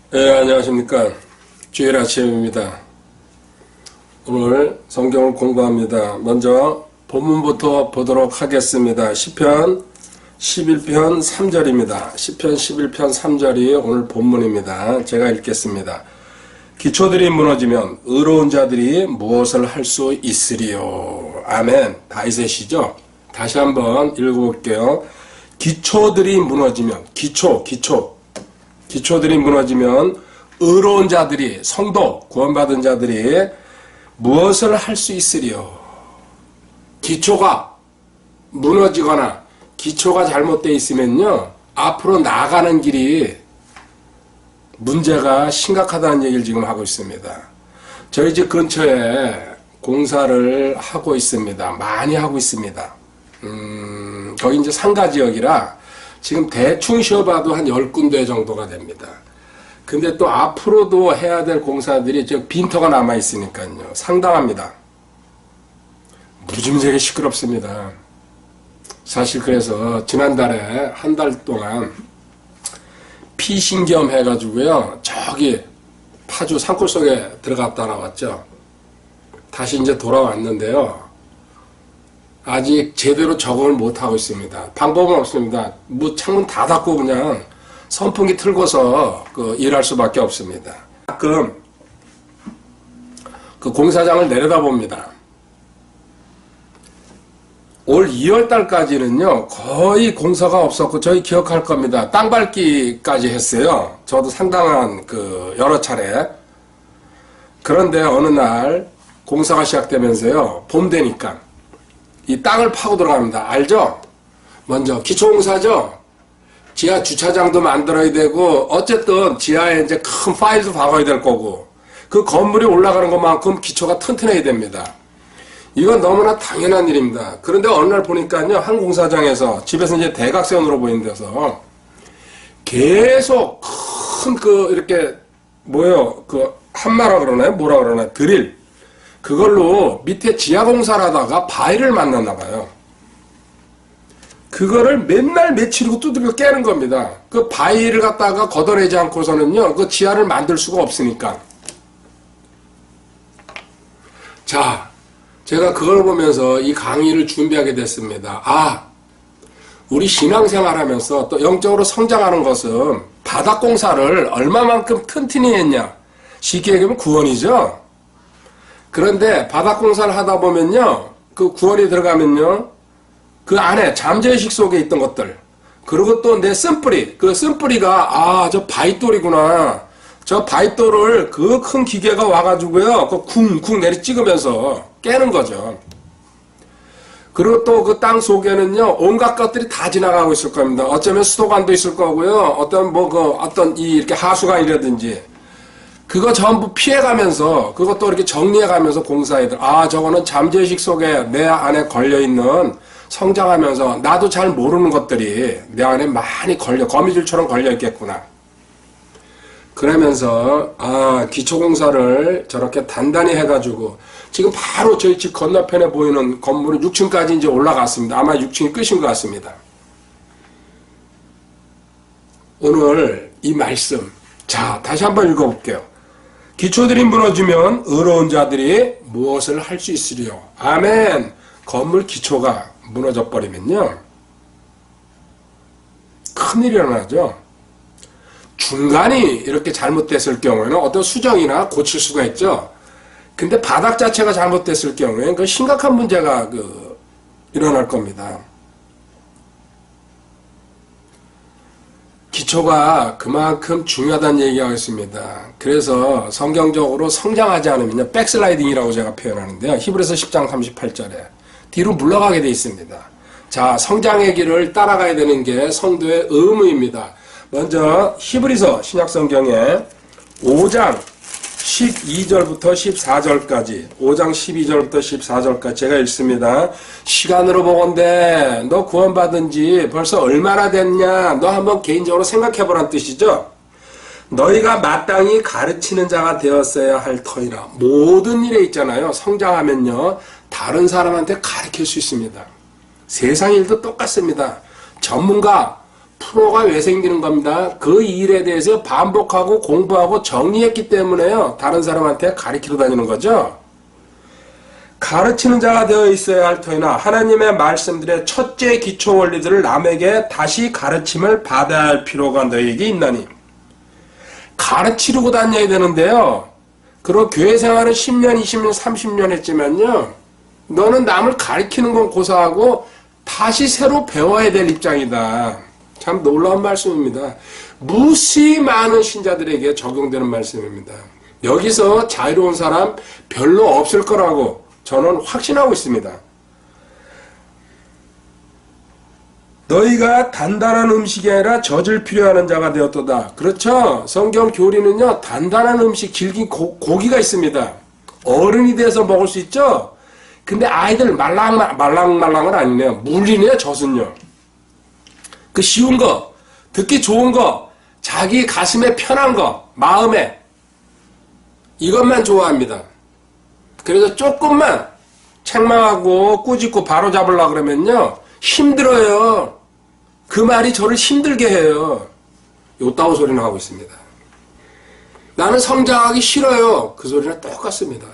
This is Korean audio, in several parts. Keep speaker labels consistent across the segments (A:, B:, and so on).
A: 네, 안녕하십니까. 주일 아침입니다. 오늘 성경을 공부합니다. 먼저 본문부터 보도록 하겠습니다. 시편 11편 3절입니다. 시편 11편 3절이 오늘 본문입니다. 제가 읽겠습니다. 기초들이 무너지면 의로운 자들이 무엇을 할 수 있으리요. 아멘. 다윗의시죠. 다시 한번 읽어볼게요. 기초들이 무너지면 기초들이 무너지면 의로운 자들이, 성도, 구원받은 자들이 무엇을 할 수 있으리요. 기초가 무너지거나 기초가 잘못되어 있으면요, 앞으로 나가는 길이 문제가 심각하다는 얘기를 지금 하고 있습니다. 저희 집 근처에 공사를 하고 있습니다. 많이 하고 있습니다. 거기 이제 상가 지역이라 지금 대충 쉬어봐도 한 10군데 정도가 됩니다. 근데 또 앞으로도 해야 될 공사들이 빈터가 남아있으니까요. 상당합니다. 무지무지하게 시끄럽습니다. 사실 그래서 지난달에 한 달 동안 피신겸 해가지고요. 저기 파주 산골 속에 들어갔다 나왔죠. 다시 이제 돌아왔는데요. 아직 제대로 적응을 못하고 있습니다. 방법은 없습니다. 뭐 창문 다 닫고 그냥 선풍기 틀고서 일할 수밖에 없습니다. 가끔 그 공사장을 내려다봅니다. 올 2월달까지는요 거의 공사가 없었고, 저희 기억할 겁니다. 땅 밟기까지 했어요. 저도 상당한 여러 차례. 그런데 어느 날 공사가 시작되면서요, 봄 되니까 이 땅을 파고 들어갑니다. 알죠? 먼저 기초공사죠. 지하 주차장도 만들어야 되고, 어쨌든 지하에 이제 큰 파일도 박아야 될 거고, 그 건물이 올라가는 것만큼 기초가 튼튼해야 됩니다. 이건 너무나 당연한 일입니다. 그런데 어느 날 보니까요, 한 공사장에서, 집에서 이제 대각선으로 보이는 데서 계속 큰 이렇게 한마라 그러나요? 뭐라 그러나요? 드릴. 그걸로 밑에 지하 공사를 하다가 바위를 만났나 봐요. 그거를 맨날 며칠이고 두들겨 깨는 겁니다. 그 바위를 갖다가 걷어내지 않고서는요, 그 지하를 만들 수가 없으니까. 자, 제가 그걸 보면서 이 강의를 준비하게 됐습니다. 우리 신앙생활 하면서 또 영적으로 성장하는 것은 바닥공사를 얼마만큼 튼튼히 했냐. 쉽게 얘기하면 구원이죠. 그런데 바닥공사를 하다 보면요, 그 구원이 들어가면요, 그 안에 잠재의식 속에 있던 것들, 그리고 또 내 쓴뿌리, 그 쓴뿌리가 저 바위돌이구나. 저 바위돌을 그 큰 기계가 와가지고요, 쿵쿵 내리 찍으면서 깨는 거죠. 그리고 또 그 땅 속에는요, 온갖 것들이 다 지나가고 있을 겁니다. 어쩌면 수도관도 있을 거고요, 이렇게 하수관이라든지, 그거 전부 피해가면서, 그것도 이렇게 정리해가면서 공사해들, 저거는 잠재의식 속에 내 안에 걸려있는, 성장하면서 나도 잘 모르는 것들이 내 안에 많이 거미줄처럼 걸려있겠구나. 그러면서 기초공사를 저렇게 단단히 해가지고, 지금 바로 저희 집 건너편에 보이는 건물은 6층까지 이제 올라갔습니다. 아마 6층이 끝인 것 같습니다. 오늘 이 말씀, 자, 다시 한번 읽어볼게요. 기초들이 무너지면 의로운 자들이 무엇을 할 수 있으리요. 아멘. 건물 기초가 무너져 버리면요, 큰일이 일어나죠. 중간이 이렇게 잘못됐을 경우에는 어떤 수정이나 고칠 수가 있죠. 근데 바닥 자체가 잘못됐을 경우에는 그 심각한 문제가 일어날 겁니다. 기초가 그만큼 중요하다는 얘기가 있습니다. 그래서 성경적으로 성장하지 않으면 백슬라이딩이라고 제가 표현하는데요. 히브리서 10장 38절에 뒤로 물러가게 되어 있습니다. 자, 성장의 길을 따라가야 되는 게 성도의 의무입니다. 먼저 히브리서 신약성경에 5장 12절부터 14절까지 5장 12절부터 14절까지 제가 읽습니다. 시간으로 보건대 너 구원받은 지 벌써 얼마나 됐냐, 너 한번 개인적으로 생각해보란 뜻이죠. 너희가 마땅히 가르치는 자가 되었어야 할 터이라. 모든 일에 있잖아요, 성장하면요 다른 사람한테 가르칠 수 있습니다. 세상 일도 똑같습니다. 전문가, 프로가 왜 생기는 겁니다. 그 일에 대해서 반복하고 공부하고 정리했기 때문에요. 다른 사람한테 가르치러 다니는 거죠. 가르치는 자가 되어 있어야 할 터이나 하나님의 말씀들의 첫째 기초 원리들을 남에게 다시 가르침을 받아야 할 필요가 너에게 있나니. 가르치려고 다녀야 되는데요. 그리고 교회 생활은 10년, 20년, 30년 했지만요. 너는 남을 가르치는 건 고사하고 다시 새로 배워야 될 입장이다. 참 놀라운 말씀입니다. 무수히 많은 신자들에게 적용되는 말씀입니다. 여기서 자유로운 사람 별로 없을 거라고 저는 확신하고 있습니다. 너희가 단단한 음식이 아니라 젖을 필요하는 자가 되었도다. 그렇죠. 성경 교리는요. 단단한 음식, 질긴 고기가 있습니다. 어른이 돼서 먹을 수 있죠. 근데 아이들 말랑말랑은 아니네요. 물리네요. 젖은요. 그 쉬운 거, 듣기 좋은 거, 자기 가슴에 편한 거, 마음에 이것만 좋아합니다. 그래서 조금만 책망하고 꾸짖고 바로 잡으려고 그러면요. 힘들어요. 그 말이 저를 힘들게 해요. 요따오 소리는 하고 있습니다. 나는 성장하기 싫어요. 그 소리는 똑같습니다.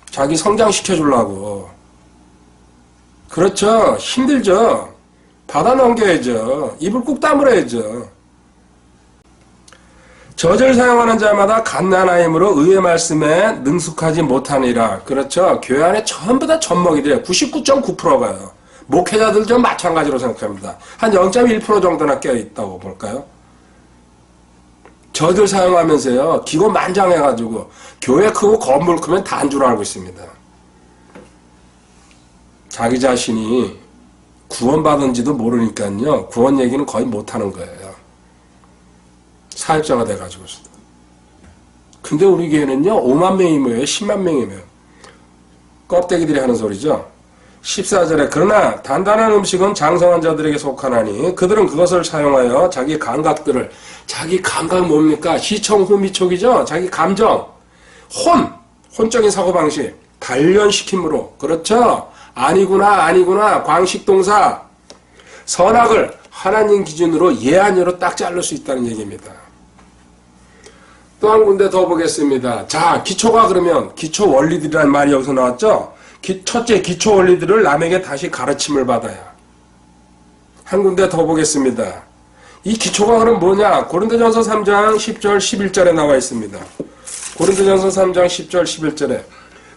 A: 자기 성장시켜주려고. 그렇죠. 힘들죠. 받아 넘겨야죠. 입을 꾹 다물어야죠. 젖을 사용하는 자마다 갓난아임으로 의의 말씀에 능숙하지 못하니라. 그렇죠. 교회 안에 전부 다 젖먹이들이에요. 99.9%가요. 목회자들도 마찬가지로 생각합니다. 한 0.1% 정도나 껴있다고 볼까요? 젖을 사용하면서요. 기고만장해가지고 교회 크고 건물 크면 다 한 줄 알고 있습니다. 자기 자신이 구원받은지도 모르니까요. 구원 얘기는 거의 못하는 거예요. 사역자가 돼가지고서도. 근데 우리 교회는요. 5만 명이 모여요. 10만 명이 모여요. 껍데기들이 하는 소리죠. 14절에 그러나 단단한 음식은 장성한 자들에게 속하나니 그들은 그것을 사용하여 자기 감각들을 자기 감각 뭡니까? 시청, 후미촉이죠. 자기 감정, 혼적인 사고방식 단련시킴으로 그렇죠. 아니구나 광식동사 선악을 하나님 기준으로 예한으로 딱 자를 수 있다는 얘기입니다. 또 한 군데 더 보겠습니다. 자, 기초가 그러면 기초 원리들이라는 말이 여기서 나왔죠. 첫째 기초 원리들을 남에게 다시 가르침을 받아야. 한 군데 더 보겠습니다. 이 기초가 그럼 뭐냐? 고린도전서 3장 10절 11절에 나와 있습니다. 고린도전서 3장 10절 11절에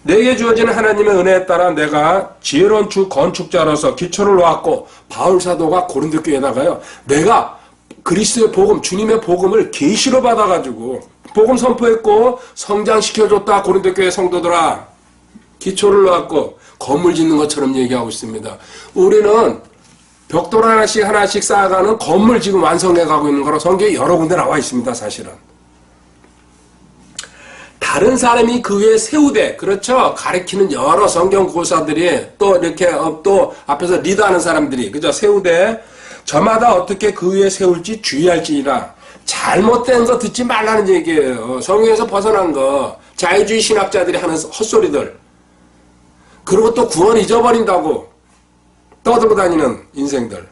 A: 내게 주어지는 하나님의 은혜에 따라 내가 지혜로운 주 건축자로서 기초를 놓았고 바울 사도가 고린도 교회에다가요. 내가 그리스도의 복음, 주님의 복음을 계시로 받아가지고 복음 선포했고 성장시켜줬다. 고린도 교회 성도들아. 기초를 놓았고 건물 짓는 것처럼 얘기하고 있습니다. 우리는 벽돌 하나씩 쌓아가는 건물 지금 완성해가고 있는 거라 성경에 여러 군데 나와 있습니다. 사실은. 다른 사람이 그 위에 세우되 그렇죠. 가르치는 여러 성경 교사들이 또 이렇게 또 앞에서 리드하는 사람들이 그죠. 세우되 저마다 어떻게 그 위에 세울지 주의할지니라. 잘못된 거 듣지 말라는 얘기예요. 성경에서 벗어난 거 자유주의 신학자들이 하는 헛소리들. 그리고 또 구원 잊어버린다고 떠들고 다니는 인생들.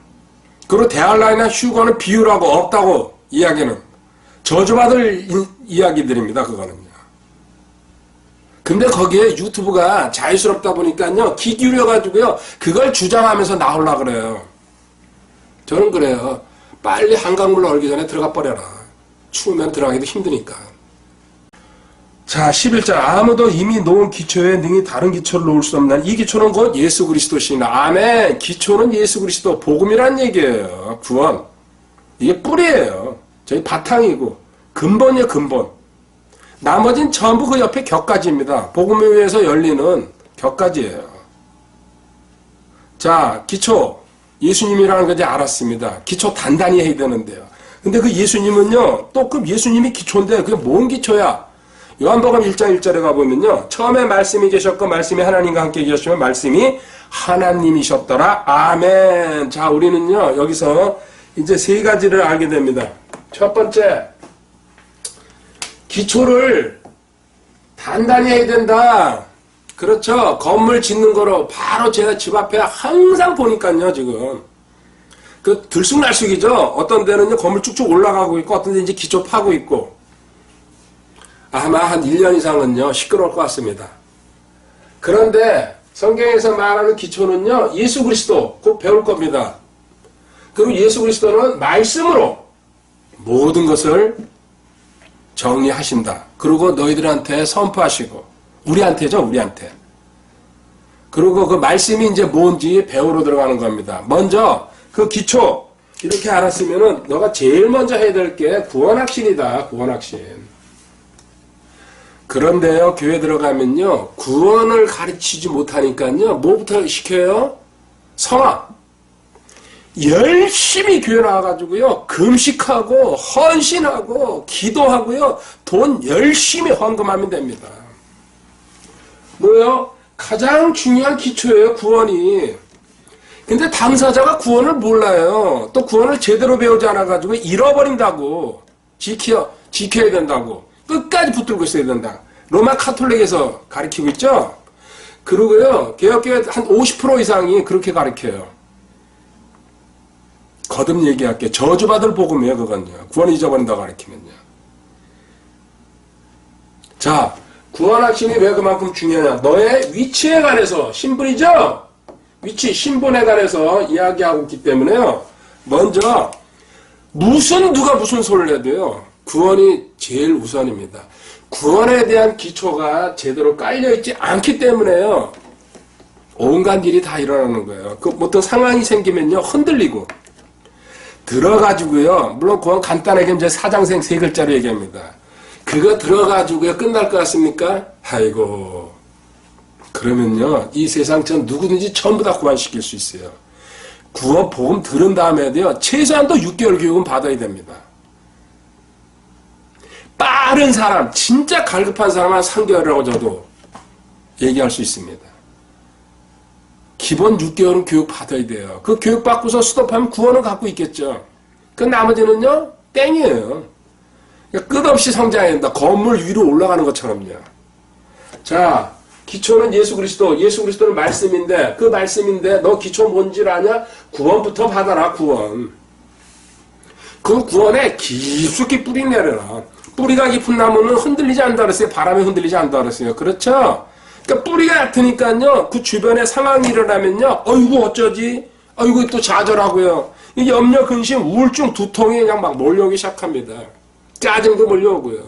A: 그리고 대할라이나 휴거는 비유라고 없다고 이야기는 저주받을 이야기들입니다. 그거는요. 근데 거기에 유튜브가 자유스럽다 보니까요. 귀 기울여가지고요. 그걸 주장하면서 나오려고 그래요. 저는 그래요. 빨리 한강물 얼기 전에 들어가 버려라. 추우면 들어가기도 힘드니까. 자, 11절 아무도 이미 놓은 기초에 능히 다른 기초를 놓을 수 없는 이 기초는 곧 예수 그리스도시나. 아멘. 기초는 예수 그리스도 복음이란 얘기예요. 구원. 이게 뿌리예요. 저희 바탕이고 근본이에요. 근본. 나머진 전부 그 옆에 격가지입니다. 복음에 의해서 열리는 격가지예요. 자, 기초. 예수님이라는 거 이제 알았습니다. 기초 단단히 해야 되는데요. 근데 그 예수님은요. 또 그 예수님이 기초인데 그게 뭔 기초야? 요한복음 1장 1절에 가보면요. 처음에 말씀이 계셨고 말씀이 하나님과 함께 계셨으면 말씀이 하나님이셨더라. 아멘. 자, 우리는요. 여기서 이제 세 가지를 알게 됩니다. 첫 번째. 기초를 단단히 해야 된다. 그렇죠. 건물 짓는 거로 바로 제가 집 앞에 항상 보니까요. 지금 그 들쑥날쑥이죠. 어떤 데는요 건물 쭉쭉 올라가고 있고 어떤 데 이제 기초 파고 있고 아마 한 1년 이상은요 시끄러울 것 같습니다. 그런데 성경에서 말하는 기초는요 예수 그리스도 곧 배울 겁니다. 그리고 예수 그리스도는 말씀으로 모든 것을 정리하신다. 그리고 너희들한테 선포하시고 우리한테죠. 우리한테. 그리고 그 말씀이 이제 뭔지 배우러 들어가는 겁니다. 먼저 그 기초 이렇게 알았으면은 너가 제일 먼저 해야 될 게 구원확신이다. 구원확신. 그런데요 교회 들어가면요 구원을 가르치지 못하니까요 뭐부터 시켜요? 성화. 열심히 교회 나와가지고요 금식하고 헌신하고 기도하고요 돈 열심히 헌금하면 됩니다. 뭐요? 가장 중요한 기초예요 구원이. 근데 당사자가 구원을 몰라요. 또 구원을 제대로 배우지 않아가지고 잃어버린다고. 지켜야 된다고. 끝까지 붙들고 있어야 된다. 로마 카톨릭에서 가르치고 있죠. 그리고요 개혁교회 한 50% 이상이 그렇게 가르쳐요. 거듭 얘기할게. 저주받을 복음이에요 그건요. 구원 잊어버린다고 가르치면요. 자 구원확신이 왜 그만큼 중요하냐. 너의 위치에 관해서 신분이죠. 위치 신분에 관해서 이야기하고 있기 때문에요. 먼저 누가 무슨 소리를 해도요. 구원이 제일 우선입니다. 구원에 대한 기초가 제대로 깔려있지 않기 때문에요. 온갖 일이 다 일어나는 거예요. 그 어떤 상황이 생기면요. 흔들리고 들어가지고요. 물론 구원 간단하게 이제 사장생 3글자로 얘기합니다. 그거 들어가지고요. 끝날 것 같습니까? 아이고. 그러면요. 이 세상 전 누구든지 전부 다 구원시킬 수 있어요. 구원 복음 들은 다음에도요. 최소한도 6개월 교육은 받아야 됩니다. 빠른 사람, 진짜 갈급한 사람 한 3개월이라고 저도 얘기할 수 있습니다. 기본 6개월은 교육 받아야 돼요. 그 교육 받고서 스톱하면 구원은 갖고 있겠죠. 그 나머지는요, 땡이에요. 끝없이 성장해야 된다. 건물 위로 올라가는 것처럼요. 자, 기초는 예수 그리스도. 예수 그리스도는 말씀인데, 그 말씀인데, 너 기초 뭔지 아냐? 구원부터 받아라, 구원. 그 구원에 깊숙이 뿌리 내려라. 뿌리가 깊은 나무는 흔들리지 않는다 그랬어요. 바람에 흔들리지 않는다 그랬어요. 그렇죠? 그러니까 뿌리가 얕으니까요. 그 주변에 상황이 일어나면요. 어이구 어쩌지? 어이구 또 좌절하고요. 이 염려, 근심, 우울증, 두통이 그냥 막 몰려오기 시작합니다. 짜증도 몰려오고요.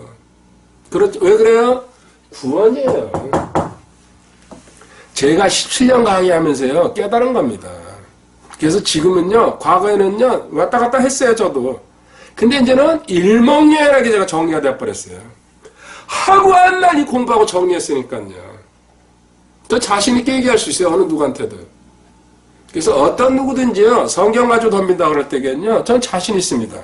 A: 그렇죠? 왜 그래요? 구원이에요. 제가 17년 강의하면서요. 깨달은 겁니다. 그래서 지금은요. 과거에는요. 왔다 갔다 했어요. 저도. 근데 이제는 일목요연하게 제가 정리가 되어버렸어요. 하고 한 날 이 공부하고 정리했으니까요. 저 자신있게 얘기할 수 있어요. 어느 누구한테도. 그래서 어떤 누구든지요. 성경 가지고 덤빈다 그럴 때겠요. 전 자신 있습니다.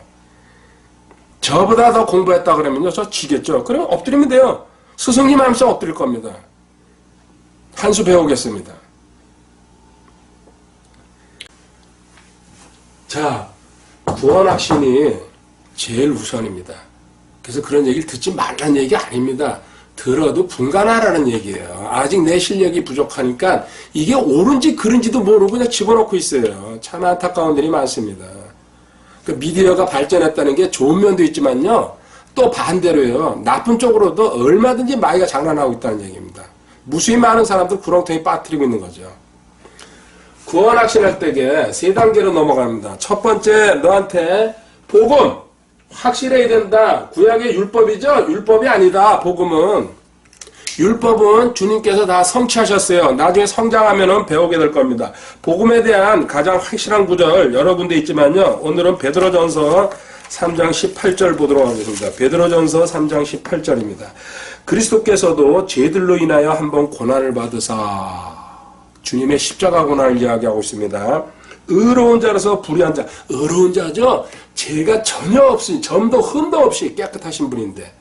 A: 저보다 더 공부했다 그러면요. 저 지겠죠. 그럼 엎드리면 돼요. 스승님 하면서 엎드릴 겁니다. 한 수 배우겠습니다. 자, 구원확신이 제일 우선입니다. 그래서 그런 얘기를 듣지 말라는 얘기 아닙니다. 들어도 분간하라는 얘기예요. 아직 내 실력이 부족하니까 이게 옳은지 그른지도 모르고 그냥 집어넣고 있어요. 참 안타까운 일이 많습니다. 그 미디어가 발전했다는 게 좋은 면도 있지만요. 또 반대로요. 나쁜 쪽으로도 얼마든지 마귀가 장난하고 있다는 얘기입니다. 무수히 많은 사람들 구렁텅이 빠뜨리고 있는 거죠. 구원 확신할 때에 3단계로 넘어갑니다. 첫 번째 너한테 복음 확실해야 된다. 구약의 율법이죠. 율법이 아니다. 복음은. 율법은 주님께서 다 성취하셨어요. 나중에 성장하면 배우게 될 겁니다. 복음에 대한 가장 확실한 구절 여러 군데 있지만요. 오늘은 베드로전서 3장 18절 보도록 하겠습니다. 베드로전서 3장 18절입니다. 그리스도께서도 죄들로 인하여 한번 고난을 받으사 주님의 십자가 고난을 이야기하고 있습니다. 의로운 자라서 불의한 자. 의로운 자죠. 죄가 전혀 없이 점도 흠도 없이 깨끗하신 분인데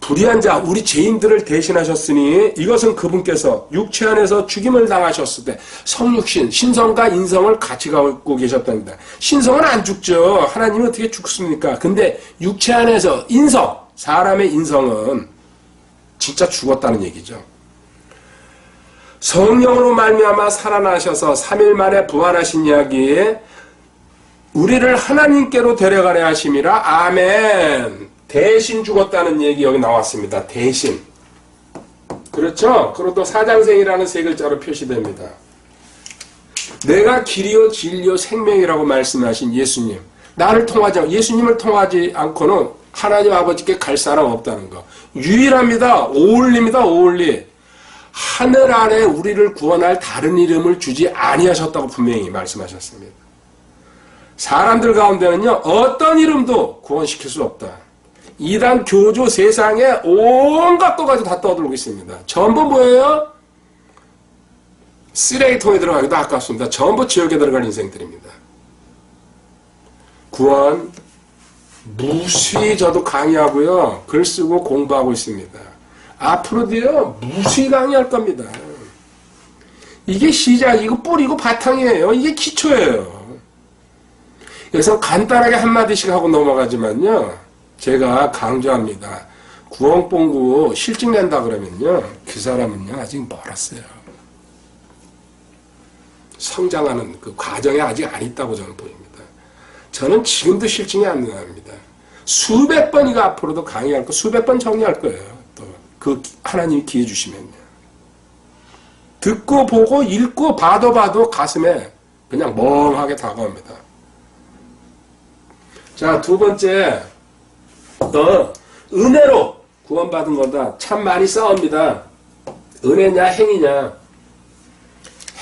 A: 불의한 자 우리 죄인들을 대신하셨으니 이것은 그분께서 육체 안에서 죽임을 당하셨을 때 성육신 신성과 인성을 같이 갖고 계셨답니다. 신성은 안 죽죠. 하나님은 어떻게 죽습니까? 근데 육체 안에서 인성 사람의 인성은 진짜 죽었다는 얘기죠. 성령으로 말미암아 살아나셔서 3일 만에 부활하신 이야기 우리를 하나님께로 데려가려 하심이라. 아멘. 대신 죽었다는 얘기 여기 나왔습니다. 대신. 그렇죠? 그리고 또 사장생이라는 세 글자로 표시됩니다. 내가 길이요 진리요 생명이라고 말씀하신 예수님. 나를 통하지 않고 예수님을 통하지 않고는 하나님 아버지께 갈 사람 없다는 거. 유일합니다. 오울리입니다. 오울리. 하늘 아래 우리를 구원할 다른 이름을 주지 아니하셨다고 분명히 말씀하셨습니다. 사람들 가운데는요, 어떤 이름도 구원시킬 수 없다. 이단 교조 세상에 온갖 거 가지고 다 떠들고 있습니다. 전부 뭐예요? 쓰레기통에 들어가기도 아깝습니다. 전부 지옥에 들어갈 인생들입니다. 구원 무수히 저도 강의하고요. 글 쓰고 공부하고 있습니다. 앞으로도요. 무수히 강의할 겁니다. 이게 시작이고 뿌리고 바탕이에요. 이게 기초예요. 그래서 간단하게 한마디씩 하고 넘어가지만요. 제가 강조합니다. 구원봉구 실직 낸다 그러면요. 그 사람은요. 아직 멀었어요. 성장하는 그 과정에 아직 안 있다고 저는 보입니다. 저는 지금도 실증이 안 납니다. 수백 번 이거 앞으로도 강의할 거 수백 번 정리할 거예요. 또 그 하나님이 기회 주시면요. 듣고 보고 읽고 봐도 가슴에 그냥 멍하게 다가옵니다. 자, 두 번째 은혜로 구원받은 거다. 참 많이 싸웁니다. 은혜냐 행위냐.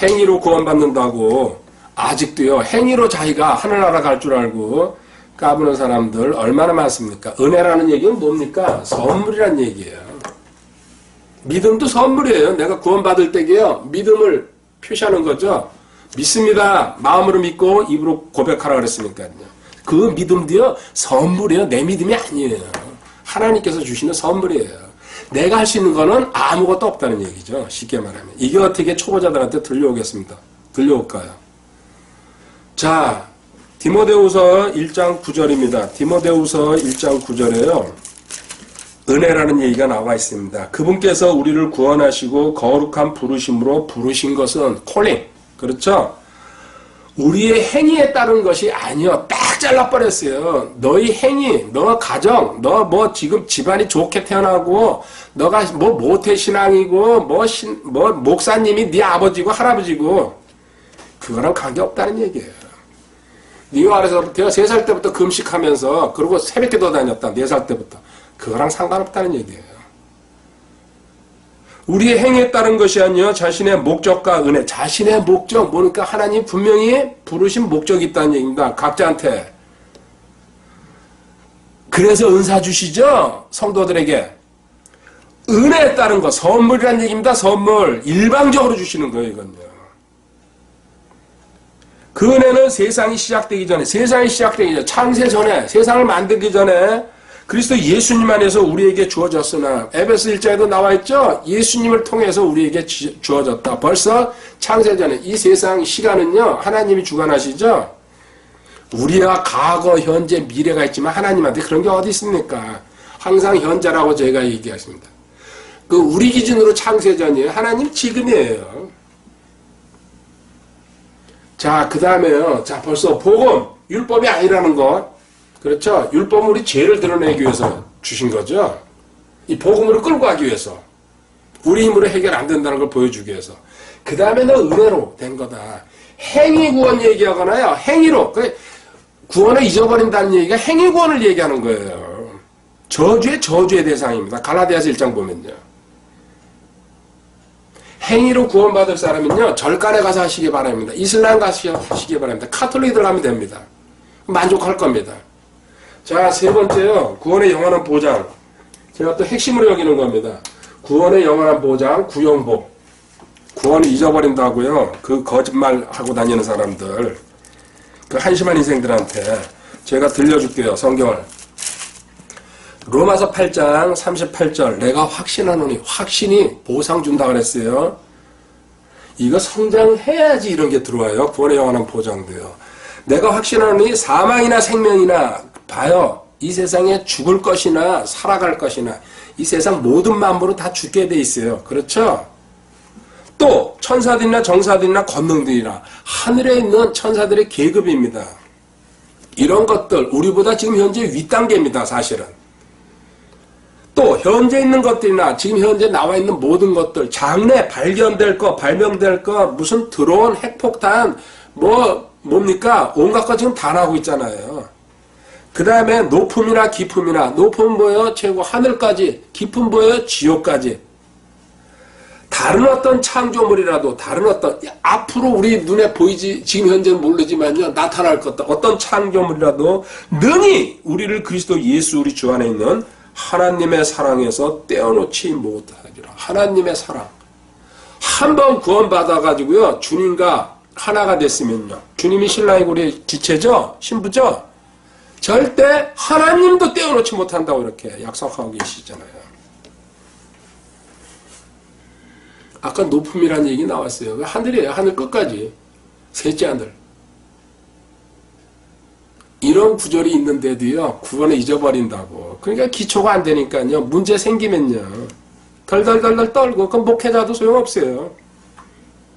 A: 행위로 구원받는다고 아직도요. 행위로 자기가 하늘나라 갈 줄 알고 까부는 사람들 얼마나 많습니까? 은혜라는 얘기는 뭡니까? 선물이란 얘기예요. 믿음도 선물이에요. 내가 구원받을 때게요. 믿음을 표시하는 거죠. 믿습니다. 마음으로 믿고 입으로 고백하라 그랬으니까요. 그 믿음도요. 선물이에요. 내 믿음이 아니에요. 하나님께서 주시는 선물이에요. 내가 할 수 있는 거는 아무것도 없다는 얘기죠. 쉽게 말하면. 이게 어떻게 초보자들한테 들려오겠습니다. 들려올까요? 자, 디모데후서 1장 9절입니다. 디모데후서 1장 9절에요. 은혜라는 얘기가 나와 있습니다. 그분께서 우리를 구원하시고 거룩한 부르심으로 부르신 것은 콜링. 그렇죠? 우리의 행위에 따른 것이 아니요. 딱 잘라버렸어요. 너희 행위, 너 가정, 너 뭐 지금 집안이 좋게 태어나고, 너가 뭐 모태신앙이고, 뭐 목사님이 네 아버지고 할아버지고, 그거랑 관계없다는 얘기예요. 네가 아래서부터 3살 때부터 금식하면서, 그리고 새벽기도 다녔다. 4살 때부터. 그거랑 상관없다는 얘기예요. 우리의 행위에 따른 것이 아니요 자신의 목적과 은혜. 자신의 목적 뭐니까 하나님 분명히 부르신 목적이 있다는 얘기입니다. 각자한테. 그래서 은사 주시죠. 성도들에게. 은혜에 따른 거 선물이란 얘기입니다. 선물. 일방적으로 주시는 거예요. 이건요. 그 은혜는 세상이 시작되기 전에 창세 전에 세상을 만들기 전에 그리스도 예수님 안에서 우리에게 주어졌으나 에베소 1장에도 나와 있죠. 예수님을 통해서 우리에게 주어졌다. 벌써 창세전에 이 세상 시간은요. 하나님이 주관하시죠. 우리가 과거, 현재, 미래가 있지만 하나님한테 그런 게 어디 있습니까? 항상 현재라고 저희가 얘기하십니다. 그 우리 기준으로 창세전이에요. 하나님 지금이에요. 자, 그 다음에요. 자, 벌써 복음, 율법이 아니라는 것. 그렇죠? 율법은 우리 죄를 드러내기 위해서 주신 거죠. 이 복음으로 끌고 가기 위해서. 우리 힘으로 해결 안 된다는 걸 보여주기 위해서. 그 다음에는 은혜로 된 거다. 행위 구원 얘기하거나요. 행위로. 구원을 잊어버린다는 얘기가 행위 구원을 얘기하는 거예요. 저주의 대상입니다. 갈라디아서 1장 보면요. 행위로 구원받을 사람은요. 절간에 가서 하시기 바랍니다. 이슬람 가서 하시기 바랍니다. 카톨릭들 가면 됩니다. 만족할 겁니다. 자, 세 번째요. 구원의 영원한 보장. 제가 또 핵심으로 여기는 겁니다. 구원의 영원한 보장, 구영복. 구원을 잊어버린다고요. 그 거짓말 하고 다니는 사람들. 그 한심한 인생들한테 제가 들려줄게요. 성경을. 로마서 8장 38절. 내가 확신하노니 확신이 보상 준다 그랬어요. 이거 성장해야지 이런 게 들어와요. 구원의 영원한 보장도요. 내가 확신하노니 사망이나 생명이나 봐요. 이 세상에 죽을 것이나 살아갈 것이나 이 세상 모든 만물은 다 죽게 돼 있어요. 그렇죠? 또 천사들이나 정사들이나 권능들이나 하늘에 있는 천사들의 계급입니다. 이런 것들 우리보다 지금 현재 윗단계입니다. 사실은. 또 현재 있는 것들이나 지금 현재 나와 있는 모든 것들 장래 발견될 거 발명될 거 무슨 드론 핵폭탄 뭡니까 온갖 거 지금 다 나오고 있잖아요. 그 다음에 높음이나 깊음이나 높음은 뭐예요? 최고 하늘까지 깊은 뭐예요? 지옥까지. 다른 어떤 창조물이라도 다른 어떤 앞으로 우리 눈에 보이지 지금 현재는 모르지만요 나타날 것 어떤 창조물이라도 능히 우리를 그리스도 예수 우리 주 안에 있는 하나님의 사랑에서 떼어놓지 못하리라. 하나님의 사랑. 한번 구원받아 가지고요 주님과 하나가 됐으면요 주님이 신랑이고 우리 지체죠 신부죠 절대 하나님도 떼어놓지 못한다고 이렇게 약속하고 계시잖아요. 아까 높음이라는 얘기 나왔어요. 하늘이에요. 하늘 끝까지. 셋째 하늘. 이런 구절이 있는데도요. 구원을 잊어버린다고. 그러니까 기초가 안 되니까요. 문제 생기면요. 덜덜덜덜 떨고 그럼 목회자도 소용없어요.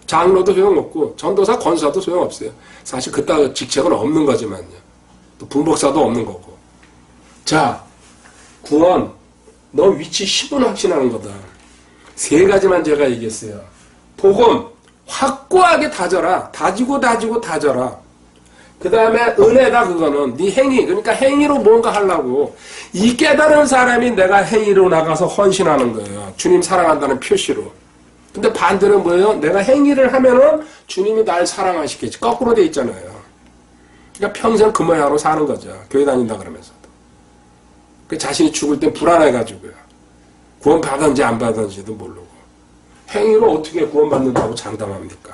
A: 장로도 소용없고 전도사 권사도 소용없어요. 사실 그따위 직책은 없는 거지만요. 또 분복사도 없는 거고. 자, 구원. 너 위치 10분 확신하는 거다. 세 가지만 제가 얘기했어요. 복음 확고하게 다져라. 다지고 다져라. 그 다음에 은혜다 그거는 네 행위 그러니까 행위로 뭔가 하려고 이 깨달은 사람이 내가 행위로 나가서 헌신하는 거예요. 주님 사랑한다는 표시로. 근데 반대는 뭐예요? 내가 행위를 하면은 주님이 날 사랑하시겠지. 거꾸로 돼 있잖아요. 그러니까 평생 그 모양으로 사는 거죠. 교회 다닌다 그러면서도. 그 자신이 죽을 땐 불안해가지고요. 구원 받았는지 안 받았는지도 모르고 행위로 어떻게 구원받는다고 장담합니까?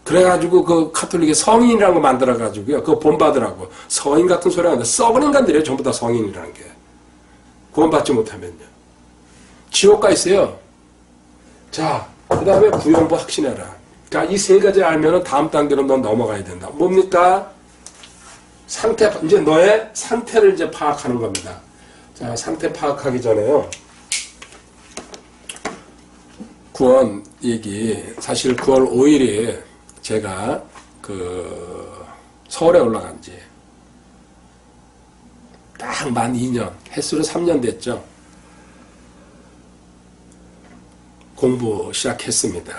A: 그래가지고 그 카톨릭에 성인이라는 거 만들어가지고요 그거 본받으라고 성인 같은 소리 하는데 썩은 인간들이에요. 전부 다 성인이라는 게 구원받지 못하면요 지옥 가 있어요. 자, 그 다음에 구원부 확신해라. 그러니까 이 세 가지 알면은 다음 단계로 넌 넘어가야 된다. 뭡니까? 상태, 이제 너의 상태를 이제 파악하는 겁니다. 자, 상태 파악하기 전에요. 구원 얘기, 사실 9월 5일에 제가 서울에 올라간 지 딱 만 2년, 횟수로 3년 됐죠. 공부 시작했습니다.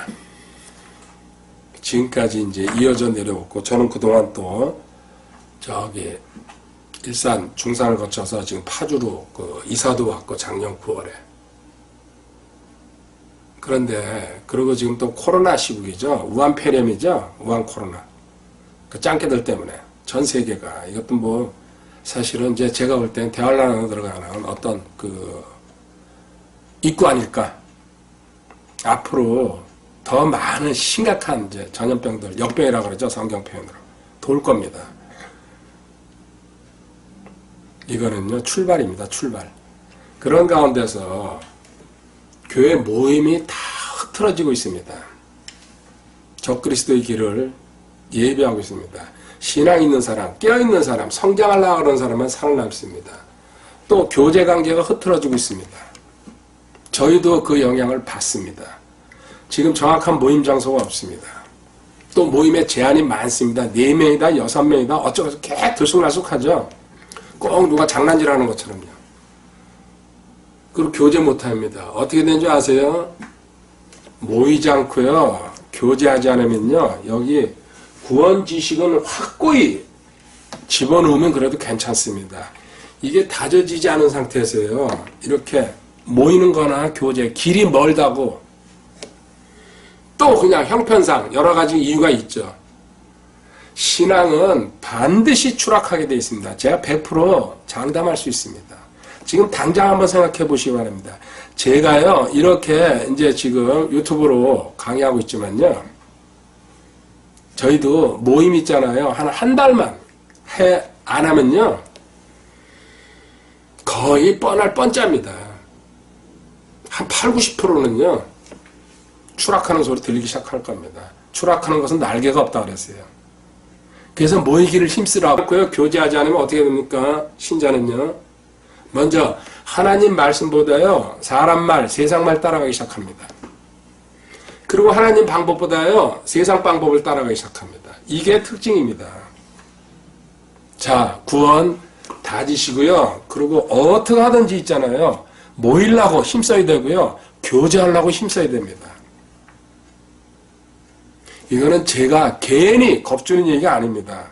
A: 지금까지 이제 이어져 내려왔고, 저는 그동안 또 저기 일산, 중산을 거쳐서 지금 파주로 이사도 왔고, 작년 9월에. 그런데, 그리고 지금 또 코로나 시국이죠. 우한 폐렴이죠. 우한 코로나. 그 짱깨들 때문에. 전 세계가. 이것도 뭐, 사실은 이제 제가 볼 땐 대환란으로 들어가는 어떤 입구 아닐까. 앞으로 더 많은 심각한 이제 전염병들, 역병이라고 그러죠. 성경 표현으로. 돌 겁니다. 이거는요, 출발입니다. 출발. 그런 가운데서 교회 모임이 다 흐트러지고 있습니다. 적그리스도의 길을 예비하고 있습니다. 신앙 있는 사람, 깨어있는 사람, 성장하려고 하는 사람은 살아남습니다. 또 교제관계가 흐트러지고 있습니다. 저희도 그 영향을 받습니다. 지금 정확한 모임 장소가 없습니다. 또 모임에 제한이 많습니다. 4명이다, 6명이다, 어쩌고저쩌고 개 들쑥날쑥하죠. 꼭 누가 장난질하는 것처럼요. 그리고 교제 못합니다. 어떻게 되는지 아세요? 모이지 않고요. 교제하지 않으면요. 여기 구원 지식은 확고히 집어넣으면 그래도 괜찮습니다. 이게 다져지지 않은 상태에서요. 이렇게 모이는 거나 교제, 길이 멀다고 또 그냥 형편상 여러 가지 이유가 있죠. 신앙은 반드시 추락하게 되어 있습니다. 제가 100% 장담할 수 있습니다. 지금 당장 한번 생각해 보시기 바랍니다. 제가요, 이렇게 이제 지금 유튜브로 강의하고 있지만요. 저희도 모임 있잖아요. 한 달만 안 하면요. 거의 뻔할 뻔짜입니다. 한 8, 90%는요. 추락하는 소리 들리기 시작할 겁니다. 추락하는 것은 날개가 없다 그랬어요. 그래서 모이기를 힘쓰라고요. 교제하지 않으면 어떻게 됩니까? 신자는요. 먼저 하나님 말씀보다요. 사람 말, 세상 말 따라가기 시작합니다. 그리고 하나님 방법보다요. 세상 방법을 따라가기 시작합니다. 이게 특징입니다. 자, 구원 다지시고요. 그리고 어떻게 하든지 있잖아요. 모이려고 힘써야 되고요. 교제하려고 힘써야 됩니다. 이거는 제가 괜히 겁주는 얘기가 아닙니다.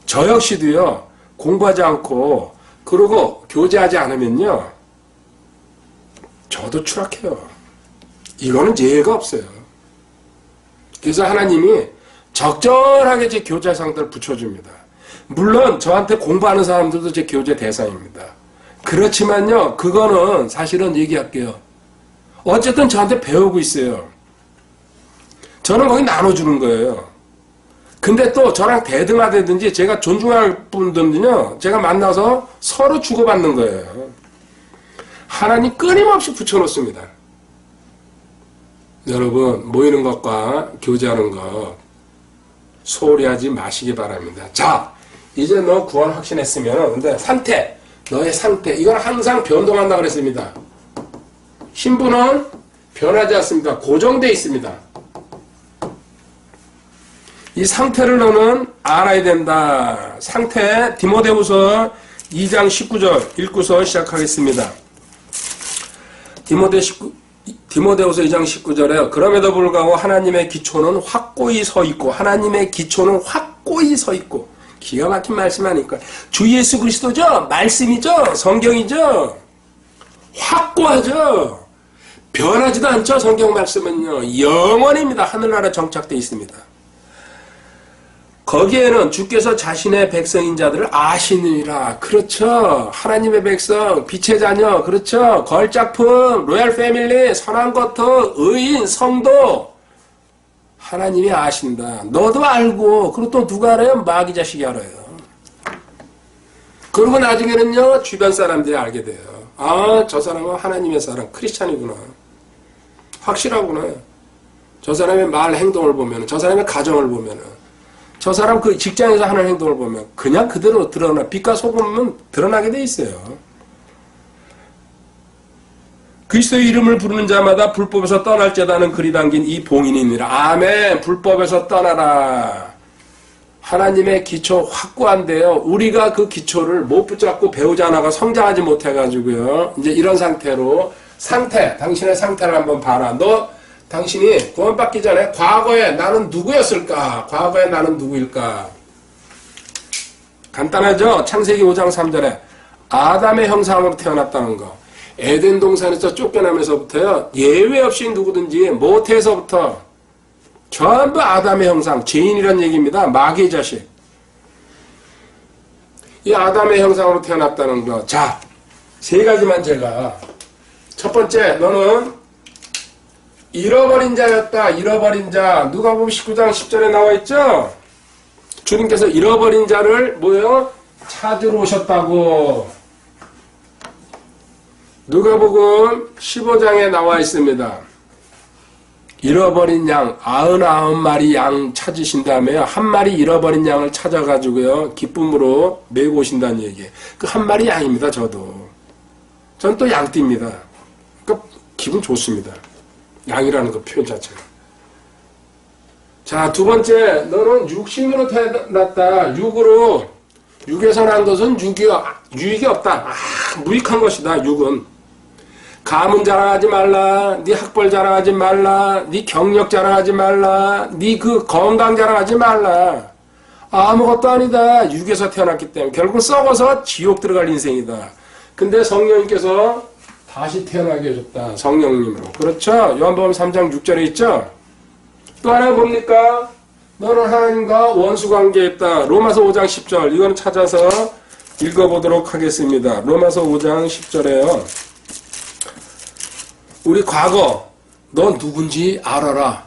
A: 저 역시도요. 공부하지 않고 그리고 교제하지 않으면요. 저도 추락해요. 이거는 예외가 없어요. 그래서 하나님이 적절하게 제 교제 상태를 붙여줍니다. 물론 저한테 공부하는 사람들도 제 교제 대상입니다. 그렇지만요. 그거는 사실은 얘기할게요. 어쨌든 저한테 배우고 있어요. 저는 거기 나눠주는 거예요. 근데 또 저랑 대등하다든지 제가 존중할 분들은요. 제가 만나서 서로 주고받는 거예요. 하나님 끊임없이 붙여놓습니다. 여러분 모이는 것과 교제하는 것 소홀히 하지 마시기 바랍니다. 자, 이제 너 구원 확신했으면 근데 상태, 너의 상태 이건 항상 변동한다 그랬습니다. 신분은 변하지 않습니다. 고정되어 있습니다. 이 상태를 너는 알아야 된다. 상태 디모데후서 2장 19절 읽고서 시작하겠습니다. 디모데후서 2장 19절에 그럼에도 불구하고 하나님의 기초는 확고히 서 있고 하나님의 기초는 확고히 서 있고 기가 막힌 말씀 하니까 주 예수 그리스도죠. 말씀이죠. 성경이죠. 확고하죠. 변하지도 않죠. 성경 말씀은요. 영원입니다. 하늘나라 정착되어 있습니다. 거기에는 주께서 자신의 백성인 자들을 아시느니라. 그렇죠. 하나님의 백성, 빛의 자녀, 그렇죠. 걸작품, 로얄 패밀리, 선한 것터, 의인, 성도. 하나님이 아신다. 너도 알고, 그리고 또 누가 알아요? 마귀 자식이 알아요. 그리고 나중에는요, 주변 사람들이 알게 돼요. 아, 저 사람은 하나님의 사람, 크리스찬이구나. 확실하구나. 저 사람의 말, 행동을 보면, 저 사람의 가정을 보면, 저 사람 그 직장에서 하는 행동을 보면 그냥 그대로 드러나 빛과 소금은 드러나게 돼 있어요. 그리스도의 이름을 부르는 자마다 불법에서 떠날지어다는 글이 담긴 이 봉인이니라. 아멘. 불법에서 떠나라. 하나님의 기초 확고한데요. 우리가 그 기초를 못 붙잡고 배우지 않아가 성장하지 못해가지고요. 이제 이런 상태로 당신의 상태를 한번 봐라. 당신이 구원받기 전에 과거에 나는 누구였을까? 과거에 나는 누구일까? 간단하죠? 창세기 5장 3절에 아담의 형상으로 태어났다는 거. 에덴 동산에서 쫓겨나면서부터요. 예외 없이 누구든지 모태에서부터 전부 아담의 형상, 죄인이란 얘기입니다. 마귀의 자식. 이 아담의 형상으로 태어났다는 거. 자, 세 가지만 제가. 첫 번째, 너는 잃어버린 자였다. 잃어버린 자. 누가복음 19장 10절에 나와 있죠? 주님께서 잃어버린 자를 뭐예요? 찾으러 오셨다고. 누가복음 15장에 나와 있습니다. 잃어버린 양 99마리 양 찾으신 다음에 한 마리 잃어버린 양을 찾아가지고요. 기쁨으로 메고 오신다는 얘기예요. 그 한 마리 양입니다. 저도. 전 또 양띠입니다. 그러니까 기분 좋습니다. 양이라는 그 표현 자체가. 자, 두 번째, 너는 육신으로 태어났다. 육에서 난 것은 유익이 없다. 무익한 것이다. 육은. 가문 자랑하지 말라. 네 학벌 자랑하지 말라. 네 경력 자랑하지 말라. 네 그 건강 자랑하지 말라. 아무것도 아니다. 육에서 태어났기 때문에 결국 썩어서 지옥 들어갈 인생이다. 근데 성령님께서 다시 태어나게 해줬다. 성령님으로. 그렇죠? 요한복음 3장 6절에 있죠? 또 하나 뭡니까? 너는 하나님과 원수관계에 있다. 로마서 5장 10절. 이건 찾아서 읽어보도록 하겠습니다. 로마서 5장 10절에요. 우리 과거 너 누군지 알아라.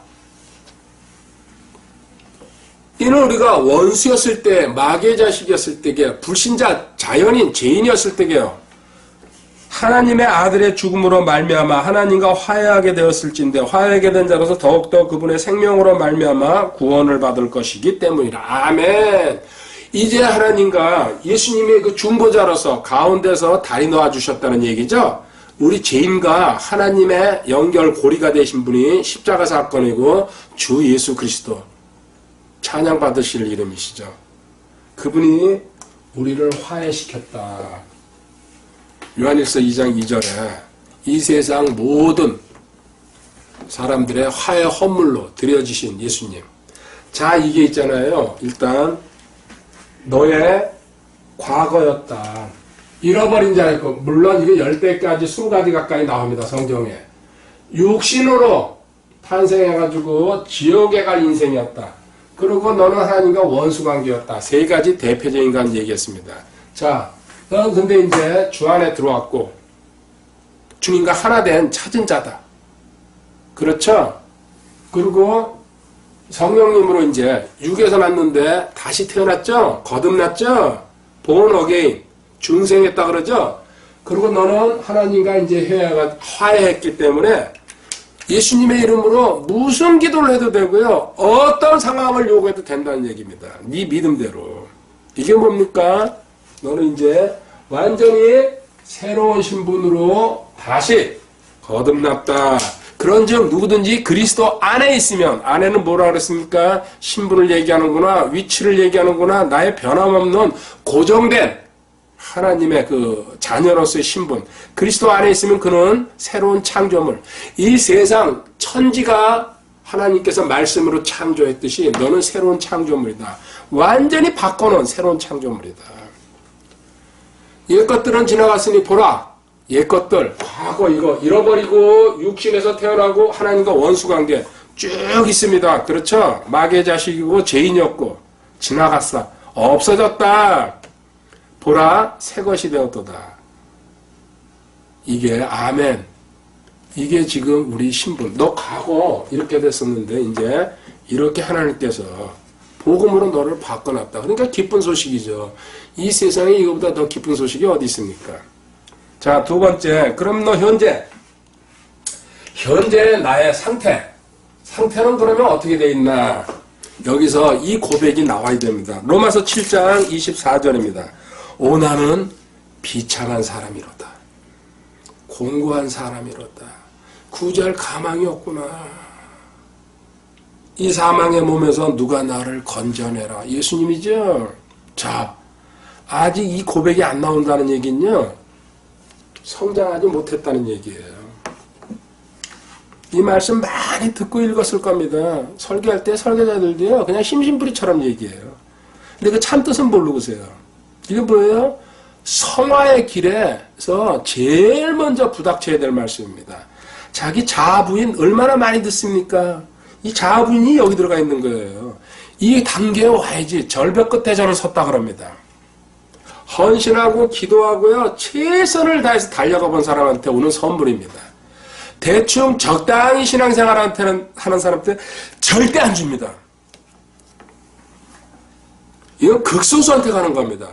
A: 이는 우리가 원수였을 때, 마귀의 자식이었을 때게, 불신자, 자연인, 죄인이었을 때게요. 하나님의 아들의 죽음으로 말미암아 하나님과 화해하게 되었을진데 화해하게 된 자로서 더욱더 그분의 생명으로 말미암아 구원을 받을 것이기 때문이라. 아멘. 이제 하나님과 예수님의 그 중보자로서 가운데서 다리 놓아주셨다는 얘기죠. 우리 죄인과 하나님의 연결 고리가 되신 분이 십자가 사건이고 주 예수 그리스도 찬양 받으실 이름이시죠. 그분이 우리를 화해시켰다. 요한일서 2장 2절에 이 세상 모든 사람들의 화해 헌물로 드려지신 예수님. 자, 이게 있잖아요. 일단 너의 과거였다. 잃어버린 자가 있고, 물론 이게 10대까지 20가지 가까이 나옵니다. 성경에. 육신으로 탄생해가지고 지옥에 갈 인생이었다. 그리고 너는 하나님과 원수관계였다. 3가지 대표적인 건 얘기했습니다. 자, 너는 근데 이제 주 안에 들어왔고 주님과 하나 된 찾은 자다. 그렇죠? 그리고 성령님으로 이제 육에서 났는데 다시 태어났죠? 거듭났죠? born again. 중생했다 그러죠? 그리고 너는 하나님과 이제 화해했기 때문에 예수님의 이름으로 무슨 기도를 해도 되고요. 어떤 상황을 요구해도 된다는 얘기입니다. 네 믿음대로. 이게 뭡니까? 너는 이제 완전히 새로운 신분으로 다시 거듭났다. 그런즉 누구든지 그리스도 안에 있으면, 안에는 뭐라 그랬습니까? 신분을 얘기하는구나, 위치를 얘기하는구나, 나의 변함없는 고정된 하나님의 그 자녀로서의 신분. 그리스도 안에 있으면 그는 새로운 창조물. 이 세상 천지가 하나님께서 말씀으로 창조했듯이 너는 새로운 창조물이다. 완전히 바꿔놓은 새로운 창조물이다. 옛 것들은 지나갔으니 보라. 옛 것들, 과거 이거 잃어버리고 육신에서 태어나고 하나님과 원수관계 쭉 있습니다. 그렇죠? 마귀의 자식이고 죄인이었고 지나갔어. 없어졌다. 보라, 새 것이 되었도다. 이게 아멘. 이게 지금 우리 신분. 너 과거 이렇게 됐었는데 이제 이렇게 하나님께서 복음으로 너를 바꿔놨다. 그러니까 기쁜 소식이죠. 이 세상에 이거보다 더 기쁜 소식이 어디 있습니까? 자, 두 번째. 그럼 너 현재 나의 상태는 그러면 어떻게 돼 있나? 여기서 이 고백이 나와야 됩니다. 로마서 7장 24절입니다. 오, 나는 비참한 사람이로다. 공고한 사람이로다. 구제할 가망이 없구나. 이 사망의 몸에서 누가 나를 건져내라. 예수님이죠. 자, 아직 이 고백이 안 나온다는 얘기는요, 성장하지 못했다는 얘기예요. 이 말씀 많이 듣고 읽었을 겁니다. 설교할 때 설교자들도요, 그냥 심심풀이처럼 얘기해요. 근데 그 참뜻은 모르고세요. 이게 뭐예요? 성화의 길에서 제일 먼저 부닥쳐야 될 말씀입니다. 자기 자아부인 얼마나 많이 듣습니까? 이 자아부인이 여기 들어가 있는 거예요. 이 단계에 와야지. 절벽 끝에 저를 섰다 그럽니다. 헌신하고 기도하고요, 최선을 다해서 달려가 본 사람한테 오는 선물입니다. 대충 적당히 신앙생활 하는 사람한테 절대 안 줍니다. 이건 극소수한테 가는 겁니다.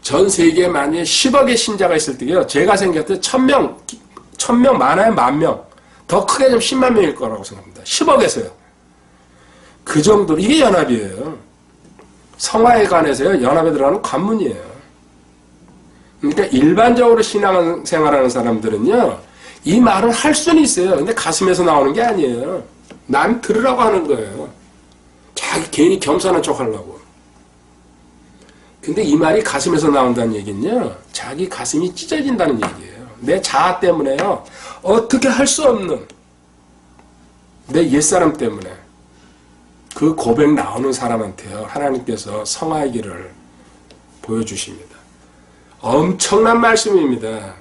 A: 전 세계에 만약에 10억의 신자가 있을 때요, 제가 생각할 때 1000명 많아야 10,000명, 더 크게 좀 10만 명일 거라고 생각합니다. 10억에서요. 그 정도로 이게 연합이에요. 성화에 관해서요, 연합에 들어가는 관문이에요. 그러니까 일반적으로 신앙생활하는 사람들은요, 이 말을 할 수는 있어요. 근데 가슴에서 나오는 게 아니에요. 남 들으라고 하는 거예요. 자기 괜히 겸손한 척 하려고. 근데 이 말이 가슴에서 나온다는 얘기는요, 자기 가슴이 찢어진다는 얘기예요. 내 자아 때문에요, 어떻게 할 수 없는 내 옛사람 때문에 그 고백 나오는 사람한테요, 하나님께서 성화의 길을 보여주십니다. 엄청난 말씀입니다.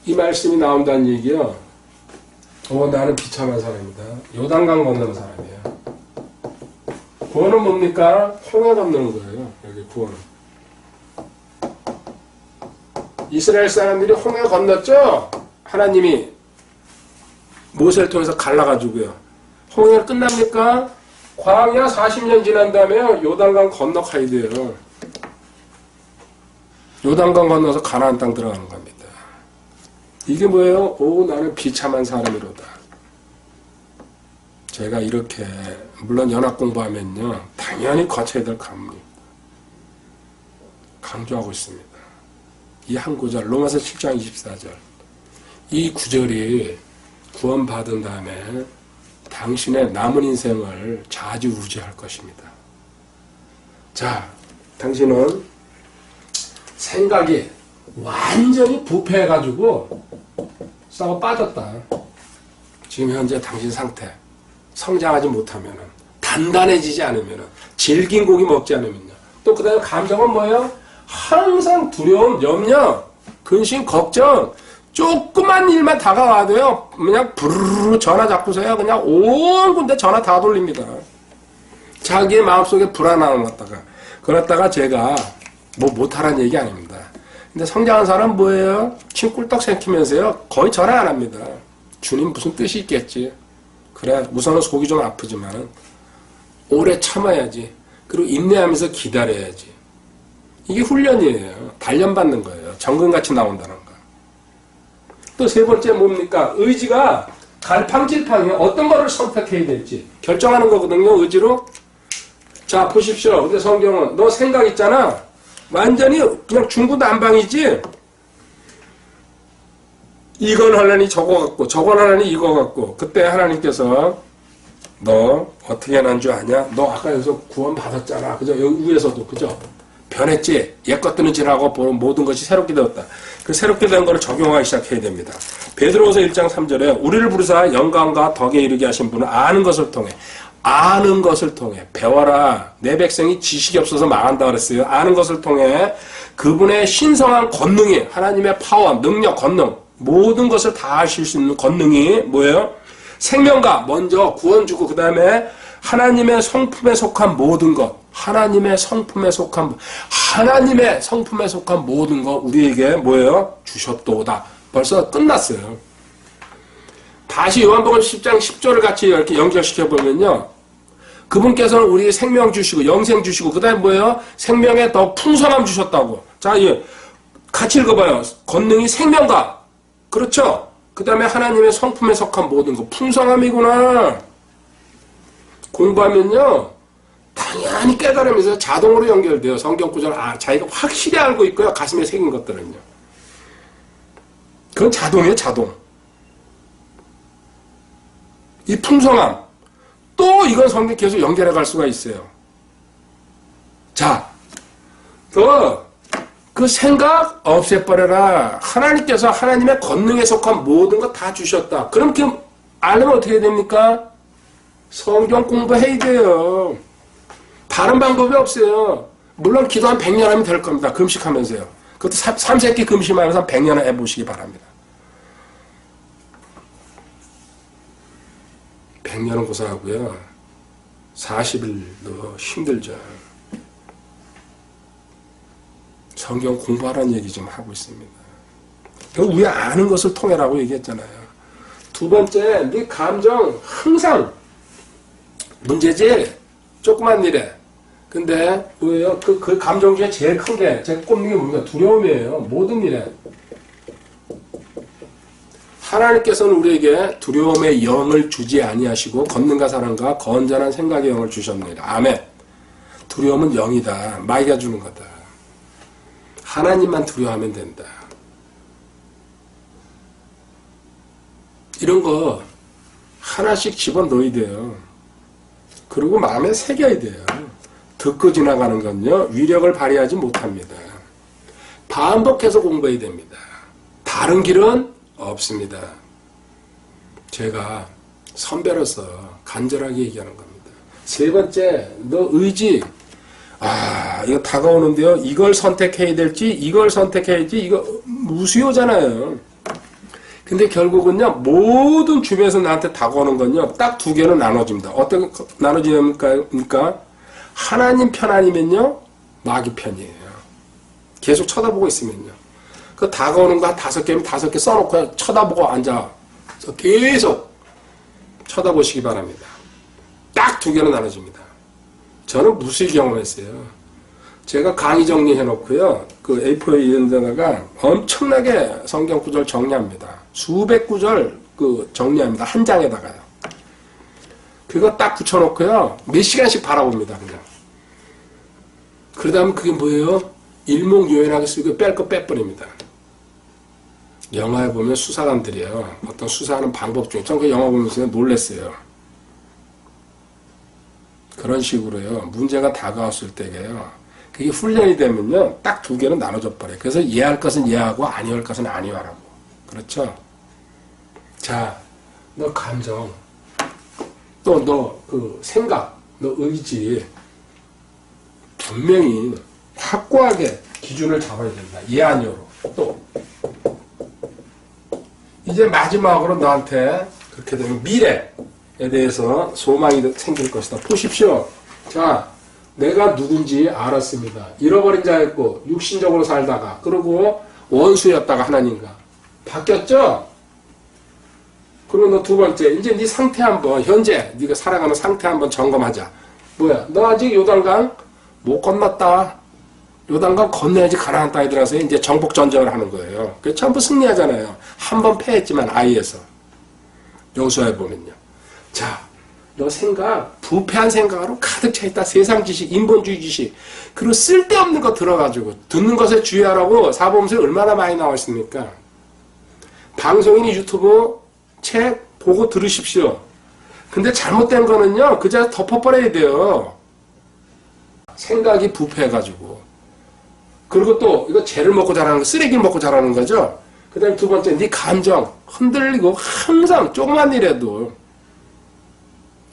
A: 이 말씀이 나온다는 얘기요, 나는 비참한 사람이다. 요단강 건너는 사람이에요. 구원은 뭡니까? 홍해 건너는 거예요. 여기 구원은. 이스라엘 사람들이 홍해 건넜죠? 하나님이 모세를 통해서 갈라가지고요. 홍해가 끝납니까? 광야 40년 지난 다음에 요단강 건너가야 돼요. 요단강 건너서 가나안 땅 들어가는 겁니다. 이게 뭐예요? 오, 나는 비참한 사람이로다. 제가 이렇게, 물론 연합 공부하면요, 당연히 거쳐야 될 관문입니다. 강조하고 있습니다. 이 한 구절, 로마서 7장 24절. 이 구절이 구원받은 다음에 당신의 남은 인생을 좌지우지할 것입니다. 자, 당신은 생각이 완전히 부패해가지고 썩어 빠졌다. 지금 현재 당신 상태 성장하지 못하면, 단단해지지 않으면, 질긴 고기 먹지 않으면요. 또 그 다음에 감정은 뭐예요? 항상 두려움, 염려, 근심, 걱정. 조그만 일만 다가와도요, 그냥 부르르 전화 잡고서야 그냥 온 군데 전화 다 돌립니다. 자기의 마음속에 불안함을 갖다가. 그렇다가 제가 뭐 못하라는 얘기 아닙니다. 근데 성장한 사람은 뭐예요? 침 꿀떡 생기면서요, 거의 전화 안 합니다. 주님 무슨 뜻이 있겠지. 그래, 우선은 속이 좀 아프지만 오래 참아야지. 그리고 인내하면서 기다려야지. 이게 훈련이에요. 단련받는 거예요. 정금같이 나온다는 거. 또 세 번째 뭡니까? 의지가 갈팡질팡이에요. 어떤 거를 선택해야 될지 결정하는 거거든요. 의지로. 자, 보십시오. 근데 성경은 너 생각 있잖아. 완전히 그냥 중구난방이지. 이건 하려니 저거 같고 저건 하려니 이거 같고. 그때 하나님께서 너 어떻게 난 줄 아냐? 너 아까 여기서 구원 받았잖아. 그죠? 여기 위에서도 그죠? 변했지? 옛 것들은 지나고 보는 모든 것이 새롭게 되었다. 그 새롭게 된 거를 적용하기 시작해야 됩니다. 베드로후서 1장 3절에 우리를 부르사 영광과 덕에 이르게 하신 분은 아는 것을 통해 배워라. 내 백성이 지식이 없어서 망한다 그랬어요. 아는 것을 통해 그분의 신성한 권능이, 하나님의 파워, 능력, 권능, 모든 것을 다 하실 수 있는 권능이 뭐예요? 생명과 먼저 구원 주고 그 다음에 하나님의 성품에 속한 모든 것, 하나님의 성품에 속한 모든 것 우리에게 뭐예요? 주셨도다. 벌써 끝났어요. 다시 요한복음 10장 10절을 같이 이렇게 연결시켜 보면요, 그분께서는 우리 생명 주시고 영생 주시고 그 다음에 뭐예요? 생명에 더 풍성함 주셨다고. 자, 같이 읽어봐요. 권능이 생명과, 그렇죠? 그 다음에 하나님의 성품에 속한 모든 것, 풍성함이구나. 공부하면요, 당연히 깨달으면서 자동으로 연결돼요. 성경 구절 자기가 확실히 알고 있고요. 가슴에 새긴 것들은요. 그건 자동이에요. 자동. 이 풍성함. 또 이건 성경 계속 연결해 갈 수가 있어요. 자, 그 생각 없애버려라. 하나님께서 하나님의 권능에 속한 모든 거 다 주셨다. 그럼 그 알면 어떻게 됩니까? 성경 공부해야 돼요. 다른 방법이 없어요. 물론 기도 한 100년 하면 될 겁니다. 금식하면서요. 그것도 3세끼 금식하면서 100년을 해보시기 바랍니다. 100년은 고생하고요. 40일도 힘들죠. 성경 공부하라는 얘기 좀 하고 있습니다. 우리 아는 것을 통해라고 얘기했잖아요. 두 번째, 네 감정 항상 문제지? 조그만 일에. 근데 뭐예요? 그 감정 중에 제일 큰 게 제가 꼽는 게 뭡니까? 두려움이에요. 모든 일에. 하나님께서는 우리에게 두려움의 영을 주지 아니하시고 권능과 사랑과 건전한 생각의 영을 주셨느니라. 아멘. 두려움은 영이다. 마귀가 주는 거다. 하나님만 두려워하면 된다. 이런 거 하나씩 집어넣어야 돼요. 그리고 마음에 새겨야 돼요. 듣고 지나가는 건요, 위력을 발휘하지 못합니다. 반복해서 공부해야 됩니다. 다른 길은 없습니다. 제가 선배로서 간절하게 얘기하는 겁니다. 세 번째, 너 의지. 이거 다가오는데요. 이걸 선택해야 될지, 이걸 선택해야지, 이거 무수요잖아요. 근데 결국은요, 모든 주변에서 나한테 다가오는 건요, 딱 두 개로 나눠집니다. 어떻게 나눠집니까? 하나님 편 아니면요, 마귀 편이에요. 계속 쳐다보고 있으면요. 그 다가오는 거 한 5개면 5개 써놓고 쳐다보고 앉아. 계속 쳐다보시기 바랍니다. 딱 두 개로 나눠집니다. 저는 무수히 경험했어요. 제가 강의 정리해놓고요, 그 A4에 이런 데다가 엄청나게 성경 구절 정리합니다. 수백 구절 정리합니다. 한 장에다가요. 그거 딱 붙여놓고요, 몇 시간씩 바라봅니다, 그냥. 그러다 보면 그게 뭐예요? 일목요연하게 쓰고 뺄 거 빼버립니다. 영화에 보면 수사관들이에요. 어떤 수사하는 방법 중에, 전 그 영화 보면서 놀랬어요. 그런 식으로요. 문제가 다가왔을 때게요. 그게 훈련이 되면요. 딱 두 개는 나눠져 버려요. 그래서 이해할 것은 이해하고 아니할 것은 아니하라고. 그렇죠? 자, 너 감정, 또 너 그 생각, 너 의지 분명히 확고하게 기준을 잡아야 된다. 예, 아니요로. 또 이제 마지막으로 너한테 그렇게 되면 미래에 대해서 소망이 생길 것이다. 보십시오. 자, 내가 누군지 알았습니다. 잃어버린 자였고 육신적으로 살다가 그리고 원수였다가 하나님과 바뀌었죠? 그리고 너 두 번째, 이제 네 상태 한번, 현재 네가 살아가는 상태 한번 점검하자. 뭐야? 너 아직 요단강 못 건넜다. 요단강 건너야지 가나안 땅에 들어가서 이제 정복 전쟁을 하는 거예요. 그래서 전부 승리하잖아요. 한 번 패했지만 아이에서. 여호수아에 보면요. 자, 너 생각, 부패한 생각으로 가득 차 있다. 세상 지식, 인본주의 지식. 그리고 쓸데없는 거 들어가지고 듣는 것에 주의하라고 사보험서에 얼마나 많이 나와 있습니까? 방송이니 유튜브, 책 보고 들으십시오. 근데 잘못된 거는요, 그 자리에 덮어버려야 돼요. 생각이 부패해가지고. 그리고 또 이거 죄를 먹고 자라는 거, 쓰레기를 먹고 자라는 거죠. 그 다음에 두 번째, 네 감정 흔들리고 항상 조그만 일에도.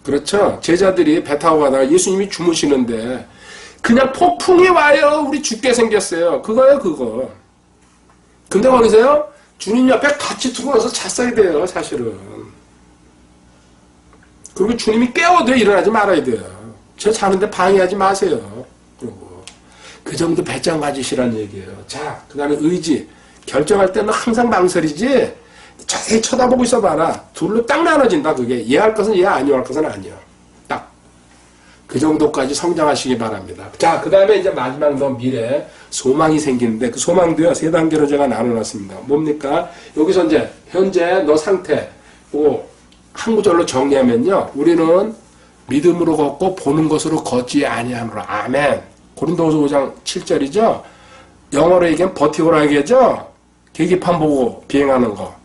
A: 그렇죠. 제자들이 배 타고 가다가 예수님이 주무시는데 그냥 폭풍이 와요. 우리 죽게 생겼어요. 그거예요, 그거. 근데 거기서요, 주님 옆에 같이 두고 나서 잤어야 돼요, 사실은. 그리고 주님이 깨워도 일어나지 말아야 돼요. 저 자는데 방해하지 마세요. 그리고 그 정도 배짱 가지시란 얘기예요. 자, 그 다음에 의지. 결정할 때는 항상 망설이지. 자세히 쳐다보고 있어봐라. 둘로 딱 나눠진다, 그게. 이해할 것은 이해, 아니할 것은 아니야. 딱. 그 정도까지 성장하시기 바랍니다. 자, 그 다음에 이제 마지막 너 미래 소망이 생기는데 그 소망도요, 세 단계로 제가 나눠놨습니다. 뭡니까? 여기서 이제 현재 너 상태, 한 구절로 정리하면요. 우리는 믿음으로 걷고 보는 것으로 걷지 아니하노라. 아멘. 고린도후서 5장 7절이죠. 영어로 얘기하면 버티고라 얘기하죠. 계기판 보고 비행하는 거.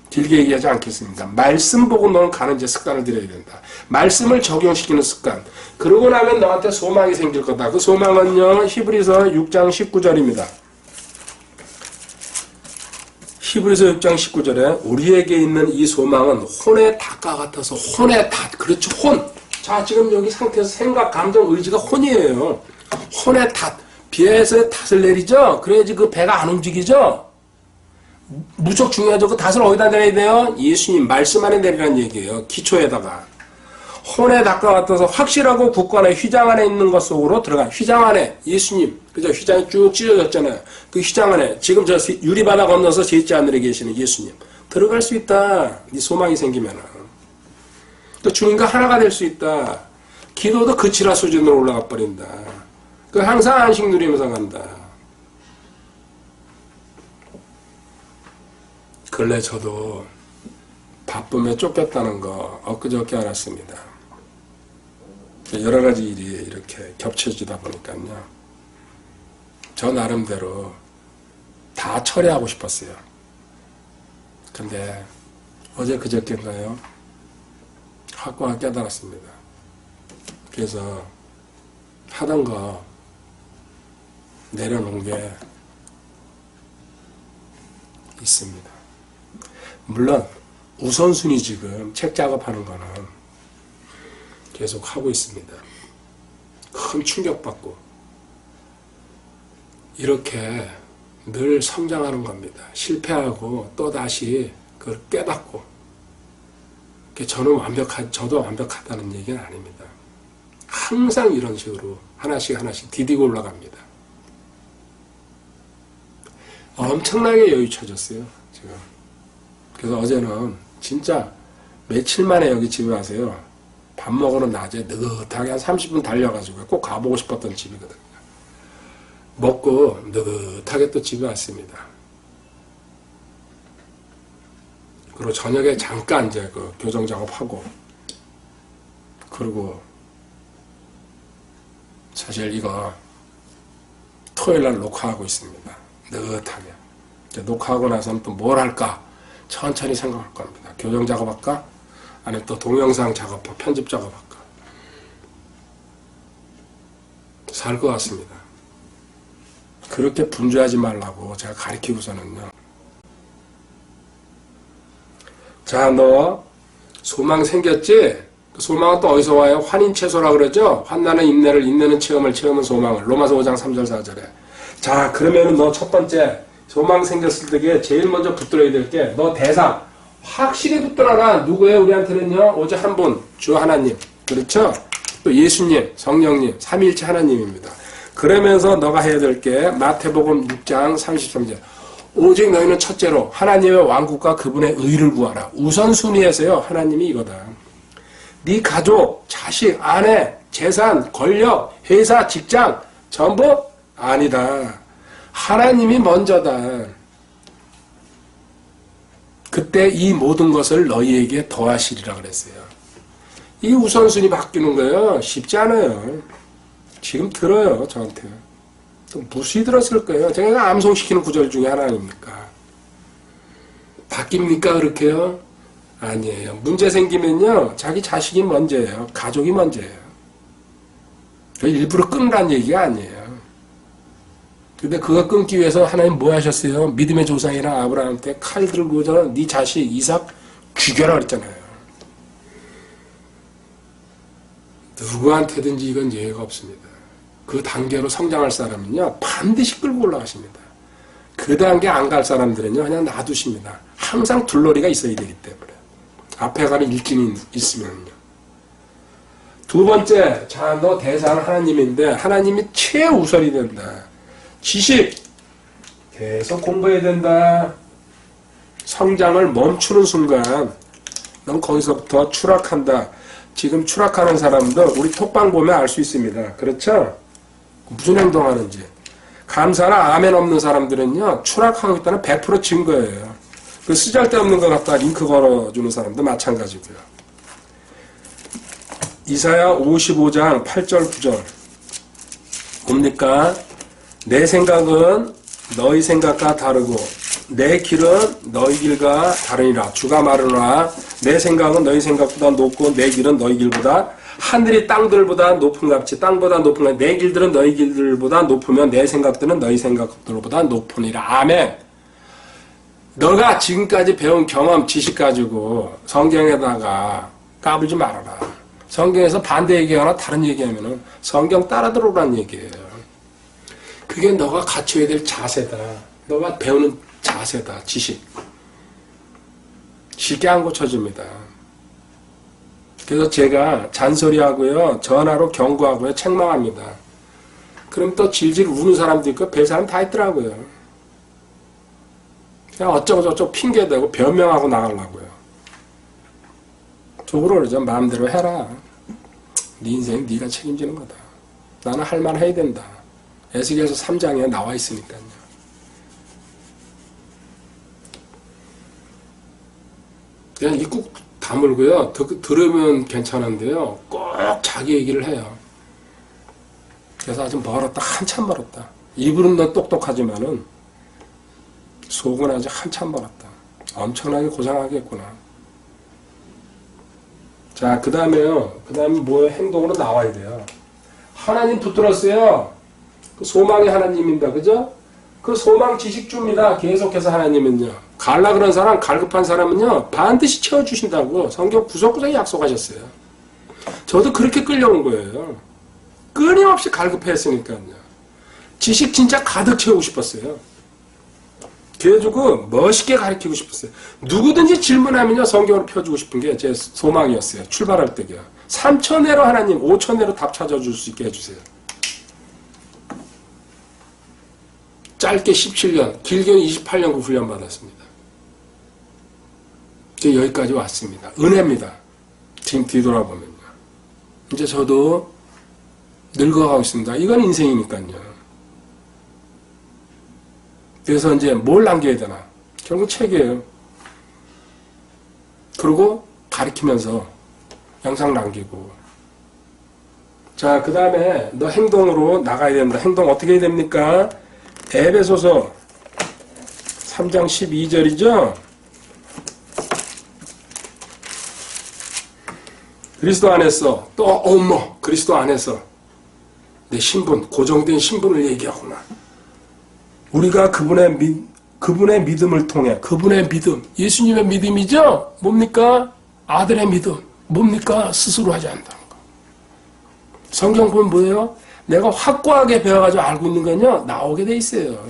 A: 길게 얘기하지 않겠습니다. 말씀 보고 너는 가는 이제 습관을 들여야 된다. 말씀을 적용시키는 습관. 그러고 나면 너한테 소망이 생길 거다. 그 소망은요, 히브리서 6장 19절입니다. 히브리서 6장 19절에 우리에게 있는 이 소망은 혼의 닷과 같아서 혼의 닷. 그렇죠, 혼. 자, 지금 여기 상태에서 생각, 감정, 의지가 혼이에요. 혼의 닷. 비에서 닷을 내리죠? 그래야지 그 배가 안 움직이죠? 무척 중요하죠. 그 닷을 어디다 내려야 돼요? 예수님 말씀 안에 내리라는 얘기예요. 기초에다가. 혼의 닷과 같아서 확실하고 굳건한 휘장 안에 있는 것 속으로 들어가. 휘장 안에 예수님. 그죠? 휘장이 쭉 찢어졌잖아요. 그 휘장 안에 지금 저 유리바다 건너서 제2자 하늘에 계시는 예수님. 들어갈 수 있다. 네 소망이 생기면은. 또 주님과 하나가 될 수 있다. 기도도 그치라 수준으로 올라가 버린다. 그 항상 안식 누리면서 간다. 근래 저도 바쁨에 쫓겼다는 거 엊그저께 알았습니다. 여러 가지 일이 이렇게 겹쳐지다 보니까요. 저 나름대로 다 처리하고 싶었어요. 근데 어제 그저께인가요? 확고하게 깨달았습니다. 그래서 하던 거 내려놓은 게 있습니다. 물론 우선순위 지금 책 작업하는 거는 계속 하고 있습니다. 큰 충격받고 이렇게 늘 성장하는 겁니다. 실패하고 또다시 그걸 깨닫고 저도 완벽하다는 얘기는 아닙니다. 항상 이런 식으로 하나씩 디디고 올라갑니다. 엄청나게 여유쳐졌어요, 지금. 그래서 어제는 진짜 며칠 만에 여기 집에 와서요. 밥 먹으러 낮에 느긋하게 한 30분 달려가지고 꼭 가보고 싶었던 집이거든요. 먹고 느긋하게 또 집에 왔습니다. 그리고 저녁에 잠깐 이제 그 교정 작업하고, 그리고 사실 이거 토요일 날 녹화하고 있습니다. 느긋하게. 이제 녹화하고 나서는 또 뭘 할까? 천천히 생각할 겁니다. 교정 작업할까? 아니면 또 동영상 작업할까? 편집 작업할까? 살 것 같습니다. 그렇게 분주하지 말라고 제가 가르치고서는요. 자, 너 소망 생겼지? 그 소망은 또 어디서 와요? 환인채소라 그러죠? 환난은 인내를, 인내는 체험을, 체험은 소망을. 로마서 5장 3절 4절에. 자, 그러면은 너 첫 번째 소망 생겼을 때에 제일 먼저 붙들어야 될 게 너 대상 확실히 붙들어라. 누구예요? 우리한테는요. 오직 한 분, 주 하나님. 그렇죠? 또 예수님, 성령님, 삼위일체 하나님입니다. 그러면서 너가 해야 될 게 마태복음 6장 33절. 오직 너희는 첫째로 하나님의 왕국과 그분의 의를 구하라. 우선순위에서요. 하나님이 이거다. 네 가족, 자식, 아내, 재산, 권력, 회사, 직장 전부 아니다. 하나님이 먼저다. 그때 이 모든 것을 너희에게 더하시리라 그랬어요. 이 우선순위 바뀌는 거예요. 쉽지 않아요. 지금 들어요. 저한테. 또 무시 들었을 거예요. 제가 암송시키는 구절 중에 하나 아닙니까? 바뀝니까 그렇게요? 아니에요. 문제 생기면요. 자기 자식이 먼저예요. 가족이 먼저예요. 일부러 끊으라는 얘기가 아니에요. 근데 그거 끊기 위해서 하나님 뭐 하셨어요? 믿음의 조상이랑 아브라함한테 칼 들고서 네 자식 이삭 죽여라 그랬잖아요. 누구한테든지 이건 예외가 없습니다. 그 단계로 성장할 사람은요. 반드시 끌고 올라가십니다. 그 단계 안 갈 사람들은요. 그냥 놔두십니다. 항상 둘러리가 있어야 되기 때문에. 앞에 가는 일진이 있으면요. 두 번째, 자, 너 대상은 하나님인데 하나님이 최우선이 된다. 지식 계속 공부해야 된다. 성장을 멈추는 순간 넌 거기서부터 추락한다. 지금 추락하는 사람들 우리 톡방 보면 알 수 있습니다. 그렇죠? 무슨 행동하는지. 감사나 아멘 없는 사람들은요. 추락하고 있다는 100% 증거예요. 그 쓰잘데없는 거 갖다 링크 걸어주는 사람도 마찬가지고요. 이사야 55장 8절 9절 뭡니까? 내 생각은 너희 생각과 다르고 내 길은 너희 길과 다르니라. 주가 말하노라. 내 생각은 너희 생각보다 높고 내 길은 너희 길보다 하늘이 땅들보다 높은 값이 땅보다 높은 값. 내 길들은 너희 길들보다 높으면 내 생각들은 너희 생각들보다 높으니라. 아멘. 너가 지금까지 배운 경험, 지식 가지고 성경에다가 까불지 말아라. 성경에서 반대 얘기하거나 다른 얘기하면은 성경 따라 들어오라는 얘기예요. 그게 너가 갖춰야 될 자세다. 너가 배우는 자세다. 지식. 쉽게 안 고쳐집니다. 그래서 제가 잔소리하고요. 전화로 경고하고요. 책망합니다. 그럼 또 질질 우는 사람도 있고 별 사람 다 있더라고요. 그냥 어쩌고저쩌고 핑계대고 변명하고 나가려고요. 속으로 그러죠. 마음대로 해라. 네 인생 네가 책임지는 거다. 나는 할 말 해야 된다. 에스겔서 3장에 나와 있으니까요. 그냥 입국 다물고요. 들으면 괜찮은데요. 꼭 자기 얘기를 해요. 그래서 아주 멀었다. 한참 멀었다. 입으로는 더 똑똑하지만은 속은 아주 한참 멀었다. 엄청나게 고생하겠구나. 자, 그 다음에요. 그 다음에 뭐 행동으로 나와야 돼요. 하나님 붙들었어요. 그 소망이 하나님입니다. 그죠? 그 소망 지식 줍니다. 계속해서 하나님은요. 갈라 그런 사람, 갈급한 사람은요. 반드시 채워주신다고 성경 구석구석에 약속하셨어요. 저도 그렇게 끌려온 거예요. 끊임없이 갈급했으니까요. 지식 진짜 가득 채우고 싶었어요. 그래가지고 멋있게 가르치고 싶었어요. 누구든지 질문하면요. 성경으로 펴주고 싶은 게 제 소망이었어요. 출발할 때요. 3천회로 하나님, 5천회로 답 찾아줄 수 있게 해주세요. 짧게 17년, 길게는 28년 그 훈련 받았습니다. 이제 여기까지 왔습니다. 은혜입니다. 지금 뒤돌아보면요. 이제 저도 늙어가고 있습니다. 이건 인생이니까요. 그래서 이제 뭘 남겨야 되나? 결국 책이에요. 그리고 가르치면서 영상 남기고. 자, 그 다음에 너 행동으로 나가야 된다. 행동 어떻게 해야 됩니까? 에베소서 3장 12절이죠? 그리스도 안에서 또 그리스도 안에서 내 신분, 고정된 신분을 얘기하구나. 우리가 그분의 믿음을 통해, 그분의 믿음, 예수님의 믿음이죠? 뭡니까? 아들의 믿음. 뭡니까? 스스로 하지 않는다는 거. 성경 보면 뭐예요? 내가 확고하게 배워가지고 알고 있는 건요, 나오게 돼 있어요.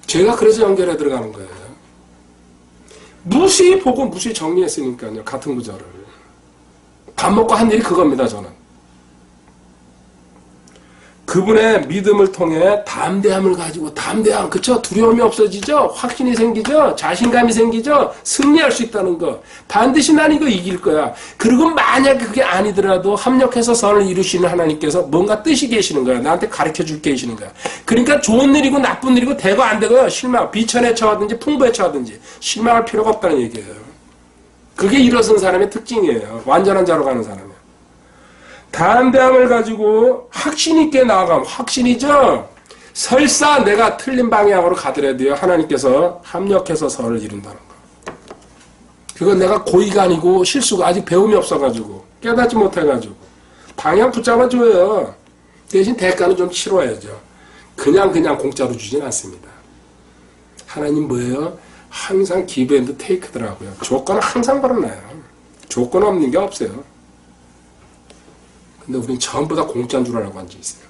A: 제가 그래서 연결해 들어가는 거예요. 무시 보고 무시 정리했으니까요, 같은 구절을. 밥 먹고 한 일이 그겁니다, 저는. 그분의 믿음을 통해 담대함을 가지고, 담대함, 그쵸? 두려움이 없어지죠? 확신이 생기죠? 자신감이 생기죠? 승리할 수 있다는 거. 반드시 난 이거 이길 거야. 그리고 만약에 그게 아니더라도 합력해서 선을 이루시는 하나님께서 뭔가 뜻이 계시는 거야. 나한테 가르쳐 줄 게 계시는 거야. 그러니까 좋은 일이고 나쁜 일이고 되고 안 되고요. 실망, 비천에 처하든지 풍부에 처하든지 실망할 필요가 없다는 얘기예요. 그게 일어선 사람의 특징이에요. 완전한 자로 가는 사람이에요. 담대함을 가지고 확신 있게 나아가면, 확신이죠? 설사 내가 틀린 방향으로 가더라도요, 하나님께서 합력해서 선을 이룬다는 거. 그건 내가 고의가 아니고 실수가, 아직 배움이 없어가지고 깨닫지 못해가지고 방향 붙잡아줘요. 대신 대가는 좀 치러야죠. 그냥 공짜로 주진 않습니다. 하나님 뭐예요? 항상 기브 앤드 테이크더라고요. 조건은 항상 벌어놔요. 조건 없는 게 없어요. 근데 우리는 전부 다 공짜인 줄 알고 앉아있어요.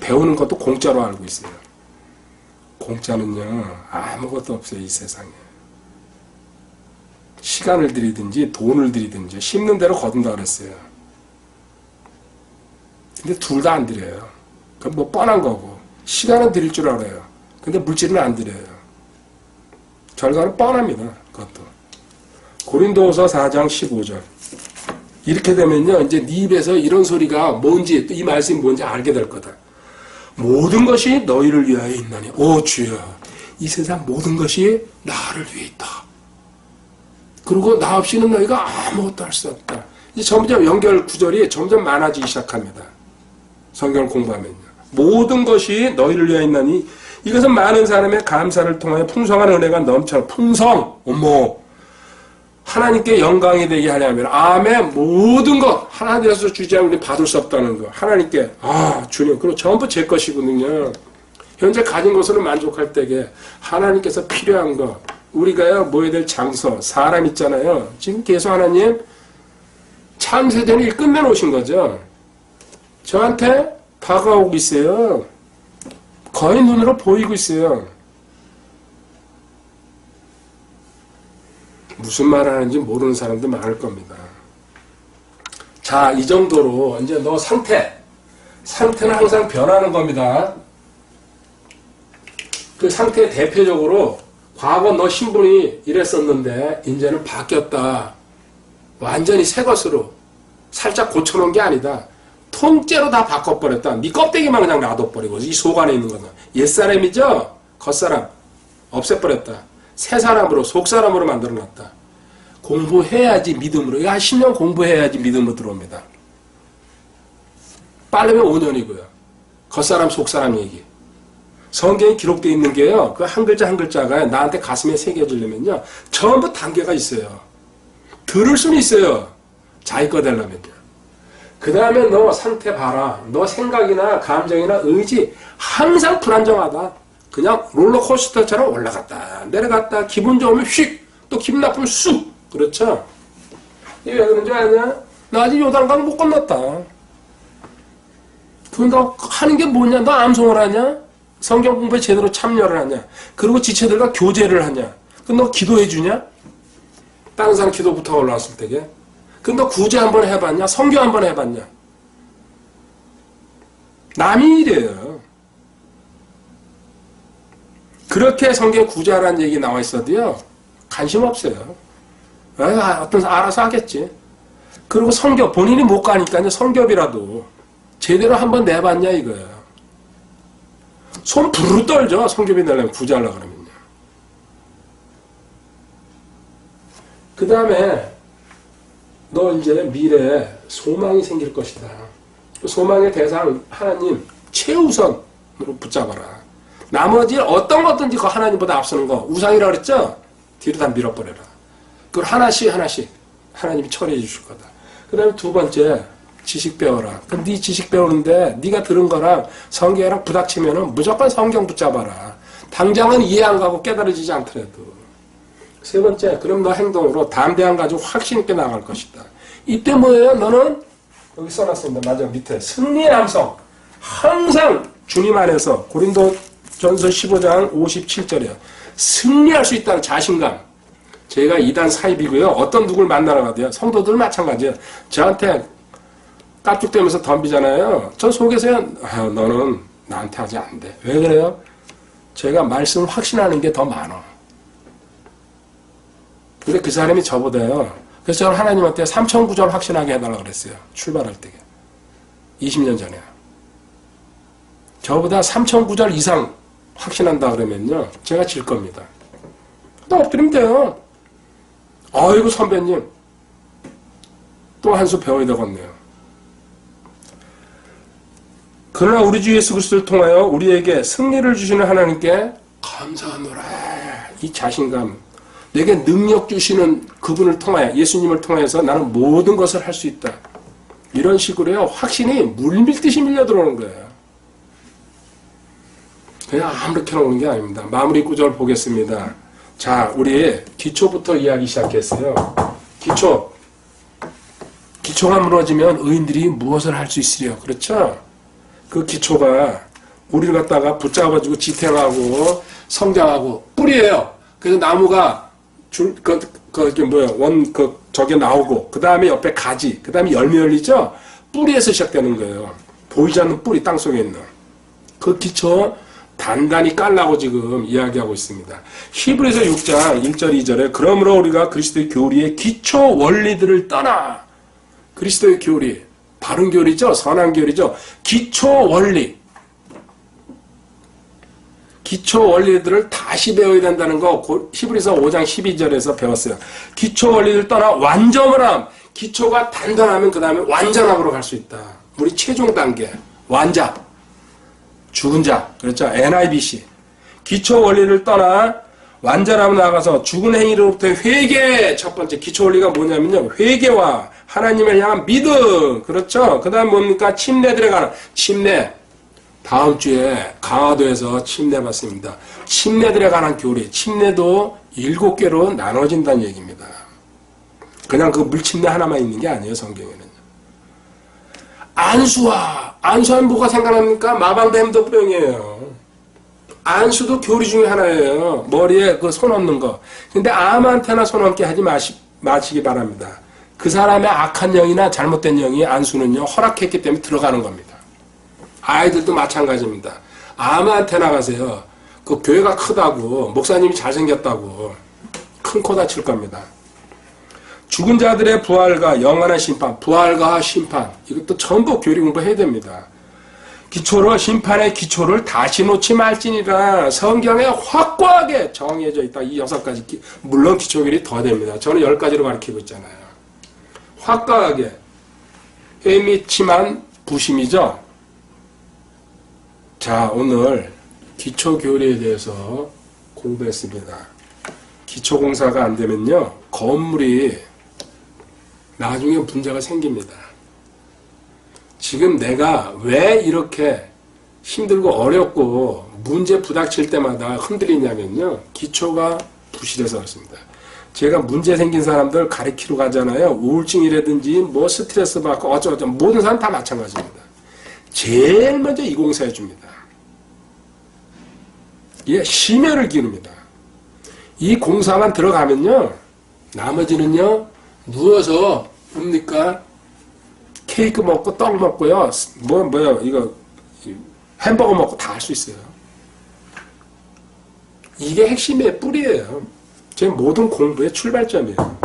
A: 배우는 것도 공짜로 알고 있어요. 공짜는요, 아무것도 없어요, 이 세상에. 시간을 들이든지 돈을 들이든지 심는 대로 거둔다 그랬어요. 근데 둘 다 안 들여요. 그건 뭐 뻔한 거고. 시간은 들일 줄 알아요. 근데 물질은 안 들여요. 결과는 뻔합니다, 그것도. 고린도후서 4장 15절. 이렇게 되면요, 이제 네 입에서 이런 소리가 뭔지, 또 이 말씀이 뭔지 알게 될 거다. 모든 것이 너희를 위하여 있나니, 오 주여, 이 세상 모든 것이 나를 위해 있다. 그리고 나 없이는 너희가 아무것도 할 수 없다. 이제 점점 연결 구절이 점점 많아지기 시작합니다. 성경을 공부하면요. 모든 것이 너희를 위하여 있나니, 이것은 많은 사람의 감사를 통하여 풍성한 은혜가 넘쳐. 풍성, 어머, 하나님께 영광이 되게 하려면, 아멘, 모든 것 하나님께서 주지 않으면 받을 수 없다는 거. 하나님께, 주님, 그리고 전부 제 것이거든요. 현재 가진 것으로 만족할 때에 하나님께서 필요한 것, 우리가요 모여야 될 장소, 사람 있잖아요. 지금 계속 하나님 참세전이 끝내놓으신 거죠. 저한테 다가오고 있어요. 거의 눈으로 보이고 있어요. 무슨 말 하는지 모르는 사람도 많을 겁니다. 자, 이 정도로 이제 너 상태는 항상 변하는 겁니다. 그 상태 대표적으로 과거 너 신분이 이랬었는데 이제는 바뀌었다. 완전히 새 것으로 살짝 고쳐놓은 게 아니다. 통째로 다 바꿔버렸다. 네 껍데기만 그냥 놔둬버리고 이 속 안에 있는 것은 옛사람이죠? 겉사람 없애버렸다. 새 사람으로, 속 사람으로 만들어놨다. 공부해야지 믿음으로. 이거 한 10년 공부해야지 믿음으로 들어옵니다. 빠르면 5년이고요. 겉사람, 속사람 얘기. 성경에 기록되어 있는 게요, 그 한 글자 한 글자가 나한테 가슴에 새겨지려면요, 전부 단계가 있어요. 들을 수는 있어요. 자기 거 되려면요. 그 다음에 너 상태 봐라. 너 생각이나 감정이나 의지 항상 불안정하다. 그냥 롤러코스터처럼 올라갔다 내려갔다. 기분 좋으면 휙, 또 기분 나쁘면 쑥. 그렇죠? 이게 왜 그런 줄 아냐? 나 아직 요단강 못 건넜다. 그럼 너 하는 게 뭐냐? 너 암송을 하냐? 성경 공부에 제대로 참여를 하냐? 그리고 지체들과 교제를 하냐? 그럼 너 기도해 주냐? 다른 사람 기도부터 올라왔을 때게. 그럼 너 구제 한번 해봤냐? 성교 한번 해봤냐? 남이 이래요. 그렇게 성경 구제하라는 얘기 나와 있어도요, 관심 없어요. 어떤 사람 알아서 하겠지. 그리고 성교, 본인이 못 가니까요, 성교비라도 제대로 한번 내봤냐 이거예요. 손 부르르 떨죠. 성교비 내려면 구제하려고 그러면요. 그 다음에 너 이제 미래에 소망이 생길 것이다. 소망의 대상 하나님 최우선으로 붙잡아라. 나머지 어떤 것든지 그 하나님보다 앞서는 거 우상이라고 그랬죠? 뒤로 다 밀어버려라. 그걸 하나씩 하나님이 처리해 주실 거다. 그 다음에 두 번째, 지식 배워라. 그럼 네 지식 배우는데 네가 들은 거랑 성경이랑 부닥치면은 무조건 성경 붙잡아라. 당장은 이해 안 가고 깨달아지지 않더라도. 세 번째, 그럼 너 행동으로 담대함 가지고 확신 있게 나갈 것이다. 이때 뭐예요? 너는 여기 써놨습니다. 맞아, 밑에 승리의 함성. 항상 주님 안에서 고린도전서 15장 57절이요. 승리할 수 있다는 자신감. 제가 이단 사입이고요. 어떤 누굴 만나러 가도요. 성도들 마찬가지예요. 저한테 깍죽대면서 덤비잖아요. 저 속에서야 너는 나한테 하지 안 돼. 왜 그래요? 제가 말씀을 확신하는 게 더 많아. 근데 그 사람이 저보다요. 그래서 저는 하나님한테 3,009절 확신하게 해달라고 그랬어요. 출발할 때. 20년 전에. 저보다 3,009절 이상 확신한다 그러면요. 제가 질 겁니다. 또 엎드리면 돼요. 아이고 선배님. 또 한 수 배워야 되겠네요. 그러나 우리 주 예수 그리스도를 통하여 우리에게 승리를 주시는 하나님께 감사하노라. 이 자신감. 내게 능력 주시는 그분을 통하여 예수님을 통해서 나는 모든 것을 할 수 있다. 이런 식으로요. 확신이 물밀듯이 밀려 들어오는 거예요. 그냥 아무렇게나 오는 게 아닙니다. 마무리 구절 보겠습니다. 자, 우리 기초부터 이야기 시작했어요. 기초가 무너지면 의인들이 무엇을 할 수 있으려. 그렇죠? 그 기초가 우리를 갖다가 붙잡아주고 지탱하고 성장하고 뿌리예요. 그래서 나무가 저게 나오고, 그 다음에 옆에 가지, 그 다음에 열매 열리죠? 뿌리에서 시작되는 거예요. 보이지 않는 뿌리, 땅 속에 있는. 그 기초 단단히 깔라고 지금 이야기하고 있습니다. 히브리서 6장 1절 2절에 그러므로 우리가 그리스도의 교리의 기초 원리들을 떠나. 그리스도의 교리, 바른 교리죠? 선한 교리죠? 기초 원리. 기초 원리들을 다시 배워야 된다는 거 히브리서 5장 12절에서 배웠어요. 기초 원리를 떠나 완전을 함. 기초가 단단하면 그 다음에 완전함으로 갈 수 있다. 우리 최종 단계. 완자. 죽은 자. 그렇죠? NIBC. 기초 원리를 떠나 완전함으로 나가서 죽은 행위로부터 회개. 첫 번째 기초 원리가 뭐냐면요. 회개와 하나님을 향한 믿음. 그렇죠? 그 다음 뭡니까? 침례들에 관한 침례. 다음 주에 강화도에서 침례 받습니다. 침례들에 관한 교리. 침례도 7개로 나눠진다는 얘기입니다. 그냥 그 물침례 하나만 있는 게 아니에요. 성경에는. 안수하면 뭐가 생각납니까? 마방뱀도병이에요. 안수도 교리 중에 하나예요. 머리에 그 손 얹는 거. 근데 아무한테나 손 얹게 하지 마시기 바랍니다. 그 사람의 악한 영이나 잘못된 영이 안수는요. 허락했기 때문에 들어가는 겁니다. 아이들도 마찬가지입니다. 아무한테 나가세요. 그 교회가 크다고 목사님이 잘생겼다고 큰 코 다칠 겁니다. 죽은 자들의 부활과 영원한 심판, 부활과 심판 이것도 전부 교리 공부해야 됩니다. 기초로 심판의 기초를 다시 놓지 말지니라. 성경에 확고하게 정해져 있다. 이 6가지 물론 기초교리 더 됩니다. 저는 10가지로 가르치고 있잖아요. 확고하게 회미치만 부심이죠. 자, 오늘 기초교리에 대해서 공부했습니다. 기초공사가 안 되면요, 건물이 나중에 문제가 생깁니다. 지금 내가 왜 이렇게 힘들고 어렵고 문제 부닥칠 때마다 흔들리냐면요, 기초가 부실해서 그렇습니다. 제가 문제 생긴 사람들 가르치러 가잖아요. 우울증이라든지 뭐 스트레스 받고 어쩌고저쩌고 모든 사람 다 마찬가지입니다. 제일 먼저 이 공사해 줍니다. 예, 심혈을 기릅니다. 이 공사만 들어가면요, 나머지는요, 누워서, 뭡니까? 케이크 먹고, 떡 먹고요, 이거, 햄버거 먹고 다 할 수 있어요. 이게 핵심의 뿌리예요. 제 모든 공부의 출발점이에요.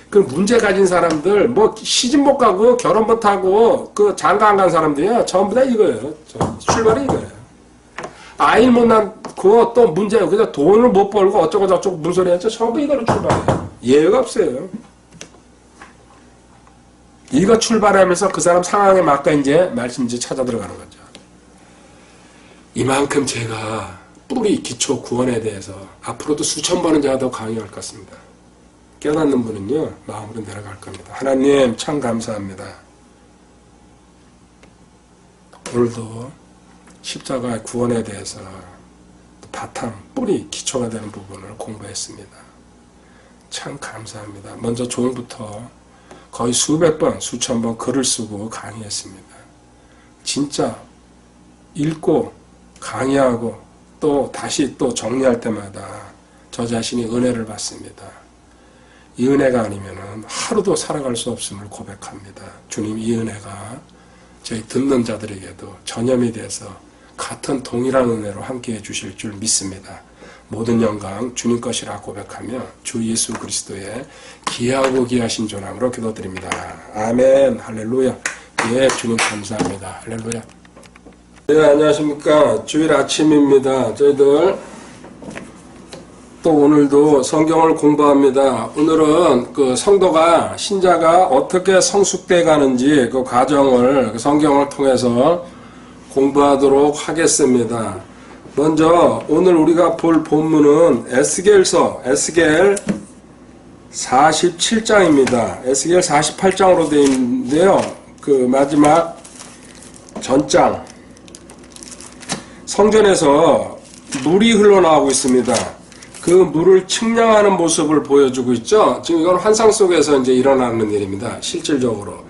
A: 그 문제 가진 사람들, 뭐, 시집 못 가고, 결혼 못 하고, 그 장가 안 간 사람들이요, 전부 다 이거예요. 출발이 이거예요. 아이 못 낳고 또 문제예요. 그래서 돈을 못 벌고 어쩌고 저쩌고 무슨 소리 하죠? 전부 이거로 출발해요. 예외가 없어요. 이거 출발하면서 그 사람 상황에 맞게 이제 말씀 이제 찾아 들어가는 거죠. 이만큼 제가 뿌리 기초 구원에 대해서 앞으로도 수천 번은 제가 더 강의할 것 같습니다. 깨닫는 분은요, 마음으로 내려갈 겁니다. 하나님 참 감사합니다. 오늘도 십자가의 구원에 대해서 바탕, 뿌리, 기초가 되는 부분을 공부했습니다. 참 감사합니다. 먼저 종부터 거의 수백 번, 수천 번 글을 쓰고 강의했습니다. 진짜 읽고 강의하고 또 다시 또 정리할 때마다 저 자신이 은혜를 받습니다. 이 은혜가 아니면 하루도 살아갈 수 없음을 고백합니다. 주님, 이 은혜가 저희 듣는 자들에게도 전염이 돼서 같은 동일한 은혜로 함께해 주실 줄 믿습니다. 모든 영광 주님 것이라 고백하며 주 예수 그리스도의 귀하고 귀하신 존함으로 기도드립니다. 아멘. 할렐루야. 예, 주님 감사합니다. 할렐루야. 네, 안녕하십니까. 주일 아침입니다. 저희들 또 오늘도 성경을 공부합니다. 오늘은 그 성도가, 신자가 어떻게 성숙돼 가는지 그 과정을 성경을 통해서 공부하도록 하겠습니다. 먼저 오늘 우리가 볼 본문은 에스겔서, 에스겔 47장입니다. 에스겔 48장으로 되어 있는데요. 그 마지막 전장. 성전에서 물이 흘러나오고 있습니다. 그 물을 측량하는 모습을 보여주고 있죠. 지금 이건 환상 속에서 이제 일어나는 일입니다. 실질적으로.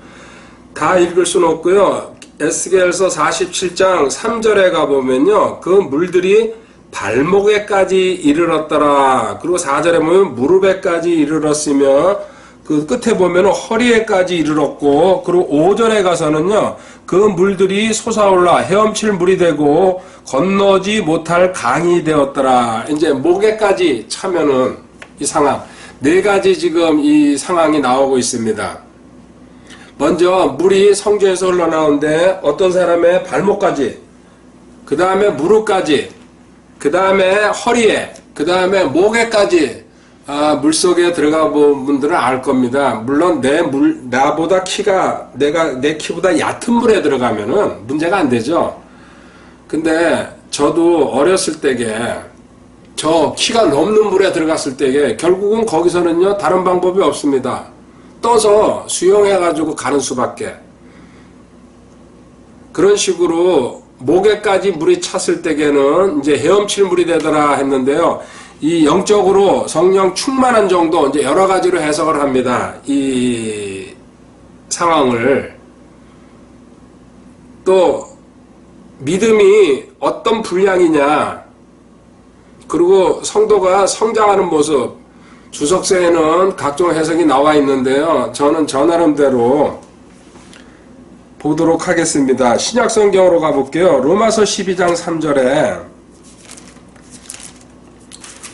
A: 다 읽을 수는 없고요. 에스겔서 47장 3절에 가보면요. 그 물들이 발목에까지 이르렀더라. 그리고 4절에 보면 무릎에까지 이르렀으며 그 끝에 보면 허리에까지 이르렀고, 그리고 5절에 가서는요. 그 물들이 솟아올라 헤엄칠 물이 되고 건너지 못할 강이 되었더라. 이제 목에까지 차면은 이 상황. 네 가지 지금 이 상황이 나오고 있습니다. 먼저 물이 성전에서 흘러나오는데 어떤 사람의 발목까지, 그 다음에 무릎까지, 그 다음에 허리에, 그 다음에 목에까지 물속에 들어가 본 분들은 알 겁니다. 물론 나보다 내 키보다 얕은 물에 들어가면은 문제가 안 되죠. 근데 저도 어렸을 때게 저 키가 넘는 물에 들어갔을 때게 결국은 거기서는요 다른 방법이 없습니다. 떠서 수영해가지고 가는 수밖에. 그런 식으로 목에까지 물이 찼을 때에는 이제 헤엄칠 물이 되더라 했는데요. 이 영적으로 성령 충만한 정도 이제 여러 가지로 해석을 합니다. 이 상황을. 또 믿음이 어떤 분량이냐, 그리고 성도가 성장하는 모습, 주석서에는 각종 해석이 나와 있는데요. 저는 저 나름대로 보도록 하겠습니다. 신약성경으로 가볼게요. 로마서 12장 3절에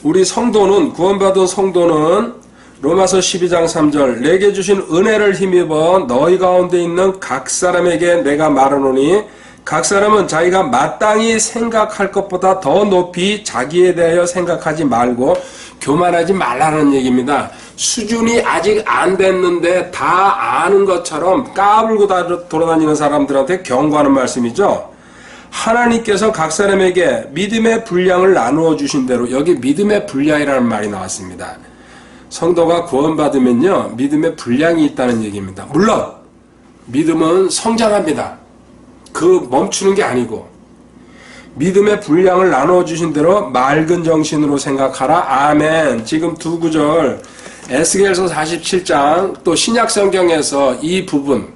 A: 우리 성도는, 구원받은 성도는 로마서 12장 3절 내게 주신 은혜를 힘입어 너희 가운데 있는 각 사람에게 내가 말하노니 각 사람은 자기가 마땅히 생각할 것보다 더 높이 자기에 대하여 생각하지 말고 교만하지 말라는 얘기입니다. 수준이 아직 안 됐는데 다 아는 것처럼 까불고 돌아다니는 사람들한테 경고하는 말씀이죠. 하나님께서 각 사람에게 믿음의 분량을 나누어 주신 대로, 여기 믿음의 분량이라는 말이 나왔습니다. 성도가 구원받으면요 믿음의 분량이 있다는 얘기입니다. 물론 믿음은 성장합니다. 그 멈추는 게 아니고 믿음의 분량을 나누어 주신 대로 맑은 정신으로 생각하라. 아멘. 지금 두 구절 에스겔서 47장 또 신약성경에서 이 부분을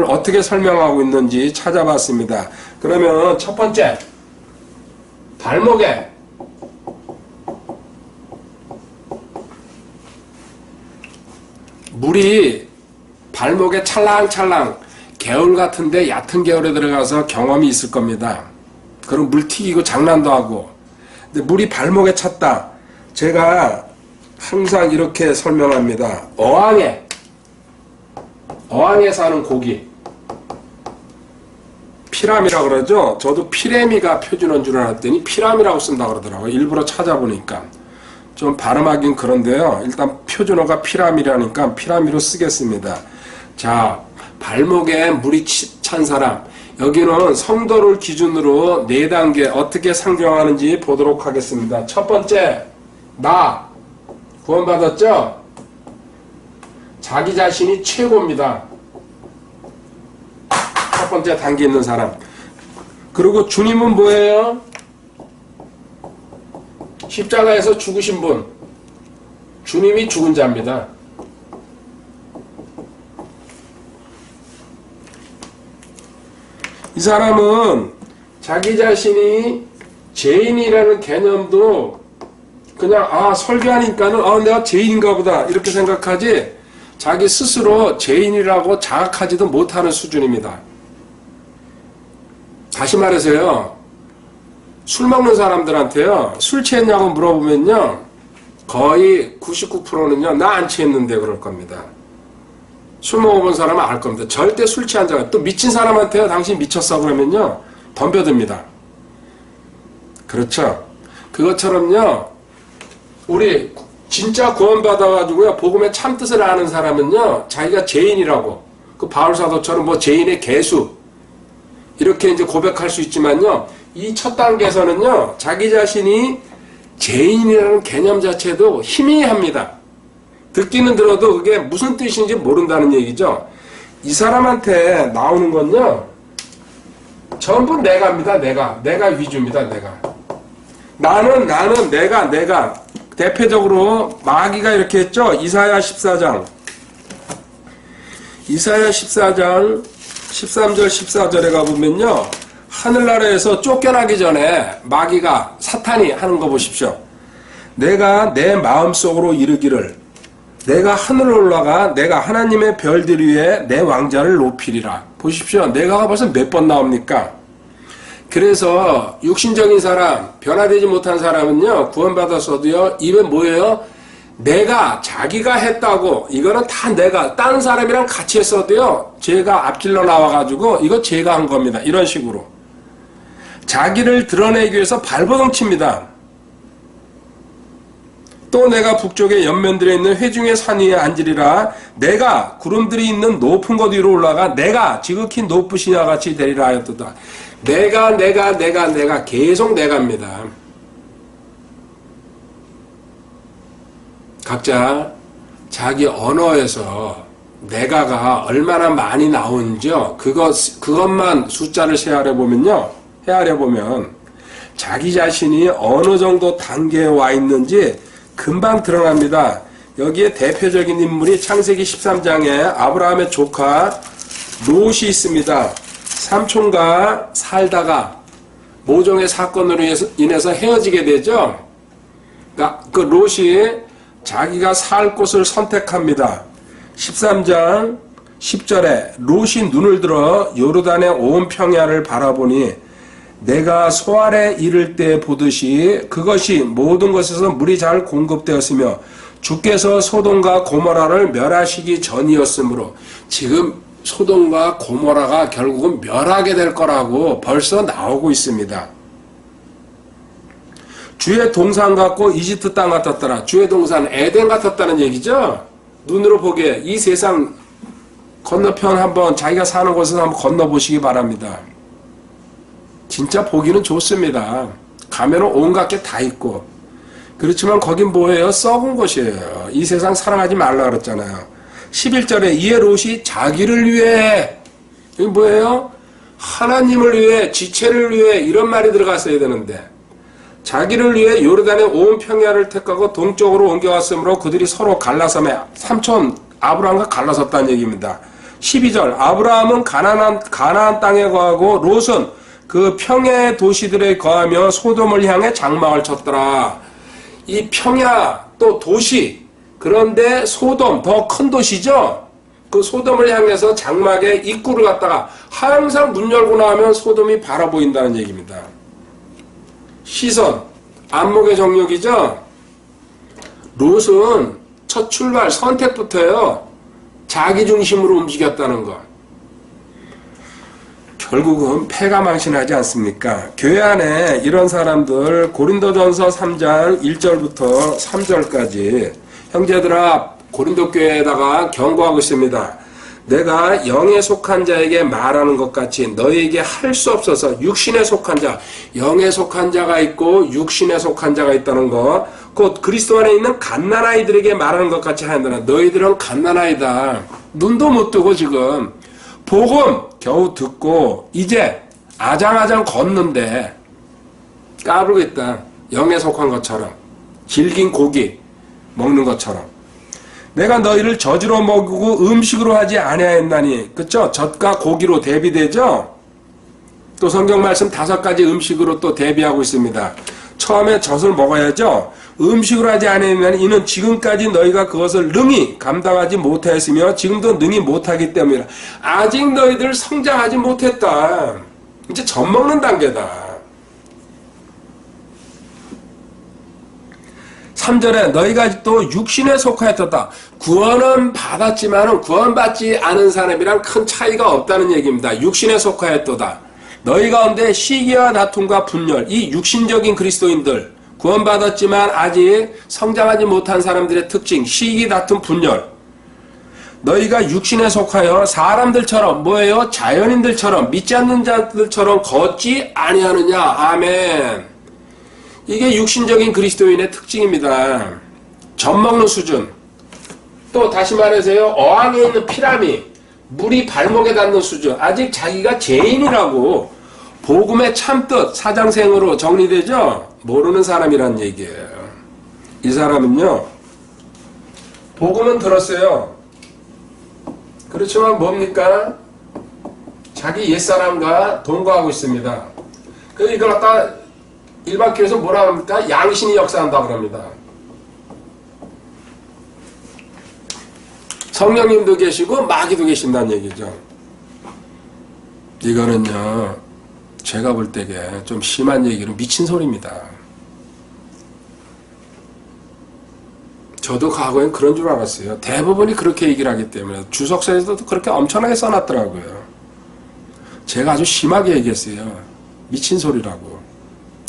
A: 어떻게 설명하고 있는지 찾아봤습니다. 그러면 첫 번째, 발목에 물이 발목에 찰랑찰랑, 개울 같은데 얕은 개울에 들어가서 경험이 있을 겁니다. 그럼 물 튀기고 장난도 하고. 근데 물이 발목에 찼다. 제가 항상 이렇게 설명합니다. 어항에 사는 고기, 피라미라고 그러죠. 저도 피레미가 표준어인 줄 알았더니 피라미라고 쓴다 그러더라고요. 일부러 찾아보니까 좀 발음하긴 그런데요. 일단 표준어가 피라미라니까 피라미로 쓰겠습니다. 자, 발목에 물이 찬 사람, 여기는 성도를 기준으로 4단계 어떻게 상정하는지 보도록 하겠습니다. 첫 번째, 나 구원받았죠? 자기 자신이 최고입니다. 첫 번째 단계 있는 사람. 그리고 주님은 뭐예요? 십자가에서 죽으신 분. 주님이 죽은 자입니다. 이 사람은 자기 자신이 죄인이라는 개념도 그냥 설교하니까는 내가 죄인인가 보다 이렇게 생각하지 자기 스스로 죄인이라고 자각하지도 못하는 수준입니다. 다시 말해서요. 술 먹는 사람들한테요. 술 취했냐고 물어보면요. 거의 99%는요. 나 안 취했는데 그럴 겁니다. 술 먹어본 사람은 알 겁니다. 절대 술 취한 자가 또 미친 사람한테요. 당신 미쳤어 그러면요. 덤벼듭니다. 그렇죠. 그것처럼요. 우리 진짜 구원받아가지고요. 복음의 참뜻을 아는 사람은요. 자기가 죄인이라고 그 바울사도처럼 죄인의 개수 이렇게 이제 고백할 수 있지만요. 이 첫 단계에서는요. 자기 자신이 죄인이라는 개념 자체도 희미합니다. 듣기는 들어도 그게 무슨 뜻인지 모른다는 얘기죠. 이 사람한테 나오는 건요. 전부 내가입니다. 내가 위주입니다. 나는 내가 대표적으로 마귀가 이렇게 했죠. 이사야 14장 13절 14절에 가보면요. 하늘나라에서 쫓겨나기 전에 마귀가 사탄이 하는 거 보십시오. 내가 내 마음속으로 이르기를 내가 하늘로 올라가 내가 하나님의 별들 위에 내 왕자를 높이리라. 보십시오. 내가가 벌써 몇 번 나옵니까? 그래서 육신적인 사람, 변화되지 못한 사람은요. 구원받았어도요. 입에 뭐예요? 내가 자기가 했다고 이거는 다 내가 다른 사람이랑 같이 했어도요. 죄가 앞질러 나와가지고 이거 제가 한 겁니다. 이런 식으로. 자기를 드러내기 위해서 발버둥 칩니다. 또 내가 북쪽의 옆면들에 있는 회중의 산 위에 앉으리라. 내가 구름들이 있는 높은 곳 위로 올라가 내가 지극히 높으시냐 같이 되리라 하였도다. 내가 계속 내가입니다. 각자 자기 언어에서 내가가 얼마나 많이 나오는지요. 그것만 숫자를 헤아려 보면 자기 자신이 어느 정도 단계에 와 있는지 금방 드러납니다. 여기에 대표적인 인물이 창세기 13장에 아브라함의 조카 롯이 있습니다. 삼촌과 살다가 모종의 사건으로 인해서 헤어지게 되죠. 그 롯이 자기가 살 곳을 선택합니다. 13장 10절에 롯이 눈을 들어 요르단의 온 평야를 바라보니 내가 소알에 이를 때 보듯이 그것이 모든 것에서 물이 잘 공급되었으며 주께서 소돔과 고모라를 멸하시기 전이었으므로 지금 소돔과 고모라가 결국은 멸하게 될 거라고 벌써 나오고 있습니다. 주의 동산 같고 이집트 땅 같았더라. 주의 동산 에덴 같았다는 얘기죠. 눈으로 보기에 이 세상 건너편 한번 자기가 사는 곳에서 한번 건너보시기 바랍니다. 진짜 보기는 좋습니다. 가면은 온갖 게 다 있고. 그렇지만 거긴 뭐예요? 썩은 곳이에요. 이 세상 사랑하지 말라 그랬잖아요. 11절에 이에 롯이 자기를 위해, 이게 뭐예요? 하나님을 위해, 지체를 위해 이런 말이 들어갔어야 되는데 자기를 위해 요르단의 온 평야를 택하고 동쪽으로 옮겨갔으므로 그들이 서로 갈라섬에 삼촌 아브라함과 갈라섰다는 얘기입니다. 12절 아브라함은 가나안 땅에 거하고 롯은 그 평야의 도시들에 거하며 소돔을 향해 장막을 쳤더라. 이 평야 또 도시 그런데 소돔 더 큰 도시죠. 그 소돔을 향해서 장막의 입구를 갖다가 항상 문 열고 나오면 소돔이 바라보인다는 얘기입니다. 시선 안목의 정력이죠. 롯은 첫 출발 선택부터요. 자기 중심으로 움직였다는 것. 결국은 패가 망신하지 않습니까? 교회 안에 이런 사람들 고린도전서 3장 1절부터 3절까지 형제들아 고린도 교회에다가 경고하고 있습니다. 내가 영에 속한 자에게 말하는 것 같이 너희에게 할 수 없어서 육신에 속한 자, 영에 속한 자가 있고 육신에 속한 자가 있다는 것, 곧 그리스도 안에 있는 갓난아이들에게 말하는 것 같이 하는구나. 너희들은 갓난아이다. 눈도 못 뜨고 지금 복음 겨우 듣고 이제 아장아장 걷는데 까불고 있다. 영에 속한 것처럼. 질긴 고기 먹는 것처럼. 내가 너희를 젖으로 먹이고 음식으로 하지 아니하였나니. 그쵸? 젖과 고기로 대비되죠? 또 성경 말씀 5가지 음식으로 또 대비하고 있습니다. 처음에 젖을 먹어야죠. 음식으로 하지 아니하면 이는 지금까지 너희가 그것을 능히 감당하지 못하였으며 지금도 능히 못하기 때문이라. 아직 너희들 성장하지 못했다. 이제 젖 먹는 단계다. 3절에 너희가 아직도 육신에 속하였다. 구원은 받았지만 구원받지 않은 사람이랑 큰 차이가 없다는 얘기입니다. 육신에 속하였다. 너희 가운데 시기와 다툼과 분열, 이 육신적인 그리스도인들, 구원받았지만 아직 성장하지 못한 사람들의 특징, 시기, 다툼, 분열. 너희가 육신에 속하여 사람들처럼 뭐예요? 자연인들처럼 믿지 않는 자들처럼 걷지 아니하느냐. 아멘. 이게 육신적인 그리스도인의 특징입니다. 젖 먹는 수준. 또 다시 말해서요. 어항에 있는 피라미. 물이 발목에 닿는 수준. 아직 자기가 죄인이라고 복음의 참뜻 사장생으로 정리되죠? 모르는 사람이란 얘기예요. 이 사람은요. 복음은 들었어요. 그렇지만 뭡니까? 자기 옛사람과 동거하고 있습니다. 그래서 이걸 아까 일반교회에서 뭐라 합니까? 양신이 역사한다 그럽니다. 성령님도 계시고 마귀도 계신다는 얘기죠. 이거는요. 제가 볼 때게 좀 심한 얘기로 미친 소리입니다. 저도 과거엔 그런 줄 알았어요. 대부분이 그렇게 얘기를 하기 때문에 주석서에서도 그렇게 엄청나게 써놨더라고요. 제가 아주 심하게 얘기했어요. 미친 소리라고.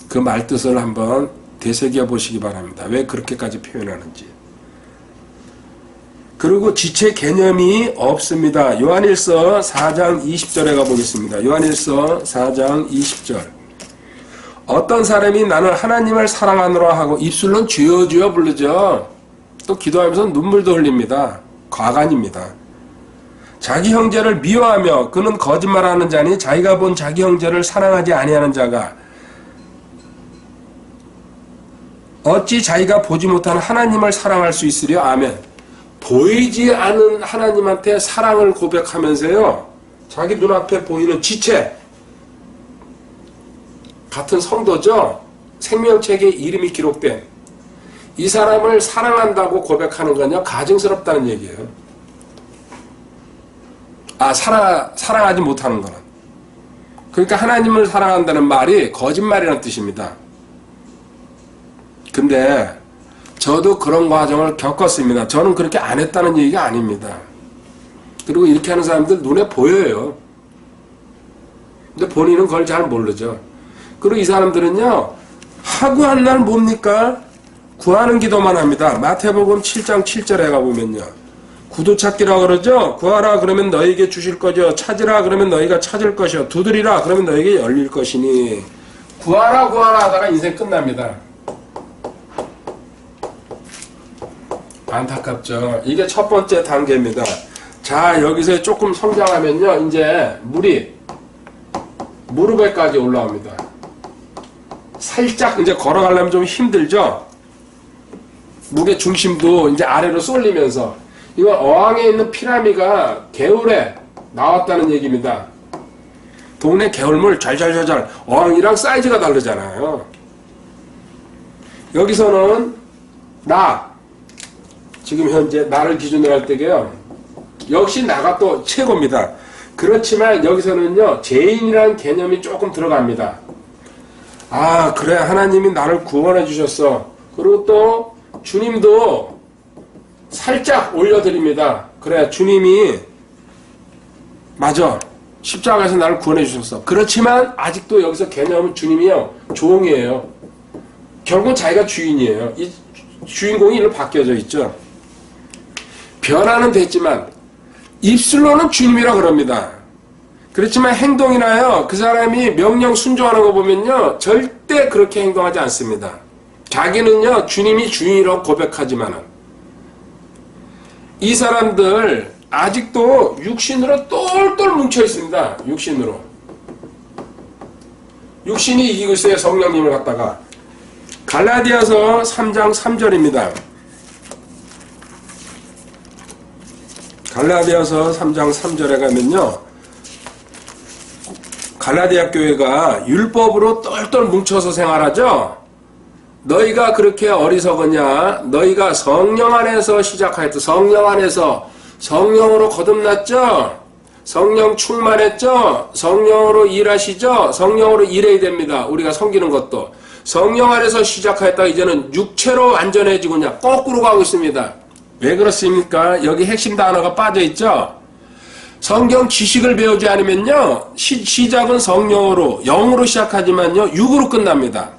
A: 그 말뜻을 한번 되새겨 보시기 바랍니다. 왜 그렇게까지 표현하는지. 그리고 지체 개념이 없습니다. 요한일서 4장 20절에 가보겠습니다. 요한일서 4장 20절. 어떤 사람이 나는 하나님을 사랑하노라 하고 입술로는 주여 주여 부르죠. 또 기도하면서 눈물도 흘립니다. 과간입니다. 자기 형제를 미워하며 그는 거짓말하는 자니 자기가 본 자기 형제를 사랑하지 아니하는 자가 어찌 자기가 보지 못하는 하나님을 사랑할 수 있으려? 아멘. 보이지 않은 하나님한테 사랑을 고백하면서요. 자기 눈앞에 보이는 지체. 같은 성도죠. 생명책에 이름이 기록된 이 사람을 사랑한다고 고백하는 건요. 가증스럽다는 얘기예요. 사랑하지 못하는 거는. 그러니까 하나님을 사랑한다는 말이 거짓말이라는 뜻입니다. 근데 저도 그런 과정을 겪었습니다. 저는 그렇게 안 했다는 얘기가 아닙니다. 그리고 이렇게 하는 사람들 눈에 보여요. 근데 본인은 그걸 잘 모르죠. 그리고 이 사람들은요. 하고 한 날 뭡니까? 구하는 기도만 합니다. 마태복음 7장 7절에 가보면요. 구두찾기라 그러죠. 구하라 그러면 너에게 주실 거죠. 찾으라 그러면 너희가 찾을 것이요. 두드리라 그러면 너에게 열릴 것이니. 구하라 하다가 인생 끝납니다. 안타깝죠. 이게 첫 번째 단계입니다. 자, 여기서 조금 성장하면요. 이제 물이 무릎에까지 올라옵니다. 살짝 이제 걸어가려면 좀 힘들죠? 무게 중심도 이제 아래로 쏠리면서 이건 어항에 있는 피라미가 개울에 나왔다는 얘기입니다. 동네 개울물 잘잘잘잘 어항이랑 사이즈가 다르잖아요. 여기서는 지금 현재 나를 기준으로 할 때게요. 역시 나가 또 최고입니다. 그렇지만 여기서는요. 죄인이라는 개념이 조금 들어갑니다. 아 그래 하나님이 나를 구원해 주셨어. 그리고 또 주님도 살짝 올려드립니다. 그래 주님이 맞아 십자가에서 나를 구원해 주셨어. 그렇지만 아직도 여기서 개념은 주님이요. 종이에요. 결국 자기가 주인이에요. 이 주인공이 일로 바뀌어져 있죠. 변화는 됐지만 입술로는 주님이라 그럽니다. 그렇지만 행동이나요. 그 사람이 명령 순종하는 거 보면요. 절대 그렇게 행동하지 않습니다. 자기는요. 주님이 주인이라고 고백하지만은 이 사람들 아직도 육신으로 똘똘 뭉쳐 있습니다. 육신으로. 육신이 이기고 있어요. 성령님을 갖다가. 갈라디아서 3장 3절입니다. 갈라디아서 3장 3절에 가면요, 갈라디아 교회가 율법으로 똘똘 뭉쳐서 생활하죠. 너희가 그렇게 어리석었냐? 너희가 성령 안에서 시작하였다. 성령 안에서 성령으로 거듭났죠. 성령 충만했죠. 성령으로 일하시죠. 성령으로 일해야 됩니다. 우리가 섬기는 것도 성령 안에서 시작하였다. 이제는 육체로 완전해지고 그냥 거꾸로 가고 있습니다. 왜 그렇습니까? 여기 핵심 단어가 빠져있죠. 성경 지식을 배우지 않으면요, 시작은 성령으로, 영으로 시작하지만요, 육으로 끝납니다.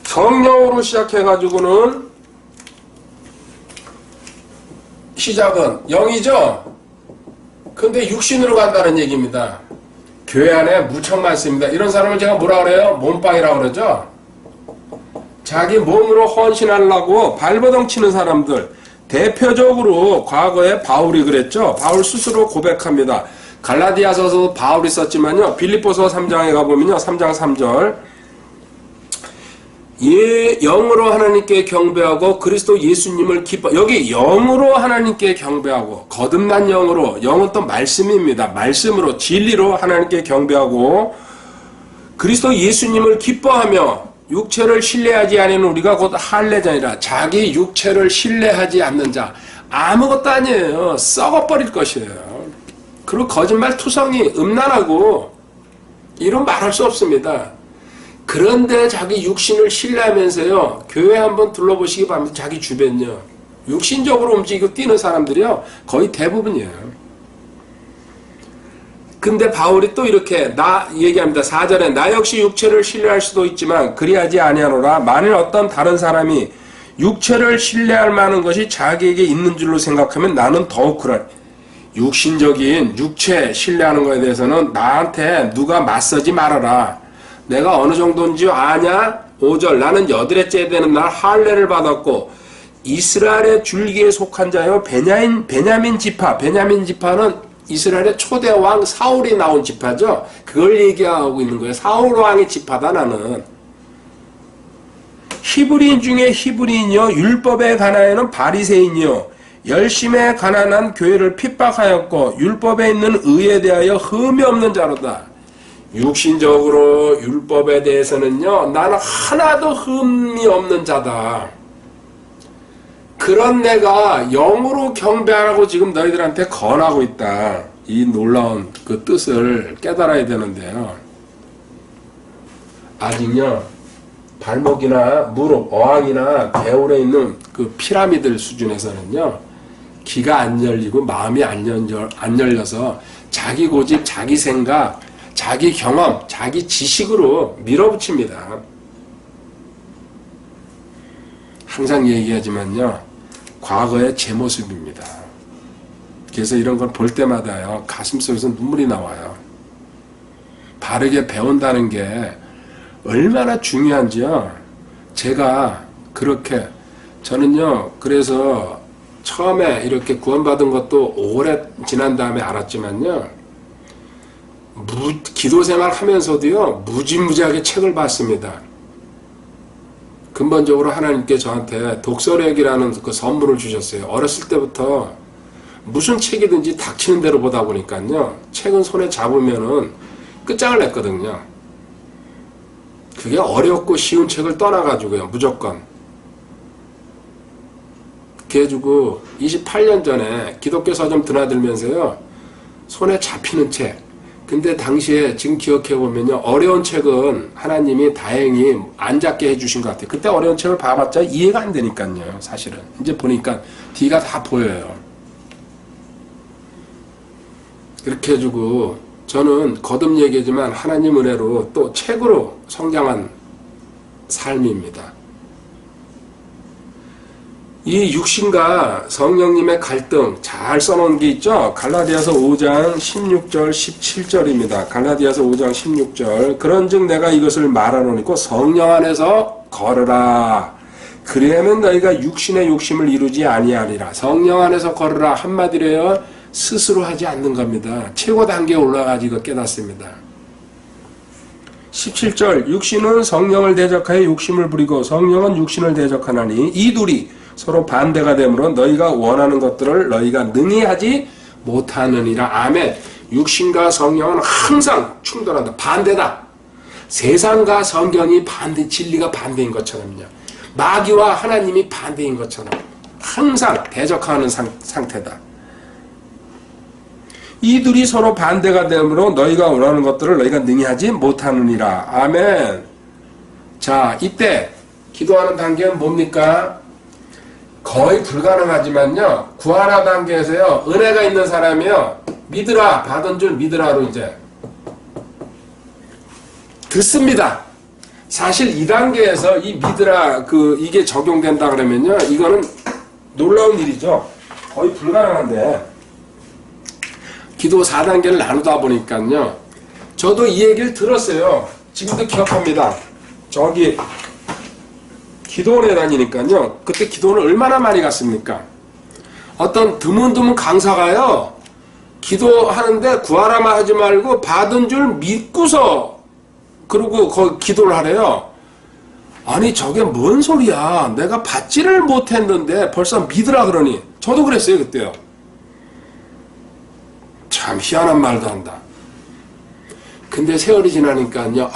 A: 성령으로 시작해가지고는 시작은 영이죠? 근데 육신으로 간다는 얘기입니다. 교회 안에 무척 많습니다. 이런 사람을 제가 뭐라 그래요? 몸빵이라고 그러죠? 자기 몸으로 헌신하려고 발버둥 치는 사람들, 대표적으로 과거에 바울이 그랬죠. 바울 스스로 고백합니다. 갈라디아서도 바울이 썼지만요, 빌립보서 3장에 가보면요, 3장 3절, 예, 영으로 하나님께 경배하고 그리스도 예수님을 기뻐. 여기 영으로 하나님께 경배하고, 거듭난 영으로, 영은 또 말씀입니다. 말씀으로, 진리로 하나님께 경배하고 그리스도 예수님을 기뻐하며 육체를 신뢰하지 않는 우리가 곧 할례자니라. 자기 육체를 신뢰하지 않는 자 아무것도 아니에요. 썩어버릴 것이에요. 그리고 거짓말 투성이 음란하고 이런 말할 수 없습니다. 그런데 자기 육신을 신뢰하면서요, 교회 한번 둘러보시기 바랍니다. 자기 주변요, 육신적으로 움직이고 뛰는 사람들이요 거의 대부분이에요. 근데 바울이 또 이렇게 얘기합니다. 4절에 나 역시 육체를 신뢰할 수도 있지만 그리하지 아니하노라. 만일 어떤 다른 사람이 육체를 신뢰할 만한 것이 자기에게 있는 줄로 생각하면 나는 더욱 그러니. 육신적인 육체 신뢰하는 것에 대해서는 나한테 누가 맞서지 말아라. 내가 어느 정도인지 아냐? 5절 나는 여드레째 되는 날 할례를 받았고 이스라엘의 줄기에 속한 자요 베냐민 지파. 베냐민 지파는 이스라엘의 초대 왕 사울이 나온 지파죠. 그걸 얘기하고 있는 거예요. 사울 왕의 지파다 나는. 히브리인 중에 히브리인이요 율법에 관하여는 바리새인이요 열심에 가난한 교회를 핍박하였고 율법에 있는 의에 대하여 흠이 없는 자로다. 육신적으로 율법에 대해서는요 나는 하나도 흠이 없는 자다. 그런 내가 영으로 경배하라고 지금 너희들한테 권하고 있다. 이 놀라운 그 뜻을 깨달아야 되는데요. 아직요 발목이나 무릎, 어항이나 개울에 있는 그 피라미드 수준에서는요 귀가 안 열리고 마음이 안 열려서 자기 고집, 자기 생각, 자기 경험, 자기 지식으로 밀어붙입니다. 항상 얘기하지만요 과거의 제 모습입니다. 그래서 이런 걸 볼 때마다요 가슴속에서 눈물이 나와요. 바르게 배운다는 게 얼마나 중요한지요. 제가 그렇게 저는요 그래서 처음에 이렇게 구원받은 것도 오래 지난 다음에 알았지만요 기도생활 하면서도요 무지무지하게 책을 봤습니다. 근본적으로 하나님께 저한테 독서력이라는 그 선물을 주셨어요. 어렸을 때부터 무슨 책이든지 닥치는 대로 보다 보니까요 책은 손에 잡으면은 끝장을 냈거든요. 그게 어렵고 쉬운 책을 떠나가지고요 무조건. 그래가지고 28년 전에 기독교 서점 드나들면서요 손에 잡히는 책, 근데 당시에 지금 기억해보면요 어려운 책은 하나님이 다행히 안 잡게 해주신 것 같아요. 그때 어려운 책을 봐봤자 이해가 안 되니까요. 사실은 이제 보니까 뒤가 다 보여요. 그렇게 해주고 저는 거듭 얘기지만 하나님 은혜로 또 책으로 성장한 삶입니다. 이 육신과 성령님의 갈등 잘 써놓은 게 있죠. 갈라디아서 5장 16절 17절입니다. 갈라디아서 5장 16절 그런즉 내가 이것을 말하노니고 성령 안에서 걸으라. 그리하면 너희가 육신의 욕심을 이루지 아니하리라. 성령 안에서 걸으라 한마디로요 스스로 하지 않는 겁니다. 최고 단계에 올라가지고 깨닫습니다. 17절 육신은 성령을 대적하여 욕심을 부리고 성령은 육신을 대적하나니 이 둘이 서로 반대가 되므로 너희가 원하는 것들을 너희가 능히 하지 못하느니라. 아멘. 육신과 성령은 항상 충돌한다. 반대다. 세상과 성경이 반대, 진리가 반대인 것처럼요. 마귀와 하나님이 반대인 것처럼 항상 대적하는 상태다. 이 둘이 서로 반대가 되므로 너희가 원하는 것들을 너희가 능히 하지 못하느니라. 아멘. 자, 이때 기도하는 단계는 뭡니까? 거의 불가능하지만요. 구하라 단계에서요. 은혜가 있는 사람이요. 믿으라. 받은 줄 믿으라로 이제 듣습니다. 사실 이 단계에서 이 믿으라 이게 적용된다 그러면요. 이거는 놀라운 일이죠. 거의 불가능한데 기도 4단계를 나누다 보니까요. 저도 이 얘기를 들었어요. 지금도 기억합니다. 저기 기도원에 다니니까요. 그때 기도원을 얼마나 많이 갔습니까? 어떤 드문드문 강사가요. 기도하는데 구하라만 하지 말고 받은 줄 믿고서 그리고 거기 기도를 하래요. 아니 저게 뭔 소리야. 내가 받지를 못했는데 벌써 믿으라 그러니. 저도 그랬어요 그때요. 참 희한한 말도 한다. 근데 세월이 지나니까요.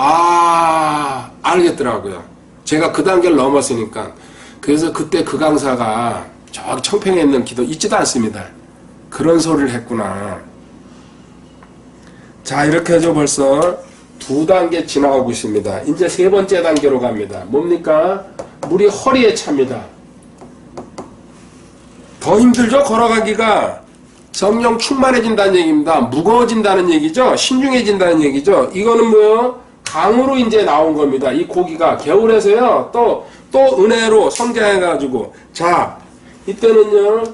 A: 알겠더라고요. 제가 그 단계를 넘었으니까. 그래서 그때 그 강사가 저기 청평에 있는 기도 있지도 않습니다. 그런 소리를 했구나. 자, 이렇게 해서 벌써 2단계 지나가고 있습니다. 이제 3번째 단계로 갑니다. 뭡니까? 물이 허리에 찹니다. 더 힘들죠? 걸어가기가. 성령 충만해진다는 얘기입니다. 무거워진다는 얘기죠. 신중해진다는 얘기죠. 이거는 뭐요? 강으로 이제 나온 겁니다. 이 고기가 겨울에서요. 또 은혜로 성장해가지고 자 이때는요.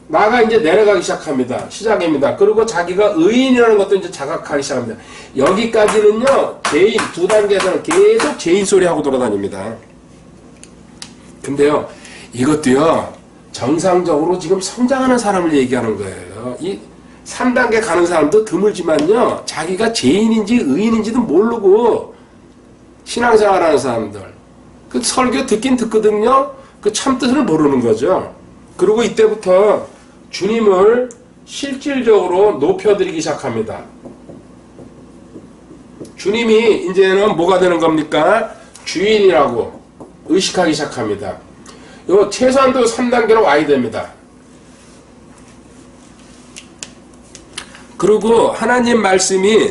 A: 나가 이제 내려가기 시작합니다. 시작입니다. 그리고 자기가 의인이라는 것도 이제 자각하기 시작합니다. 여기까지는요. 죄인 2단계에서는 계속 죄인 소리 하고 돌아다닙니다. 근데요. 이것도요. 정상적으로 지금 성장하는 사람을 얘기하는 거예요. 이 3단계 가는 사람도 드물지만요. 자기가 죄인인지 의인인지도 모르고 신앙생활하는 사람들. 그 설교 듣긴 듣거든요. 그 참뜻을 모르는 거죠. 그리고 이때부터 주님을 실질적으로 높여드리기 시작합니다. 주님이 이제는 뭐가 되는 겁니까? 주인이라고 의식하기 시작합니다. 요 최소한도 3단계로 와야 됩니다. 그리고 하나님 말씀이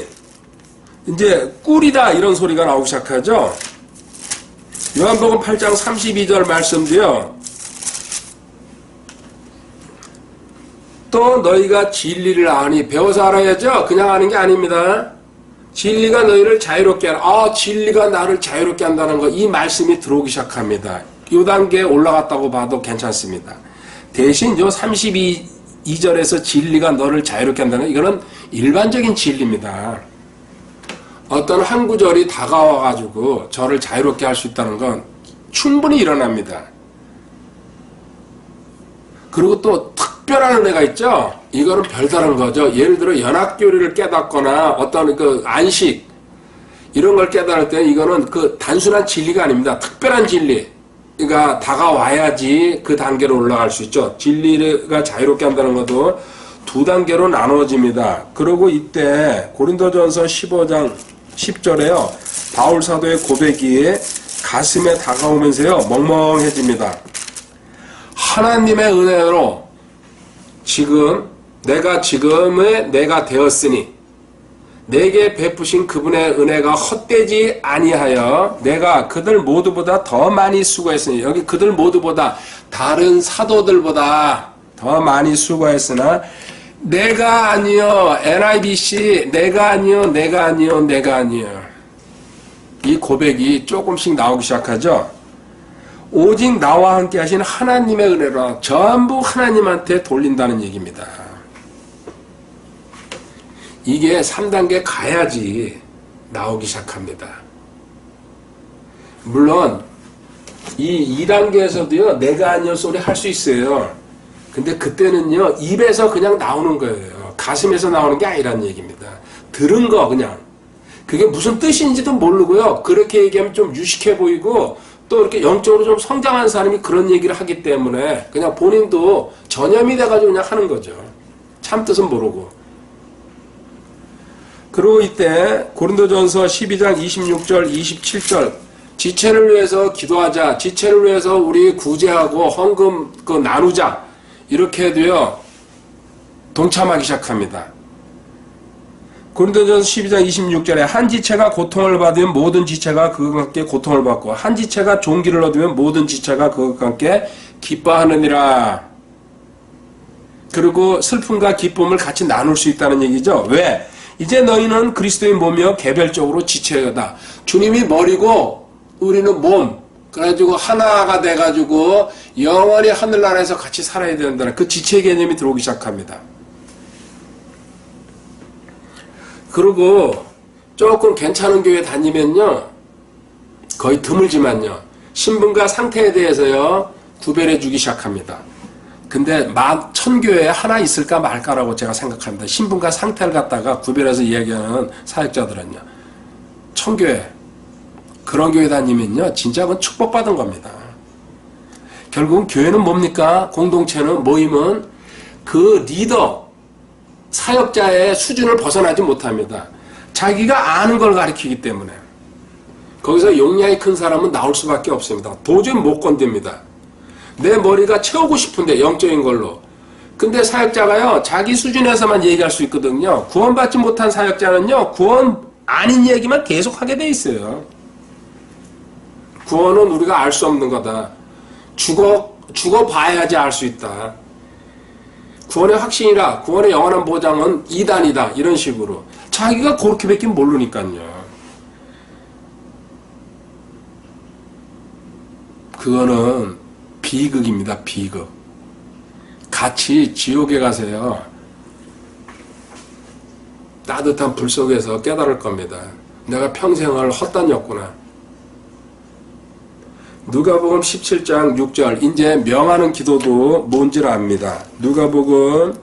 A: 이제 꿀이다 이런 소리가 나오기 시작하죠. 요한복음 8장 32절 말씀도요. 또 너희가 진리를 아니 배워서 알아야죠. 그냥 아는 게 아닙니다. 진리가 너희를 자유롭게 하라. 진리가 나를 자유롭게 한다는 거 이 말씀이 들어오기 시작합니다. 요 단계에 올라갔다고 봐도 괜찮습니다. 대신 요 32절에서 진리가 너를 자유롭게 한다는 거 이거는 일반적인 진리입니다. 어떤 한 구절이 다가와가지고 저를 자유롭게 할 수 있다는 건 충분히 일어납니다. 그리고 또 특별한 은혜가 있죠. 이거는 별다른 거죠. 예를 들어 연합교리를 깨닫거나 어떤 그 안식 이런 걸 깨달을 때는 이거는 그 단순한 진리가 아닙니다. 특별한 진리. 가 다가와야지 그 단계로 올라갈 수 있죠. 진리가 자유롭게 한다는 것도 2단계로 나눠집니다. 그리고 이때 고린도전서 15장 10절에요. 바울 사도의 고백이 가슴에 다가오면서요. 멍멍해집니다. 하나님의 은혜로 지금의 내가 되었으니 내게 베푸신 그분의 은혜가 헛되지 아니하여 내가 그들 모두보다 더 많이 수고했으니 여기 그들 모두보다 다른 사도들보다 더 많이 수고했으나 내가 아니요 NIBC 내가 아니요 이 고백이 조금씩 나오기 시작하죠. 오직 나와 함께 하신 하나님의 은혜로 전부 하나님한테 돌린다는 얘기입니다. 이게 3단계 가야지 나오기 시작합니다. 물론 이 2단계에서도요. 내가 아니요 소리 할 수 있어요. 근데 그때는요, 입에서 그냥 나오는 거예요. 가슴에서 나오는 게 아니란 얘기입니다. 들은 거 그냥. 그게 무슨 뜻인지도 모르고요. 그렇게 얘기하면 좀 유식해 보이고 또 이렇게 영적으로 좀 성장한 사람이 그런 얘기를 하기 때문에 그냥 본인도 전염이 돼가지고 그냥 하는 거죠. 참 뜻은 모르고. 그리고 이때 고린도전서 12장 26절 27절 지체를 위해서 기도하자. 지체를 위해서 우리 구제하고 헌금 나누자. 이렇게 해도요. 동참하기 시작합니다. 고린도전서 12장 26절에 한 지체가 고통을 받으면 모든 지체가 그것과 함께 고통을 받고 한 지체가 존귀를 얻으면 모든 지체가 그것과 함께 기뻐하느니라. 그리고 슬픔과 기쁨을 같이 나눌 수 있다는 얘기죠. 왜? 이제 너희는 그리스도의 몸이요 개별적으로 지체다. 주님이 머리고 우리는 몸. 그래가지고 하나가 돼가지고 영원히 하늘나라에서 같이 살아야 된다는 그 지체 개념이 들어오기 시작합니다. 그리고 조금 괜찮은 교회 다니면요. 거의 드물지만요. 신분과 상태에 대해서요. 구별해 주기 시작합니다. 근데 1000교회에 하나 있을까 말까라고 제가 생각합니다. 신분과 상태를 갖다가 구별해서 이야기하는 사역자들은요. 1000교회. 그런 교회 다니면요. 진짜 그건 축복받은 겁니다. 결국은 교회는 뭡니까? 공동체는 모임은 그 리더, 사역자의 수준을 벗어나지 못합니다. 자기가 아는 걸 가르치기 때문에. 거기서 용량이 큰 사람은 나올 수밖에 없습니다. 도저히 못 건듭니다. 내 머리가 채우고 싶은데 영적인 걸로. 근데 사역자가요. 자기 수준에서만 얘기할 수 있거든요. 구원받지 못한 사역자는요. 구원 아닌 얘기만 계속하게 돼 있어요. 구원은 우리가 알 수 없는 거다. 죽어봐야지 알 수 있다. 구원의 확신이라 구원의 영원한 보장은 이단이다. 이런 식으로. 자기가 그렇게밖에 모르니까요. 그거는 비극입니다. 비극. 같이 지옥에 가세요. 따뜻한 불 속에서 깨달을 겁니다. 내가 평생을 헛다녔구나. 누가복음 17장 6절 이제 명하는 기도도 뭔지를 압니다. 누가복음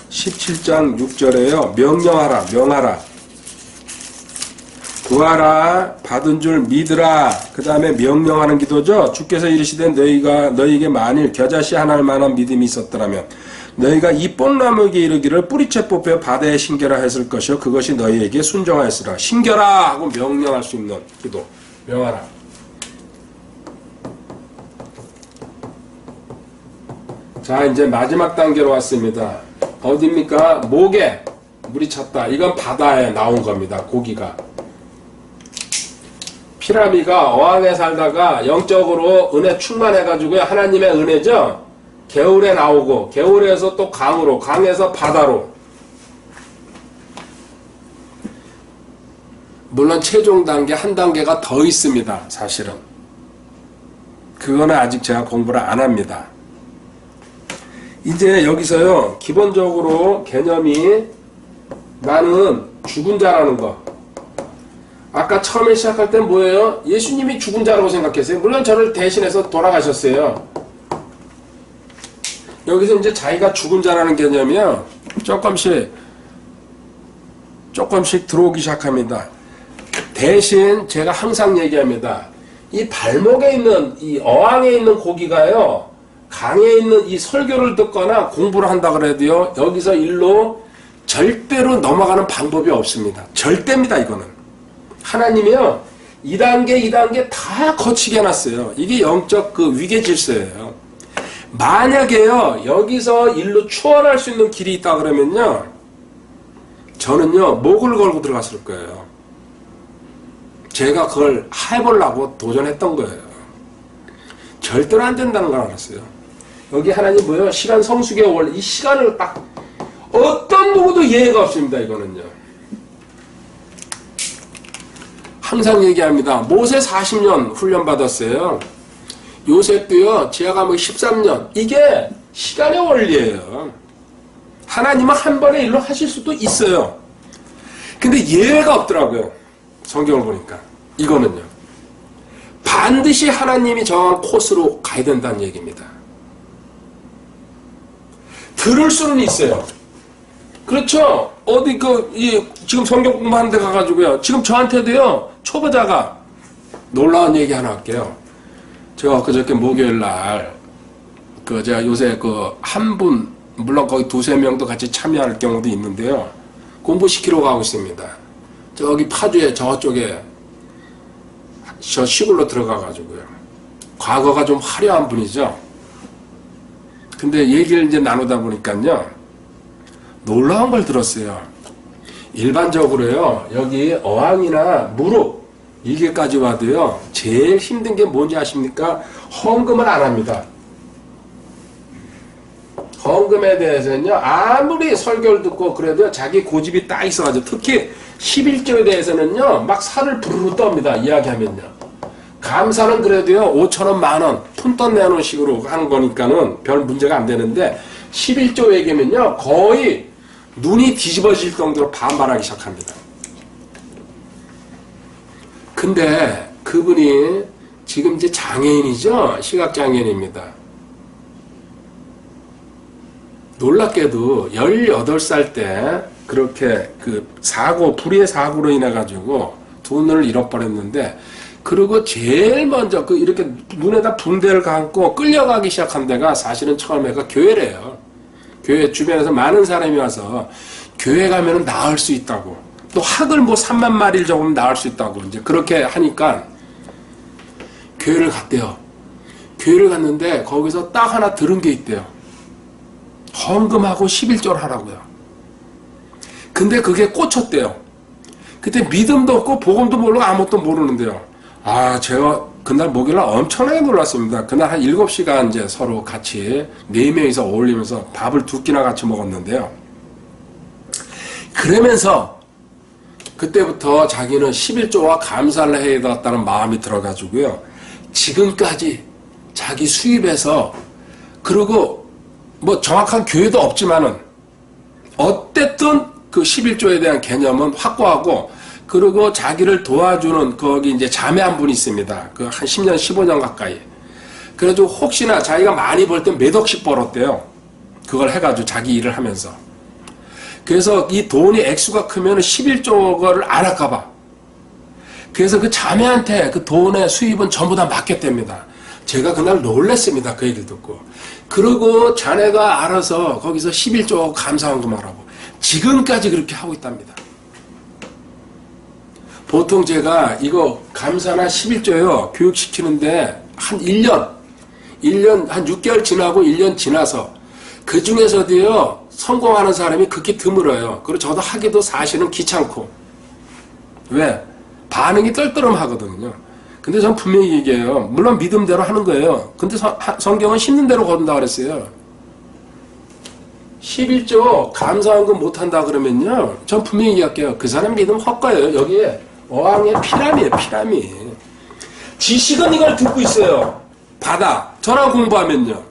A: 17장 6절에요. 명령하라 명하라 구하라 받은 줄 믿으라. 그 다음에 명령하는 기도죠. 주께서 이르시되 너희에게 만일 겨자씨 하나를 만한 믿음이 있었더라면 너희가 이 뽕나무에게 이르기를 뿌리채 뽑혀 바다에 심겨라 했을 것이요 그것이 너희에게 순종하였으라. 심겨라 하고 명령할 수 있는 기도. 명하라. 자, 이제 마지막 단계로 왔습니다. 어디입니까? 목에 물이 찼다. 이건 바다에 나온 겁니다. 고기가. 피라미가 어항에 살다가 영적으로 은혜 충만해가지고요. 하나님의 은혜죠. 개울에 나오고 개울에서 또 강으로, 강에서 바다로. 물론 최종 단계 한 단계가 더 있습니다. 사실은. 그거는 아직 제가 공부를 안 합니다. 이제 여기서요. 기본적으로 개념이 나는 죽은 자라는 거. 아까 처음에 시작할 땐 뭐예요? 예수님이 죽은 자라고 생각했어요. 물론 저를 대신해서 돌아가셨어요. 여기서 이제 자기가 죽은 자라는 개념이요. 조금씩 들어오기 시작합니다. 대신 제가 항상 얘기합니다. 이 발목에 있는 이 어항에 있는 고기가요. 강에 있는 이 설교를 듣거나 공부를 한다 그래도요. 여기서 일로 절대로 넘어가는 방법이 없습니다. 절대입니다. 이거는. 하나님이요. 2단계 다 거치게 해놨어요. 이게 영적 그 위계 질서예요. 만약에요. 여기서 일로 추월할 수 있는 길이 있다 그러면요. 저는요. 목을 걸고 들어갔을 거예요. 제가 그걸 해보려고 도전했던 거예요. 절대로 안 된다는 걸 알았어요. 여기 하나님 뭐예요? 시간 성숙의 원리. 이 시간을 딱 어떤 누구도 이해가 없습니다. 이거는요. 항상 얘기합니다. 모세 40년 훈련받았어요. 요셉도요. 지하 감옥 13년. 이게 시간의 원리예요. 하나님은 한 번에 일로 하실 수도 있어요. 근데 예외가 없더라고요. 성경을 보니까. 이거는요. 반드시 하나님이 정한 코스로 가야 된다는 얘기입니다. 들을 수는 있어요. 그렇죠? 어디 지금 성경 공부하는 데 가가지고요. 지금 저한테도요, 초보자가 놀라운 얘기 하나 할게요. 제가 그저께 목요일 날, 제가 요새 한 분, 물론 거기 두세 명도 같이 참여할 경우도 있는데요. 공부시키러 가고 있습니다. 저기 파주에 저쪽에, 저 시골로 들어가가지고요. 과거가 좀 화려한 분이죠. 근데 얘기를 이제 나누다 보니까요. 놀라운 걸 들었어요. 일반적으로요, 여기 어항이나 무릎, 이게까지 와도요, 제일 힘든 게 뭔지 아십니까? 헌금을 안 합니다. 헌금에 대해서는요, 아무리 설교를 듣고 그래도 자기 고집이 딱 있어가지고, 특히 11조에 대해서는요, 막 살을 부르르 떱니다. 이야기하면요. 감사는 그래도요, 5천원, 만원, 푼돈 내놓은 식으로 하는 거니까는 별 문제가 안 되는데, 11조 얘기면요, 거의 눈이 뒤집어질 정도로 반발하기 시작합니다. 근데 그분이 지금 이제 장애인이죠? 시각장애인입니다. 놀랍게도 18살 때 그렇게 불의의 사고로 인해가지고 돈을 잃어버렸는데, 그리고 제일 먼저 이렇게 눈에다 붕대를 감고 끌려가기 시작한 데가 사실은 처음에가 교회래요. 교회 주변에서 많은 사람이 와서 교회 가면은 나을 수 있다고, 또 학을 3만 마리를 적으면 나을 수 있다고 이제 그렇게 하니까 교회를 갔대요. 교회를 갔는데 거기서 딱 하나 들은 게 있대요. 헌금하고 11조를 하라고요. 근데 그게 꽂혔대요. 그때 믿음도 없고 복음도 모르고 아무것도 모르는데요. 제가 그날 목요일날 엄청나게 놀랐습니다. 그날 한 7시간 이제 서로 같이 4명이서 어울리면서 밥을 2끼나 같이 먹었는데요. 그러면서 그때부터 자기는 11조와 감사를 해야 되겠다는 마음이 들어가지고요. 지금까지 자기 수입에서, 그리고 정확한 교회도 없지만은 어쨌든 그 11조에 대한 개념은 확고하고, 그리고 자기를 도와주는 거기 이제 자매 한 분이 있습니다. 한 10년, 15년 가까이. 그래가지고 혹시나 자기가 많이 벌 때 몇 억씩 벌었대요. 그걸 해가지고 자기 일을 하면서. 그래서 이 돈이 액수가 크면 11조를 안 할까봐. 그래서 그 자매한테 그 돈의 수입은 전부 다 맡겼답니다. 제가 그날 놀랐습니다. 그 얘기를 듣고. 그리고 자네가 알아서 거기서 11조 감사헌금 하라고. 지금까지 그렇게 하고 있답니다. 보통 제가 이거 감사나 11조요, 교육시키는데 한 1년 한 6개월 지나고 1년 지나서 그 중에서도요, 성공하는 사람이 극히 드물어요. 그리고 저도 하기도 사실은 귀찮고. 왜? 반응이 떨떠름하거든요. 근데 전 분명히 얘기해요. 물론 믿음대로 하는 거예요. 근데 성경은 심는 대로 거둔다 그랬어요. 11조 감사헌금 못한다 그러면요, 전 분명히 얘기할게요. 그 사람 믿음 헛거예요. 여기에 어항의 피라미예요, 피라미. 지식은 이걸 듣고 있어요. 받아. 저랑 공부하면요.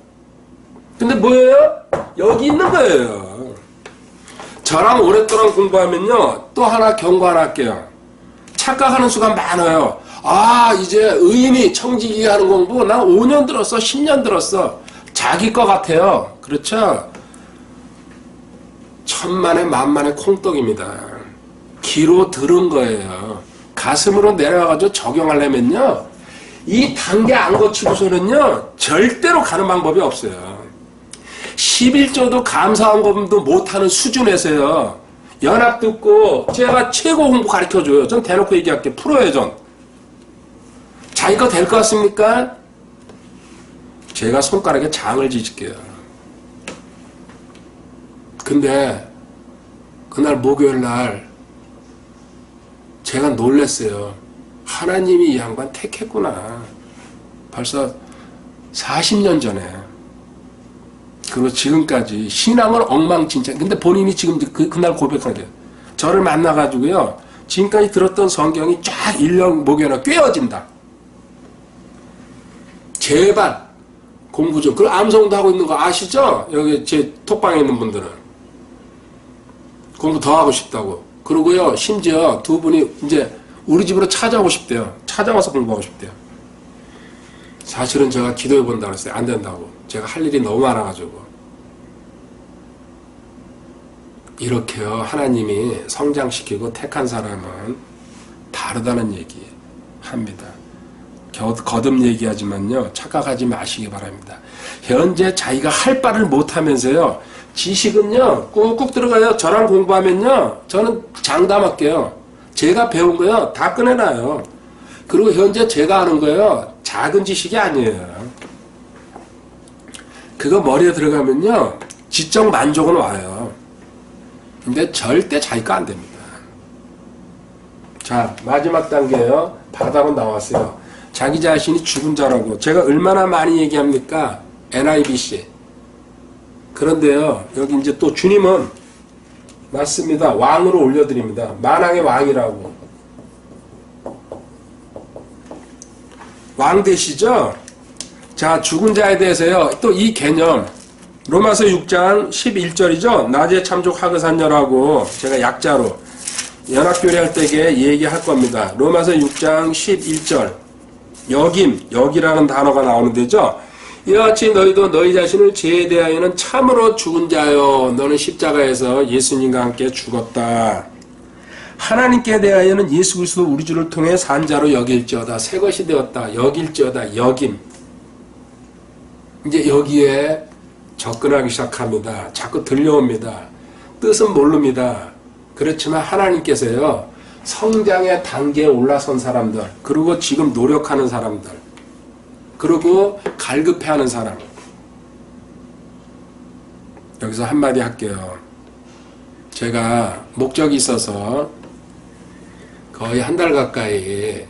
A: 근데 뭐예요? 여기 있는 거예요. 저랑 오랫동안 공부하면요, 또 하나 경고 하나 할게요. 착각하는 수가 많아요. 이제 의인이 청지기 하는 공부 나 5년 들었어, 10년 들었어. 자기 거 같아요. 그렇죠? 천만에 만만의 콩떡입니다. 귀로 들은 거예요. 가슴으로 내려와가지고 적용하려면요, 이 단계 안 거치고서는요, 절대로 가는 방법이 없어요. 11조도 감사헌금도 못하는 수준에서요, 연합 듣고 제가 최고 공부 가르쳐줘요. 전 대놓고 얘기할게요. 프로예요, 전. 자기 거 될 것 같습니까? 제가 손가락에 장을 지질게요. 근데 그날 목요일 날 제가 놀랐어요. 하나님이 이 양반 택했구나. 벌써 40년 전에. 그리고 지금까지 신앙을 엉망진창. 근데 본인이 지금 그날 고백한 게, 저를 만나가지고요, 지금까지 들었던 성경이 쫙 1년 목요일에 꿰어진다. 제발 공부 좀. 그리고 암송도 하고 있는 거 아시죠? 여기 제 톡방에 있는 분들은 공부 더 하고 싶다고. 그러고요, 심지어 두 분이 이제 우리 집으로 찾아오고 싶대요. 찾아와서 공부하고 싶대요. 사실은 제가 기도해 본다고 했어요. 안 된다고. 제가 할 일이 너무 많아가지고. 이렇게요. 하나님이 성장시키고 택한 사람은 다르다는 얘기 합니다. 거듭 얘기하지만요. 착각하지 마시기 바랍니다. 현재 자기가 할 바를 못하면서요. 지식은요. 꾹꾹 들어가요. 저랑 공부하면요. 저는 장담할게요. 제가 배운 거요. 다 꺼내놔요. 그리고 현재 제가 하는 거요. 작은 지식이 아니에요. 그거 머리에 들어가면요. 지적 만족은 와요. 근데 절대 자기 거 안 됩니다. 자, 마지막 단계요. 바다로 나왔어요. 자기 자신이 죽은 자라고. 제가 얼마나 많이 얘기합니까? NIBC. 그런데요. 여기 이제 또 주님은 맞습니다. 왕으로 올려드립니다. 만왕의 왕이라고. 왕 되시죠? 자, 죽은 자에 대해서요. 또 이 개념. 로마서 6장 11절이죠. 낮에 참족 하그산녀라고 제가 약자로 연합교리 할 때에 얘기할 겁니다. 로마서 6장 11절 여기라는 단어가 나오는 데죠. 이와 같이 너희도 너희 자신을 죄에 대하여는 참으로 죽은 자요. 너는 십자가에서 예수님과 함께 죽었다. 하나님께 대하여는 예수 그리스도 우리 주를 통해 산 자로 여길지어다. 새 것이 되었다. 여길지어다. 여김. 이제 여기에 접근하기 시작합니다. 자꾸 들려옵니다. 뜻은 모릅니다. 그렇지만 하나님께서요. 성장의 단계에 올라선 사람들, 그리고 지금 노력하는 사람들, 그리고 갈급해하는 사람. 여기서 한마디 할게요. 제가 목적이 있어서 거의 한 달 가까이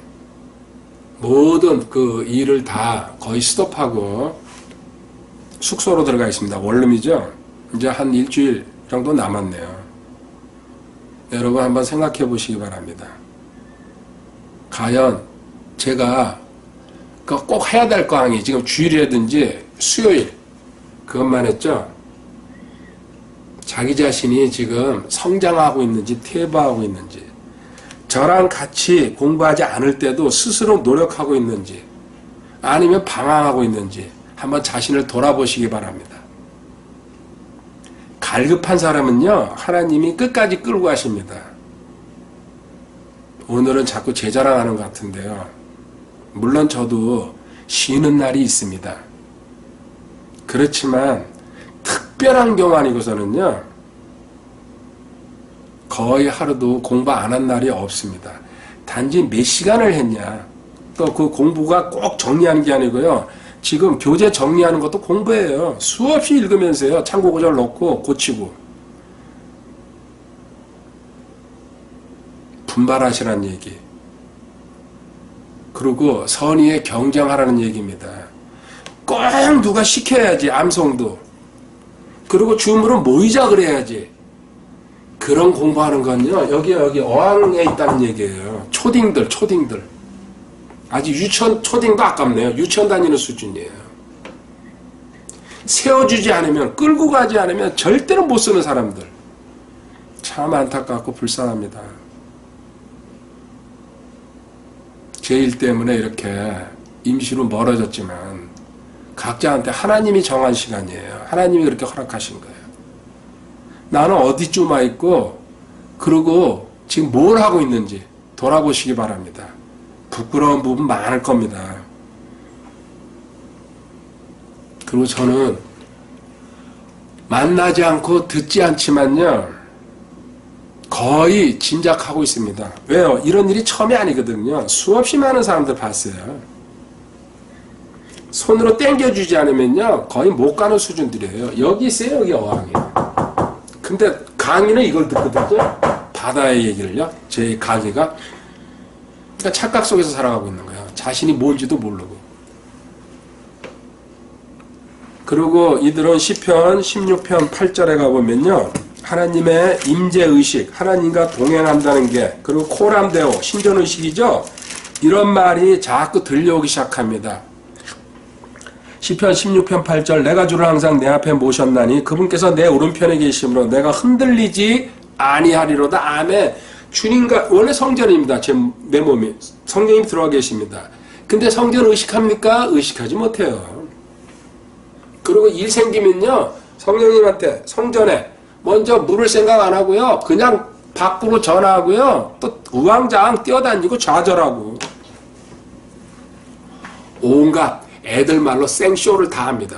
A: 모든 그 일을 다 거의 스톱하고 숙소로 들어가 있습니다. 원룸이죠. 이제 한 일주일 정도 남았네요. 여러분 한번 생각해 보시기 바랍니다. 과연 제가 꼭 해야 될 강의, 지금 주일이라든지 수요일 그것만 했죠. 자기 자신이 지금 성장하고 있는지 퇴보하고 있는지, 저랑 같이 공부하지 않을 때도 스스로 노력하고 있는지, 아니면 방황하고 있는지 한번 자신을 돌아보시기 바랍니다. 갈급한 사람은요, 하나님이 끝까지 끌고 가십니다. 오늘은 자꾸 제 자랑하는 것 같은데요. 물론 저도 쉬는 날이 있습니다. 그렇지만 특별한 경우 아니고서는요, 거의 하루도 공부 안 한 날이 없습니다. 단지 몇 시간을 했냐, 또 그 공부가 꼭 정리하는 게 아니고요. 지금 교재 정리하는 것도 공부예요. 수없이 읽으면서요. 참고 구절 넣고 고치고. 분발하시라는 얘기. 그리고 선의에 경쟁하라는 얘기입니다. 꼭 누가 시켜야지. 암송도. 그리고 주문으로 모이자 그래야지. 그런 공부하는 건요. 여기 어항에 있다는 얘기예요. 초딩들. 아직 유치원 초딩도 아깝네요. 유치원 다니는 수준이에요. 세워주지 않으면, 끌고 가지 않으면 절대로 못 쓰는 사람들. 참 안타깝고 불쌍합니다. 제 일 때문에 이렇게 임시로 멀어졌지만 각자한테 하나님이 정한 시간이에요. 하나님이 그렇게 허락하신 거예요. 나는 어디쯤 와 있고, 그리고 지금 뭘 하고 있는지 돌아보시기 바랍니다. 부끄러운 부분 많을 겁니다. 그리고 저는 만나지 않고 듣지 않지만요, 거의 짐작하고 있습니다. 왜요? 이런 일이 처음이 아니거든요. 수없이 많은 사람들 봤어요. 손으로 땡겨주지 않으면요, 거의 못 가는 수준들이에요. 여기 있어요, 여기 어항이. 근데 강의는 이걸 듣거든요. 바다의 얘기를요. 제 강의가. 그러니까 착각 속에서 살아가고 있는 거야. 자신이 뭔지도 모르고. 그리고 이들은 시편 16편 8절에 가보면요. 하나님의 임재의식, 하나님과 동행한다는 게, 그리고 코람데오, 신전의식이죠. 이런 말이 자꾸 들려오기 시작합니다. 시편 16편 8절 내가 주를 항상 내 앞에 모셨나니 그분께서 내 오른편에 계심으로 내가 흔들리지 아니하리로다. 아멘. 주님과 원래 성전입니다. 내 몸이 성령님 들어와 계십니다. 근데 성전 의식합니까? 의식하지 못해요. 그리고 일 생기면요, 성령님한테 성전에 먼저 물을 생각 안 하고요. 그냥 밖으로 전화하고요. 또 우왕좌왕 뛰어다니고 좌절하고. 온갖 애들 말로 생쇼를 다 합니다.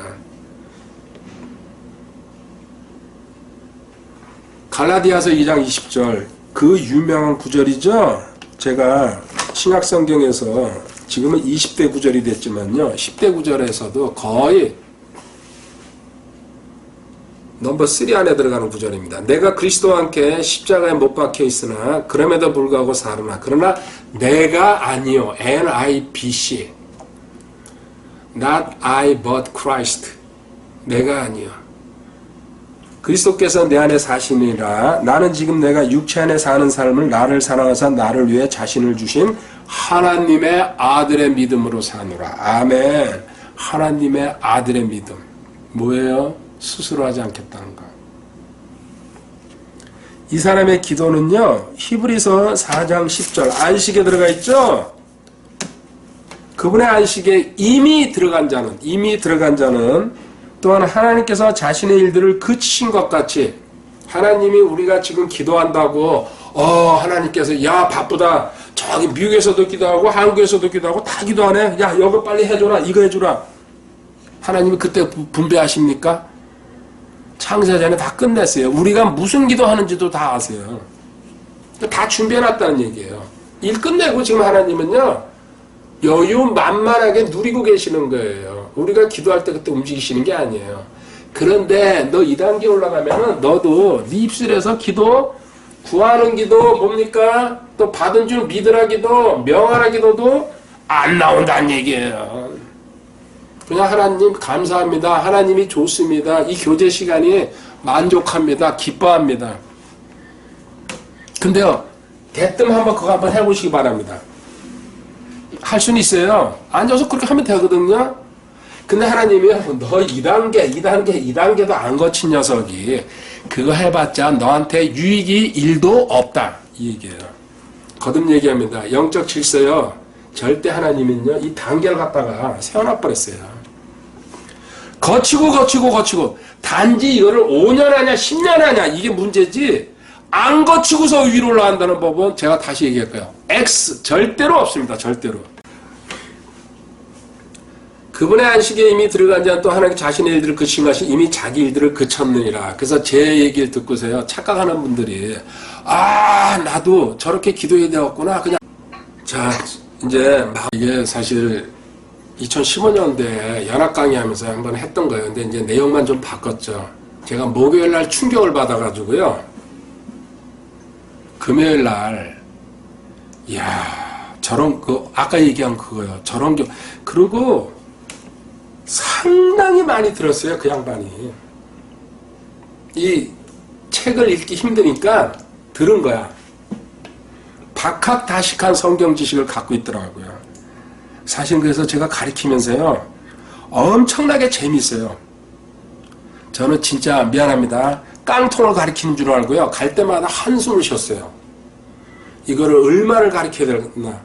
A: 갈라디아서 2장 20절 그 유명한 구절이죠. 제가 신약성경에서 지금은 20대 구절이 됐지만요. 10대 구절에서도 거의 넘버 3 안에 들어가는 구절입니다. 내가 그리스도와 함께 십자가에 못 박혀 있으나 그럼에도 불구하고 사르나 그러나 내가 아니요 NIBC Not I but Christ 내가 아니요 그리스도께서 내 안에 사시니라 나는 지금 내가 육체 안에 사는 삶을 나를 사랑하사 나를 위해 자신을 주신 하나님의 아들의 믿음으로 사노라. 아멘. 하나님의 아들의 믿음 뭐예요? 스스로 하지 않겠다는 거. 이 사람의 기도는요. 히브리서 4장 10절 안식에 들어가 있죠. 그분의 안식에 이미 들어간 자는 또한 하나님께서 자신의 일들을 그치신 것 같이 하나님이 우리가 지금 기도한다고 하나님께서 야 바쁘다 저기 미국에서도 기도하고 한국에서도 기도하고 다 기도하네 야 이거 빨리 해줘라 이거 해줘라 하나님이 그때 분배하십니까? 창세 전에 다 끝냈어요. 우리가 무슨 기도하는지도 다 아세요. 다 준비해놨다는 얘기예요. 일 끝내고 지금 하나님은요 여유 만만하게 누리고 계시는 거예요. 우리가 기도할 때 그때 움직이시는 게 아니에요. 그런데 너 2단계 올라가면은 너도 네 입술에서 기도, 구하는 기도 뭡니까? 또 받은 줄 믿으라 기도, 명하라 기도도 안 나온다는 얘기예요. 그냥 하나님 감사합니다. 하나님이 좋습니다. 이 교제 시간이 만족합니다. 기뻐합니다. 근데요, 대뜸 한번 그거 한번 해보시기 바랍니다. 할 수는 있어요. 앉아서 그렇게 하면 되거든요. 근데 하나님이 너 2단계도 안 거친 녀석이 그거 해봤자 너한테 유익이 1도 없다. 이 얘기예요. 거듭 얘기합니다. 영적 질서요. 절대 하나님은요. 이 단계를 갖다가 세워놔버렸어요. 거치고 단지 이거를 5년 하냐 10년 하냐 이게 문제지 안 거치고서 위로 올라간다는 법은 제가 다시 얘기할 거예요. X 절대로 없습니다. 절대로. 그분의 안식에 이미 들어간 자는 또 하나님 자신의 일들을 그친 것이 이미 자기 일들을 그쳤느니라. 그래서 제 얘기를 듣고서요. 착각하는 분들이 나도 저렇게 기도해야 되었구나. 그냥 자 이제 막 이게 사실 2015년도에 연합 강의하면서 한번 했던 거예요. 근데 이제 내용만 좀 바꿨죠. 제가 목요일 날 충격을 받아가지고요. 금요일 날 이야 저런 아까 얘기한 그거요. 저런 그리고 상당히 많이 들었어요. 그 양반이. 이 책을 읽기 힘드니까 들은 거야. 박학다식한 성경 지식을 갖고 있더라고요. 사실 그래서 제가 가르치면서요. 엄청나게 재미있어요. 저는 진짜 미안합니다. 깡통을 가르치는 줄 알고요. 갈 때마다 한숨을 쉬었어요. 이거를 얼마를 가르쳐야 되나.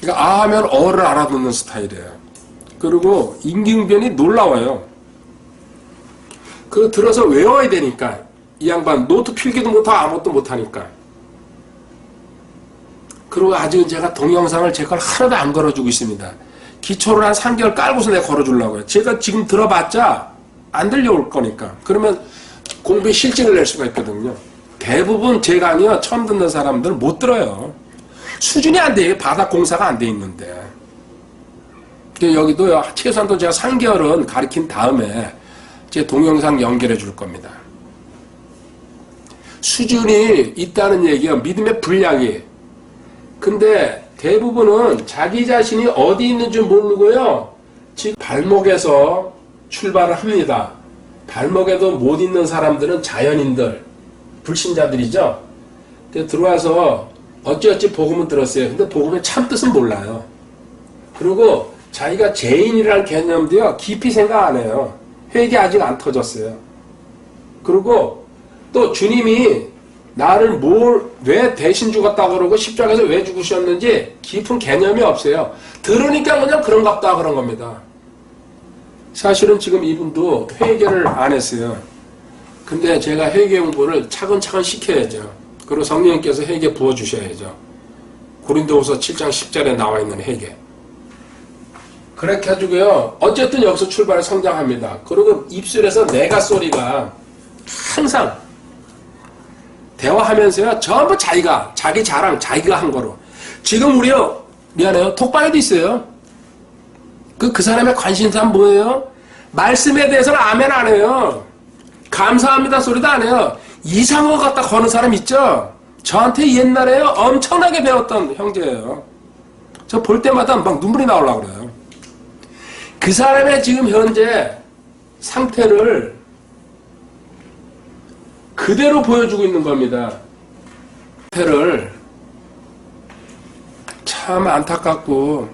A: 그러니까 하면 어를 알아듣는 스타일이에요. 그리고 임기응변이 놀라워요. 그거 들어서 외워야 되니까 이 양반 노트 필기도 못하고 아무것도 못하니까. 그리고 아직은 제가 동영상을 제 걸 하나도 안 걸어주고 있습니다. 기초를 한 3개월 깔고서 내가 걸어주려고요. 제가 지금 들어봤자 안 들려올 거니까. 그러면 공부에 실증을 낼 수가 있거든요. 대부분 제 강의요 처음 듣는 사람들은 못 들어요. 수준이 안 돼. 바닥 공사가 안 돼 있는데. 여기도요 최소한도 제가 3개월은 가르친 다음에 제 동영상 연결해 줄 겁니다. 수준이 있다는 얘기예요. 믿음의 분량이. 근데 대부분은 자기 자신이 어디 있는지 모르고요. 지금 발목에서 출발을 합니다. 발목에도 못 있는 사람들은 자연인들, 불신자들이죠. 들어와서 어찌어찌 복음은 들었어요. 근데 복음의 참뜻은 몰라요. 그리고 자기가 죄인이라는 개념도요. 깊이 생각 안 해요. 회개 아직 안 터졌어요. 그리고 또 주님이 나를 왜 대신 죽었다고 그러고 십자가에서 왜 죽으셨는지 깊은 개념이 없어요. 들으니까 그냥 그런갑다 그런 겁니다. 사실은 지금 이분도 회개를 안 했어요. 근데 제가 회개 공부를 차근차근 시켜야죠. 그리고 성령님께서 회개 부어주셔야죠. 고린도후서 7장 10절에 나와 있는 회개. 그렇게 해주고요. 어쨌든 여기서 출발해 성장합니다. 그리고 입술에서 내가 소리가 항상 대화하면서요. 전부 자기가, 자기 자랑, 자기가 한 거로. 지금 우리요. 미안해요. 톡방에도 있어요. 그 사람의 관심사는 뭐예요? 말씀에 대해서는 아멘 안 해요. 감사합니다 소리도 안 해요. 이상한 것 갖다 거는 사람 있죠? 저한테 옛날에요. 엄청나게 배웠던 형제예요. 저 볼 때마다 막 눈물이 나오려고 그래요. 그 사람의 지금 현재 상태를 그대로 보여주고 있는 겁니다. 상태를 참 안타깝고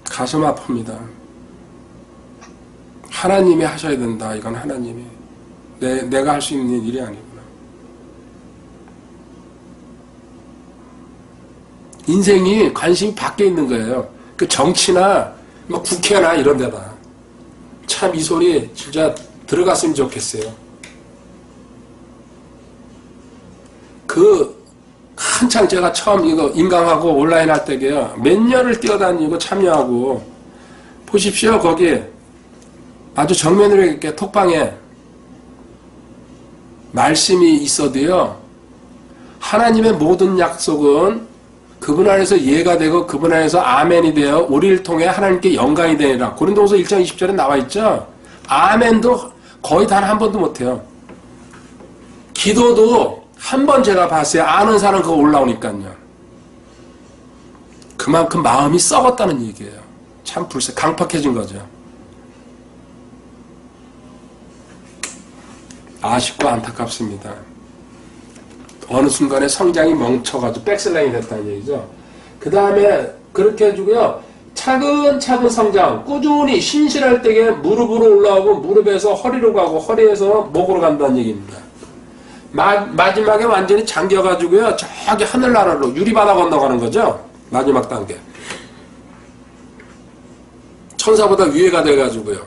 A: 가슴 아픕니다. 하나님이 하셔야 된다. 이건 하나님이. 내가 할 수 있는 일이 아니구나. 인생이 관심이 밖에 있는 거예요. 그 정치나 뭐 국회나 이런 데다. 참 이 소리 진짜 들어갔으면 좋겠어요. 한창 제가 처음 이거 인강하고 온라인 할 때게요. 몇 년을 뛰어다니고 참여하고 보십시오. 거기 아주 정면으로 이렇게 톡방에 말씀이 있어도요. 하나님의 모든 약속은 그분 안에서 이해가 되고 그분 안에서 아멘이 되어 우리를 통해 하나님께 영광이 되리라. 고린도후서 1장 20절에 나와 있죠. 아멘도 거의 단 한 번도 못해요. 기도도 한 번 제가 봤어요. 아는 사람 그거 올라오니까요. 그만큼 마음이 썩었다는 얘기예요. 참 강팍해진 거죠. 아쉽고 안타깝습니다. 어느 순간에 성장이 멈춰가지고 백슬라인이 됐다는 얘기죠. 그 다음에 그렇게 해주고요. 차근차근 성장, 꾸준히 신실할 때에 무릎으로 올라오고 무릎에서 허리로 가고 허리에서 목으로 간다는 얘기입니다. 마지막에 완전히 잠겨가지고요. 저기 하늘나라로 유리바다 건너가는 거죠. 마지막 단계. 천사보다 위에가 돼가지고요.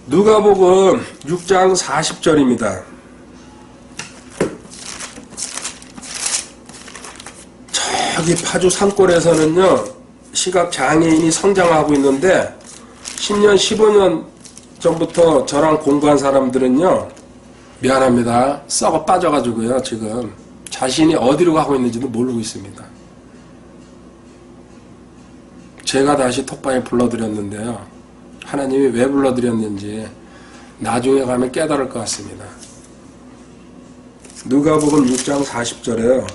A: 누가복음 6장 40절입니다. 저기 파주 산골에서는요. 시각장애인이 성장하고 있는데 10년 15년 전부터 저랑 공부한 사람들은요. 미안합니다. 썩어 빠져가지고요. 지금 자신이 어디로 가고 있는지도 모르고 있습니다. 제가 다시 톡방에 불러드렸는데요. 하나님이 왜 불러드렸는지 나중에 가면 깨달을 것 같습니다. 누가복음 6장 40절에요.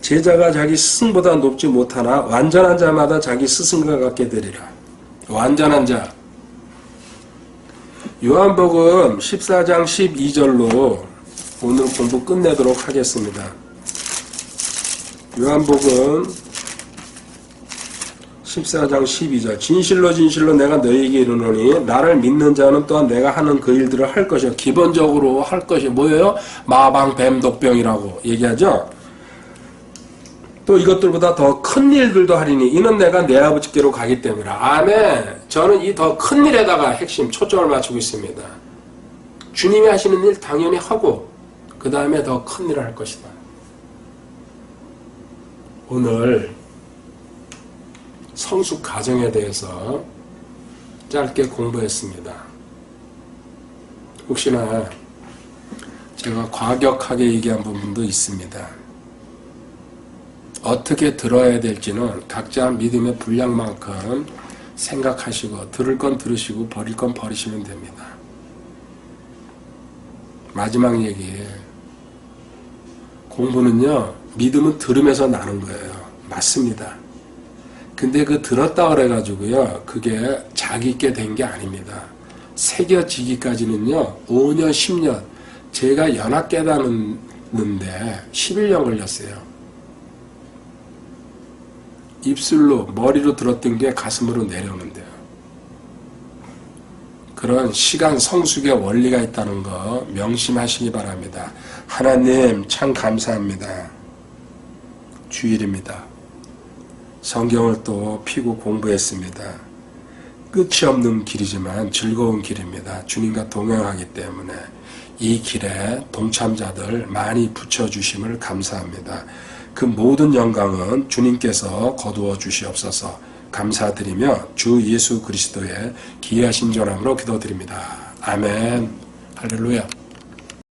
A: 제자가 자기 스승보다 높지 못하나 완전한 자마다 자기 스승과 같게 되리라. 완전한 자. 요한복음 14장 12절로 오늘 공부 끝내도록 하겠습니다. 요한복음 14장 12절. 진실로 진실로 내가 너희에게 이르노니 나를 믿는 자는 또한 내가 하는 그 일들을 할 것이요. 기본적으로 할 것이 뭐예요? 마방, 뱀, 독병이라고 얘기하죠. 또 이것들보다 더 큰 일들도 하리니 이는 내가 내 아버지께로 가기 때문이라. 아멘. 저는 이 더 큰 일에다가 핵심 초점을 맞추고 있습니다. 주님이 하시는 일 당연히 하고 그 다음에 더 큰 일을 할 것이다. 오늘 성숙 과정에 대해서 짧게 공부했습니다. 혹시나 제가 과격하게 얘기한 부분도 있습니다. 어떻게 들어야 될지는 각자 믿음의 분량만큼 생각하시고 들을 건 들으시고 버릴 건 버리시면 됩니다. 마지막 얘기에 공부는요. 믿음은 들으면서 나는 거예요. 맞습니다. 근데 그 들었다 그래가지고요. 그게 자기 있게 된 게 아닙니다. 새겨지기까지는요. 5년 10년 제가 연합 깨닫는데 11년 걸렸어요. 입술로 머리로 들었던 게 가슴으로 내려오는데요. 그런 시간 성숙의 원리가 있다는 거 명심하시기 바랍니다. 하나님 참 감사합니다. 주일입니다. 성경을 또 피고 공부했습니다. 끝이 없는 길이지만 즐거운 길입니다. 주님과 동행하기 때문에 이 길에 동참자들 많이 붙여주심을 감사합니다. 그 모든 영광은 주님께서 거두어 주시옵소서. 감사드리며 주 예수 그리스도의 귀하신 전함으로 기도드립니다. 아멘. 할렐루야.